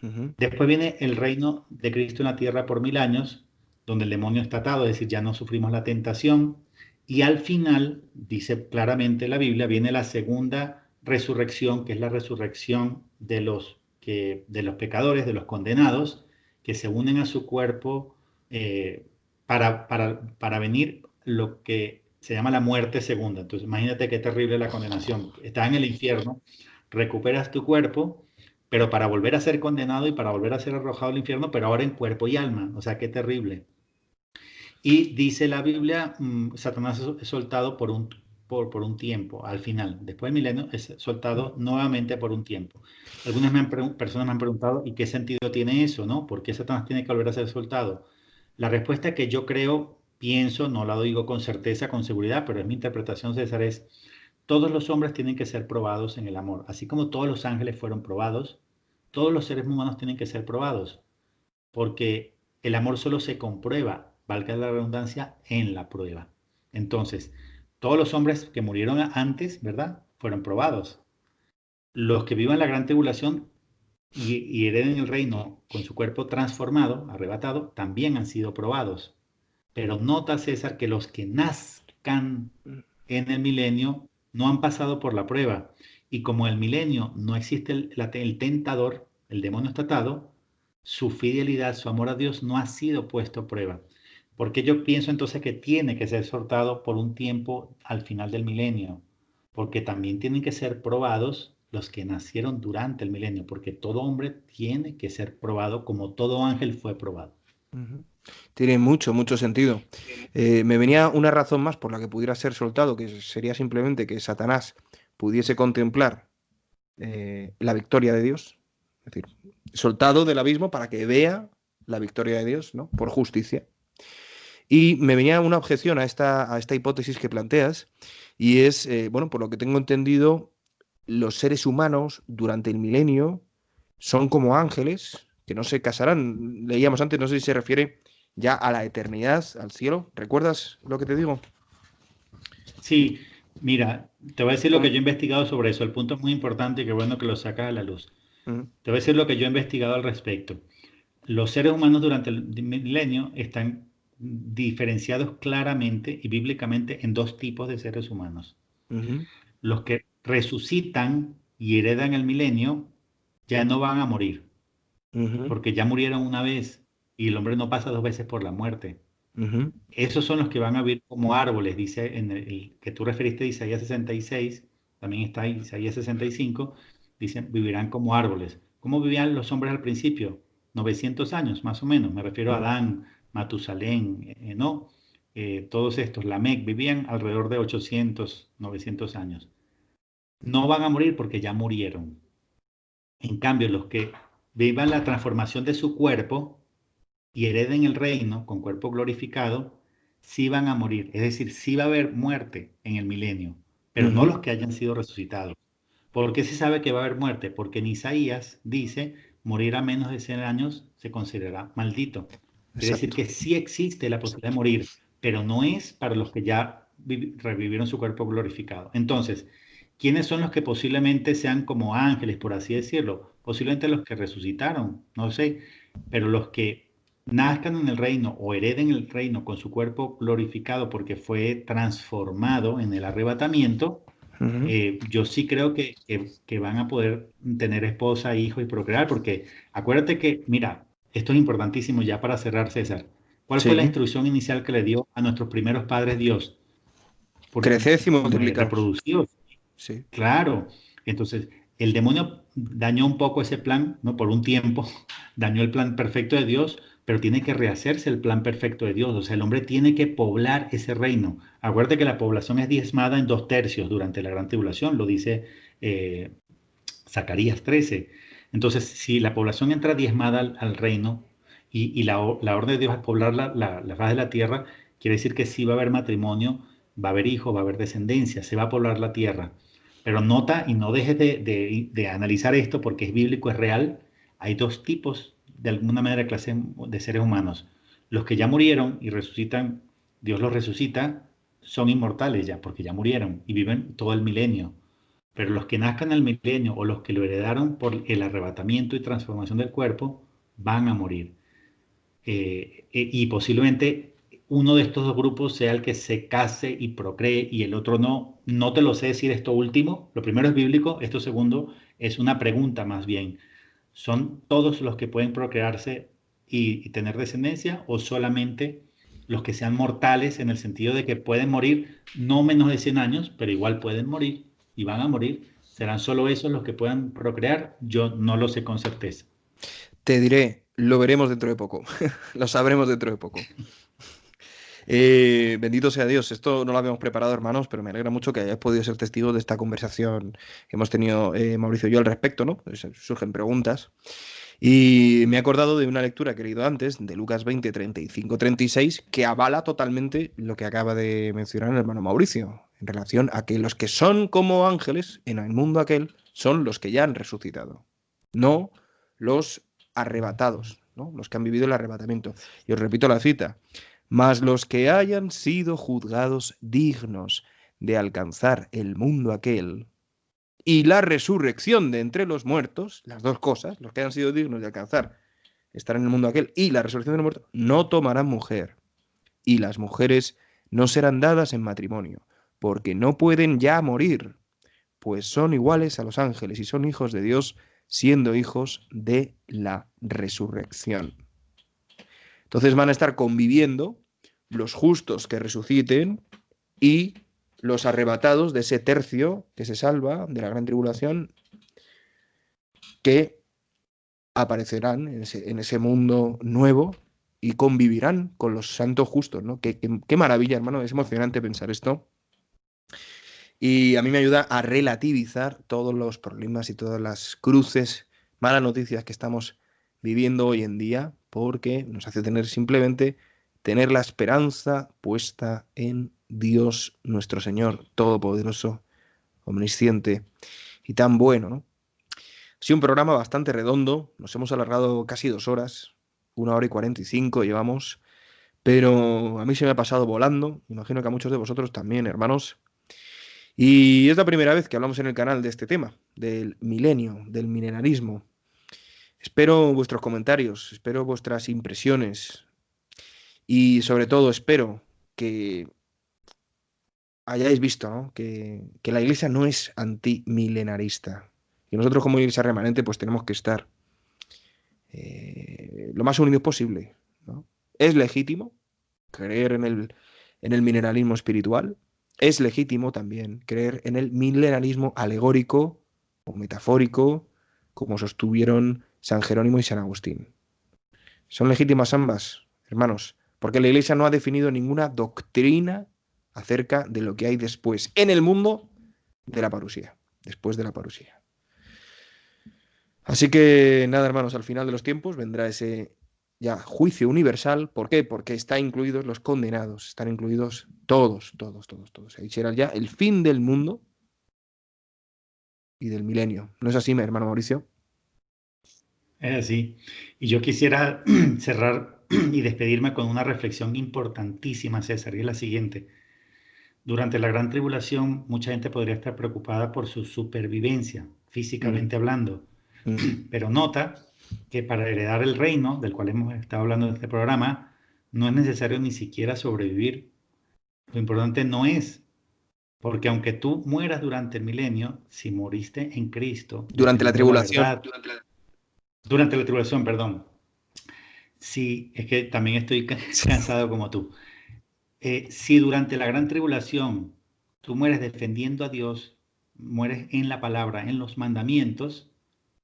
Speaker 1: ujú,
Speaker 2: Después viene el reino de Cristo en la tierra por 1000 años, donde el demonio está atado, es decir, ya no sufrimos la tentación. Y al final, dice claramente la Biblia, viene la segunda resurrección, que es la resurrección de los pecadores, de los condenados, que se unen a su cuerpo eh, para venir lo que se llama la muerte segunda. Entonces, imagínate qué terrible la condenación. Estás en el infierno, recuperas tu cuerpo, pero para volver a ser condenado y para volver a ser arrojado al infierno, pero ahora en cuerpo y alma. O sea, qué terrible. Y dice la Biblia, Satanás es soltado por un tiempo, al final. Después del milenio es soltado nuevamente por un tiempo. Personas me han preguntado, ¿y qué sentido tiene eso, no? ¿Por qué Satanás tiene que volver a ser soltado? La respuesta que yo creo, pienso, no la digo con certeza, con seguridad, pero es mi interpretación, César, es, todos los hombres tienen que ser probados en el amor. Así como todos los ángeles fueron probados, todos los seres humanos tienen que ser probados, porque el amor solo se comprueba, valga la redundancia, en la prueba. Entonces, todos los hombres que murieron antes, ¿verdad? Fueron probados. Los que vivan la gran tribulación y hereden el reino con su cuerpo transformado, arrebatado, también han sido probados. Pero nota, César, que los que nazcan
Speaker 1: mm.
Speaker 2: en el milenio no han pasado por la prueba. Y como el milenio no existe el tentador, el demonio está atado, su fidelidad, su amor a Dios no ha sido puesto a prueba. Porque yo pienso entonces que tiene que ser soltado por un tiempo al final del milenio, porque también tienen que ser probados los que nacieron durante el milenio, porque todo hombre tiene que ser probado como todo ángel fue probado.
Speaker 1: Ujú. Tiene mucho, mucho sentido. Me venía una razón más por la que pudiera ser soltado, que sería simplemente que Satanás pudiese contemplar la victoria de Dios, es decir, soltado del abismo para que vea la victoria de Dios, ¿no? Por justicia. Y me venía una objeción a esta hipótesis que planteas, y es, bueno, por lo que tengo entendido, los seres humanos durante el milenio son como ángeles que no se casarán. Leíamos antes, no sé si se refiere ya a la eternidad, al cielo. ¿Recuerdas lo que te digo?
Speaker 2: Sí, mira, te voy a decir lo que yo he investigado sobre eso. El punto es muy importante y qué bueno que lo sacas a la luz.
Speaker 1: Ujú,
Speaker 2: Te voy a decir lo que yo he investigado al respecto. Los seres humanos durante el milenio están diferenciados claramente y bíblicamente en dos tipos de seres humanos.
Speaker 1: ujú,
Speaker 2: Los que resucitan y heredan el milenio ya no van a morir,
Speaker 1: ujú,
Speaker 2: porque ya murieron una vez y el hombre no pasa dos veces por la muerte.
Speaker 1: ujú,
Speaker 2: Esos son los que van a vivir como árboles, dice en el que tú referiste de Isaías 66, también está Isaías 65, dicen, vivirán como árboles. ¿Cómo vivían los hombres al principio? 900 años, más o menos. Me refiero a
Speaker 1: ujú,
Speaker 2: Adán, Matusalén, no, todos estos, Lamec, vivían alrededor de 800, 900 años. No van a morir porque ya murieron. En cambio, los que vivan la transformación de su cuerpo y hereden el reino con cuerpo glorificado, sí van a morir. Es decir, sí va a haber muerte en el milenio, pero no
Speaker 1: ujú.
Speaker 2: los que hayan sido resucitados. ¿Por qué se sabe que va a haber muerte? Porque en Isaías dice, morir a menos de 100 años se considerará maldito. Quiere decir
Speaker 1: Exacto.
Speaker 2: que sí existe la posibilidad de morir, pero no es para los que ya revivieron su cuerpo glorificado. Entonces, ¿quiénes son los que posiblemente sean como ángeles, por así decirlo? Posiblemente los que resucitaron, no sé, pero los que nazcan en el reino o hereden el reino con su cuerpo glorificado porque fue transformado en el arrebatamiento,
Speaker 1: Ujú.
Speaker 2: yo sí creo que van a poder tener esposa, hijos y procrear, porque acuérdate que, mira, esto es importantísimo ya para cerrar, César. ¿Cuál fue la
Speaker 1: Sí.
Speaker 2: instrucción inicial que le dio a nuestros primeros padres Dios?
Speaker 1: Creced y multiplicaos.
Speaker 2: Reproducíos.
Speaker 1: Sí.
Speaker 2: Claro, entonces el demonio dañó un poco ese plan, ¿no? Por un tiempo, dañó el plan perfecto de Dios, pero tiene que rehacerse el plan perfecto de Dios. O sea, el hombre tiene que poblar ese reino. Acuérdate que la población es diezmada en 2/3 durante la gran tribulación, lo dice eh, Zacarías 13. Entonces, si la población entra diezmada al reino y la orden de Dios es poblar la faz de la tierra, quiere decir que sí va a haber matrimonio, va a haber hijos, va a haber descendencia, se va a poblar la tierra. Pero nota y no dejes de analizar esto porque es bíblico, es real. Hay dos tipos, de alguna manera, clase de seres humanos. Los que ya murieron y resucitan, Dios los resucita, son inmortales ya, porque ya murieron y viven todo el milenio. Pero los que nazcan al milenio o los que lo heredaron por el arrebatamiento y transformación del cuerpo van a morir. Y posiblemente uno de estos dos grupos sea el que se case y procree y el otro no. No te lo sé decir esto último. Lo primero es bíblico, esto segundo es una pregunta más bien. ¿Son todos los que pueden procrearse y tener descendencia o solamente los que sean mortales en el sentido de que pueden morir no menos de 100 años, pero igual pueden morir y van a morir? ¿Serán solo esos los que puedan procrear? Yo no lo sé con certeza.
Speaker 1: Te diré, lo veremos dentro de poco. Lo sabremos dentro de poco. Bendito sea Dios. Esto no lo habíamos preparado, hermanos, pero me alegra mucho que hayáis podido ser testigos de esta conversación que hemos tenido Mauricio y yo al respecto, ¿no? Pues, surgen preguntas. Y me he acordado de una lectura que he leído antes, de Lucas 20, 35, 36, que avala totalmente lo que acaba de mencionar el hermano Mauricio, en relación a que los que son como ángeles en el mundo aquel son los que ya han resucitado, no los arrebatados, ¿no? Los que han vivido el arrebatamiento. Y os repito la cita, mas los que hayan sido juzgados dignos de alcanzar el mundo aquel y la resurrección de entre los muertos, las dos cosas, los que hayan sido dignos de alcanzar estar en el mundo aquel y la resurrección de los muertos, no tomarán mujer, y las mujeres no serán dadas en matrimonio, porque no pueden ya morir, pues son iguales a los ángeles y son hijos de Dios siendo hijos de la resurrección. Entonces van a estar conviviendo los justos que resuciten y los arrebatados de ese tercio que se salva de la gran tribulación, que aparecerán en ese mundo nuevo y convivirán con los santos justos, ¿no? Qué maravilla, hermano, es emocionante pensar esto. Y a mí me ayuda a relativizar todos los problemas y todas las cruces, malas noticias que estamos viviendo hoy en día, porque nos hace tener la esperanza puesta en Dios nuestro Señor Todopoderoso, omnisciente y tan bueno, ¿no? Ha sido un programa bastante redondo, nos hemos alargado casi 2 horas, 1 hora y 45 llevamos, pero a mí se me ha pasado volando, imagino que a muchos de vosotros también, hermanos. Y es la primera vez que hablamos en el canal de este tema, del milenio, del milenarismo. Espero vuestros comentarios, espero vuestras impresiones y sobre todo espero que hayáis visto, ¿no? que la Iglesia no es antimilenarista. Y nosotros como Iglesia remanente pues tenemos que estar lo más unidos posible, ¿no? Es legítimo creer en el mineralismo espiritual, es legítimo también creer en el milenarismo alegórico o metafórico, como sostuvieron San Jerónimo y San Agustín. Son legítimas ambas, hermanos, porque la Iglesia no ha definido ninguna doctrina acerca de lo que hay después en el mundo de la parusía, después de la parusía. Así que nada, hermanos, al final de los tiempos vendrá ese ya juicio universal. ¿Por qué? Porque están incluidos los condenados, están incluidos todos, todos, todos, todos. Ahí será ya el fin del mundo y del milenio. ¿No es así, mi hermano Mauricio?
Speaker 2: Es así. Y yo quisiera cerrar y despedirme con una reflexión importantísima, César, y es la siguiente. Durante la gran tribulación, mucha gente podría estar preocupada por su supervivencia,
Speaker 1: Mm,
Speaker 2: físicamente hablando,
Speaker 1: mm.
Speaker 2: pero nota que para heredar el reino, del cual hemos estado hablando en este programa, no es necesario ni siquiera sobrevivir. Lo importante no es, porque aunque tú mueras durante el milenio, si moriste en Cristo,
Speaker 1: Durante la
Speaker 2: defendiendo la
Speaker 1: tribulación.
Speaker 2: verdad, durante la tribulación, perdón, sí, es que también estoy cansado como tú. Si durante la gran tribulación tú mueres defendiendo a Dios, mueres en la palabra, en los mandamientos,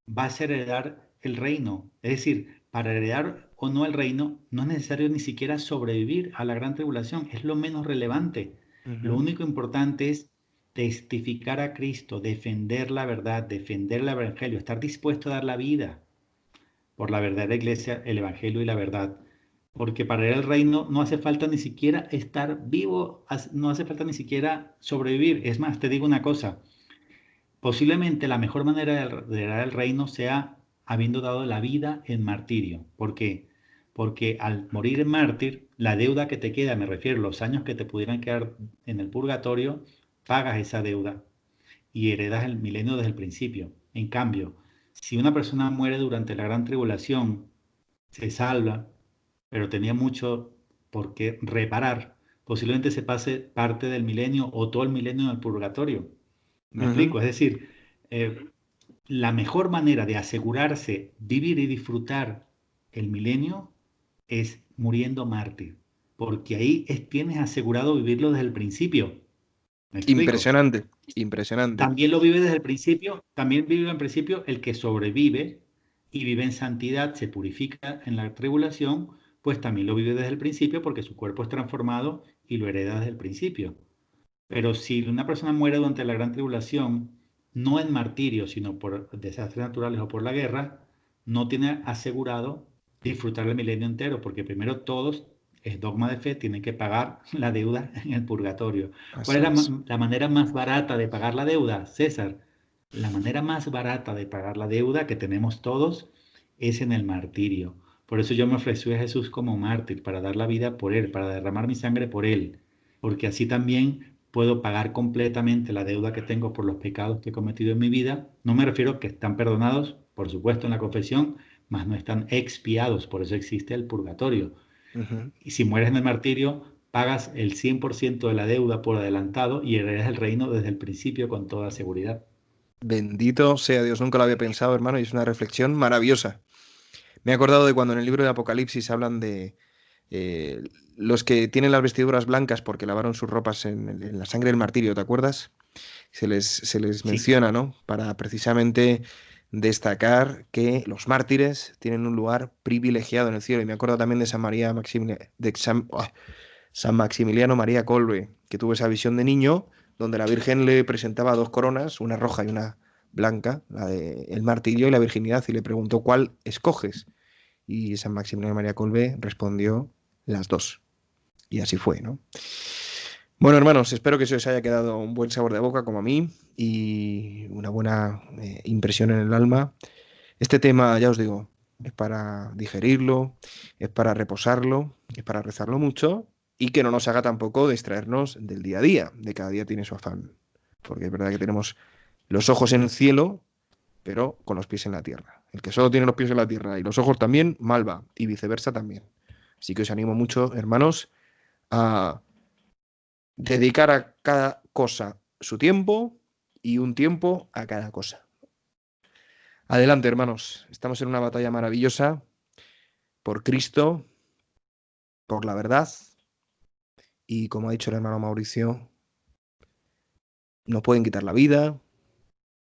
Speaker 2: vas a heredar el reino. Es decir, para heredar o no el reino, no es necesario ni siquiera sobrevivir a la gran tribulación, es lo menos relevante. Lo
Speaker 1: Ujú.
Speaker 2: único importante es testificar a Cristo, defender la verdad, defender el evangelio, estar dispuesto a dar la vida por la verdadera iglesia, el evangelio y la verdad. Porque para ir al reino no hace falta ni siquiera estar vivo, no hace falta ni siquiera sobrevivir. Es más, te digo una cosa, posiblemente la mejor manera de heredar el reino sea habiendo dado la vida en martirio. ¿Por qué? Porque al morir en mártir, la deuda que te queda, me refiero, los años que te pudieran quedar en el purgatorio, pagas esa deuda y heredas el milenio desde el principio. En cambio, si una persona muere durante la gran tribulación, se salva, pero tenía mucho por qué reparar, posiblemente se pase parte del milenio o todo el milenio en el purgatorio. ¿Me
Speaker 1: Ujú.
Speaker 2: explico? Es decir, eh, la mejor manera de asegurarse vivir y disfrutar el milenio es muriendo mártir, porque ahí tienes asegurado vivirlo desde el principio. ¿Me explico?
Speaker 1: Impresionante, impresionante.
Speaker 2: También lo vive desde el principio, también vive en principio el que sobrevive y vive en santidad, se purifica en la tribulación, pues también lo vive desde el principio porque su cuerpo es transformado y lo hereda desde el principio. Pero si una persona muere durante la gran tribulación, no en martirio, sino por desastres naturales o por la guerra, no tiene asegurado disfrutar el milenio entero, porque primero todos, es dogma de fe, tienen que pagar la deuda en el purgatorio. ¿Cuál es
Speaker 1: Así es.
Speaker 2: la manera más barata de pagar la deuda, César? La manera más barata de pagar la deuda que tenemos todos es en el martirio. Por eso yo me ofrecí a Jesús como mártir, para dar la vida por Él, para derramar mi sangre por Él, porque así también puedo pagar completamente la deuda que tengo por los pecados que he cometido en mi vida. No me refiero a que están perdonados, por supuesto, en la confesión, mas no están expiados, por eso existe el purgatorio.
Speaker 1: Ujú.
Speaker 2: Y si mueres en el martirio, pagas el 100% de la deuda por adelantado y heredas el reino desde el principio con toda seguridad.
Speaker 1: Bendito sea Dios, nunca lo había pensado, hermano, y es una reflexión maravillosa. Me he acordado de cuando en el libro de Apocalipsis hablan de eh, los que tienen las vestiduras blancas porque lavaron sus ropas en la sangre del martirio, ¿te acuerdas? Se les
Speaker 2: Sí,
Speaker 1: menciona, ¿no? Para precisamente destacar que los mártires tienen un lugar privilegiado en el cielo. Y me acuerdo también de San Maximiliano María Kolbe, que tuvo esa visión de niño, donde la Virgen le presentaba dos coronas, una roja y una blanca, la de el martirio y la virginidad, y le preguntó cuál escoges. Y San Maximiliano María Kolbe respondió las dos. Y así fue, ¿no? Bueno, hermanos, espero que se os haya quedado un buen sabor de boca como a mí y una buena impresión en el alma. Este tema, ya os digo, es para digerirlo, es para reposarlo, es para rezarlo mucho y que no nos haga tampoco distraernos del día a día, de cada día tiene su afán. Porque es verdad que tenemos los ojos en el cielo, pero con los pies en la tierra. El que solo tiene los pies en la tierra y los ojos también, mal va, y viceversa también. Así que os animo mucho, hermanos, a dedicar a cada cosa su tiempo y un tiempo a cada cosa. Adelante, hermanos. Estamos en una batalla maravillosa por Cristo, por la verdad y, como ha dicho el hermano Mauricio, nos pueden quitar la vida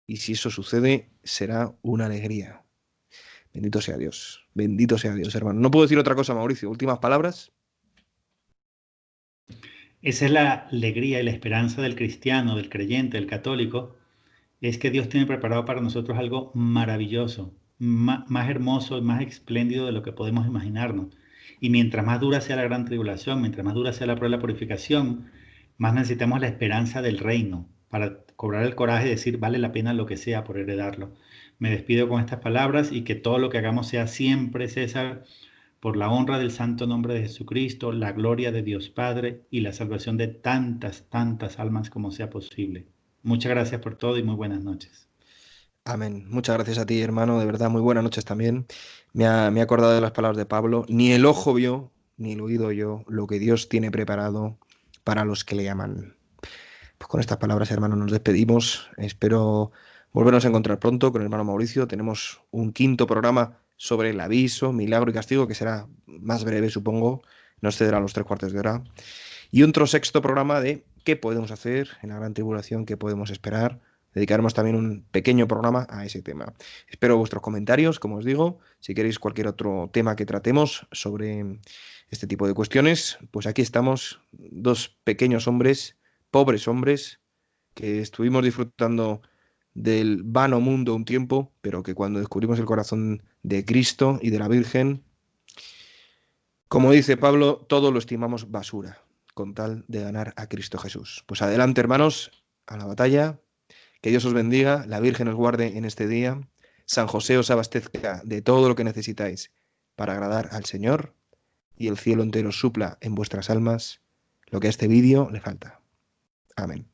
Speaker 1: y si eso sucede será una alegría. Bendito sea Dios, hermano. No puedo decir otra cosa, Mauricio. Últimas palabras.
Speaker 2: esa es la alegría y la esperanza del cristiano, del creyente, del católico, es que Dios tiene preparado para nosotros algo maravilloso, más hermoso y más espléndido de lo que podemos imaginarnos. Y mientras más dura sea la gran tribulación, mientras más dura sea la prueba de la purificación, más necesitamos la esperanza del reino para cobrar el coraje y decir, vale la pena lo que sea por heredarlo. Me despido con estas palabras y que todo lo que hagamos sea siempre, César, por la honra del santo nombre de Jesucristo, la gloria de Dios Padre y la salvación de tantas, tantas almas como sea posible. Muchas gracias por todo y muy buenas noches.
Speaker 1: Amén. Muchas gracias a ti, hermano. De verdad, muy buenas noches también. Me he acordado de las palabras de Pablo. Ni el ojo vio, ni el oído oyó lo que Dios tiene preparado para los que le llaman. Pues con estas palabras, hermano, nos despedimos. Espero volvernos a encontrar pronto con el hermano Mauricio. Tenemos un quinto programa sobre el aviso, milagro y castigo, que será más breve, supongo. No excederá los 3 cuartos de hora. Y otro sexto programa de qué podemos hacer en la gran tribulación, qué podemos esperar. Dedicaremos también un pequeño programa a ese tema. Espero vuestros comentarios, como os digo. Si queréis cualquier otro tema que tratemos sobre este tipo de cuestiones, pues aquí estamos, dos pequeños hombres, pobres hombres, que estuvimos disfrutando del vano mundo un tiempo, pero que cuando descubrimos el corazón de Cristo y de la Virgen, como dice Pablo, todo lo estimamos basura, con tal de ganar a Cristo Jesús. Pues adelante, hermanos, a la batalla. Que Dios os bendiga, la Virgen os guarde en este día, San José os abastezca de todo lo que necesitáis para agradar al Señor y el cielo entero supla en vuestras almas lo que a este vídeo le falta. Amén.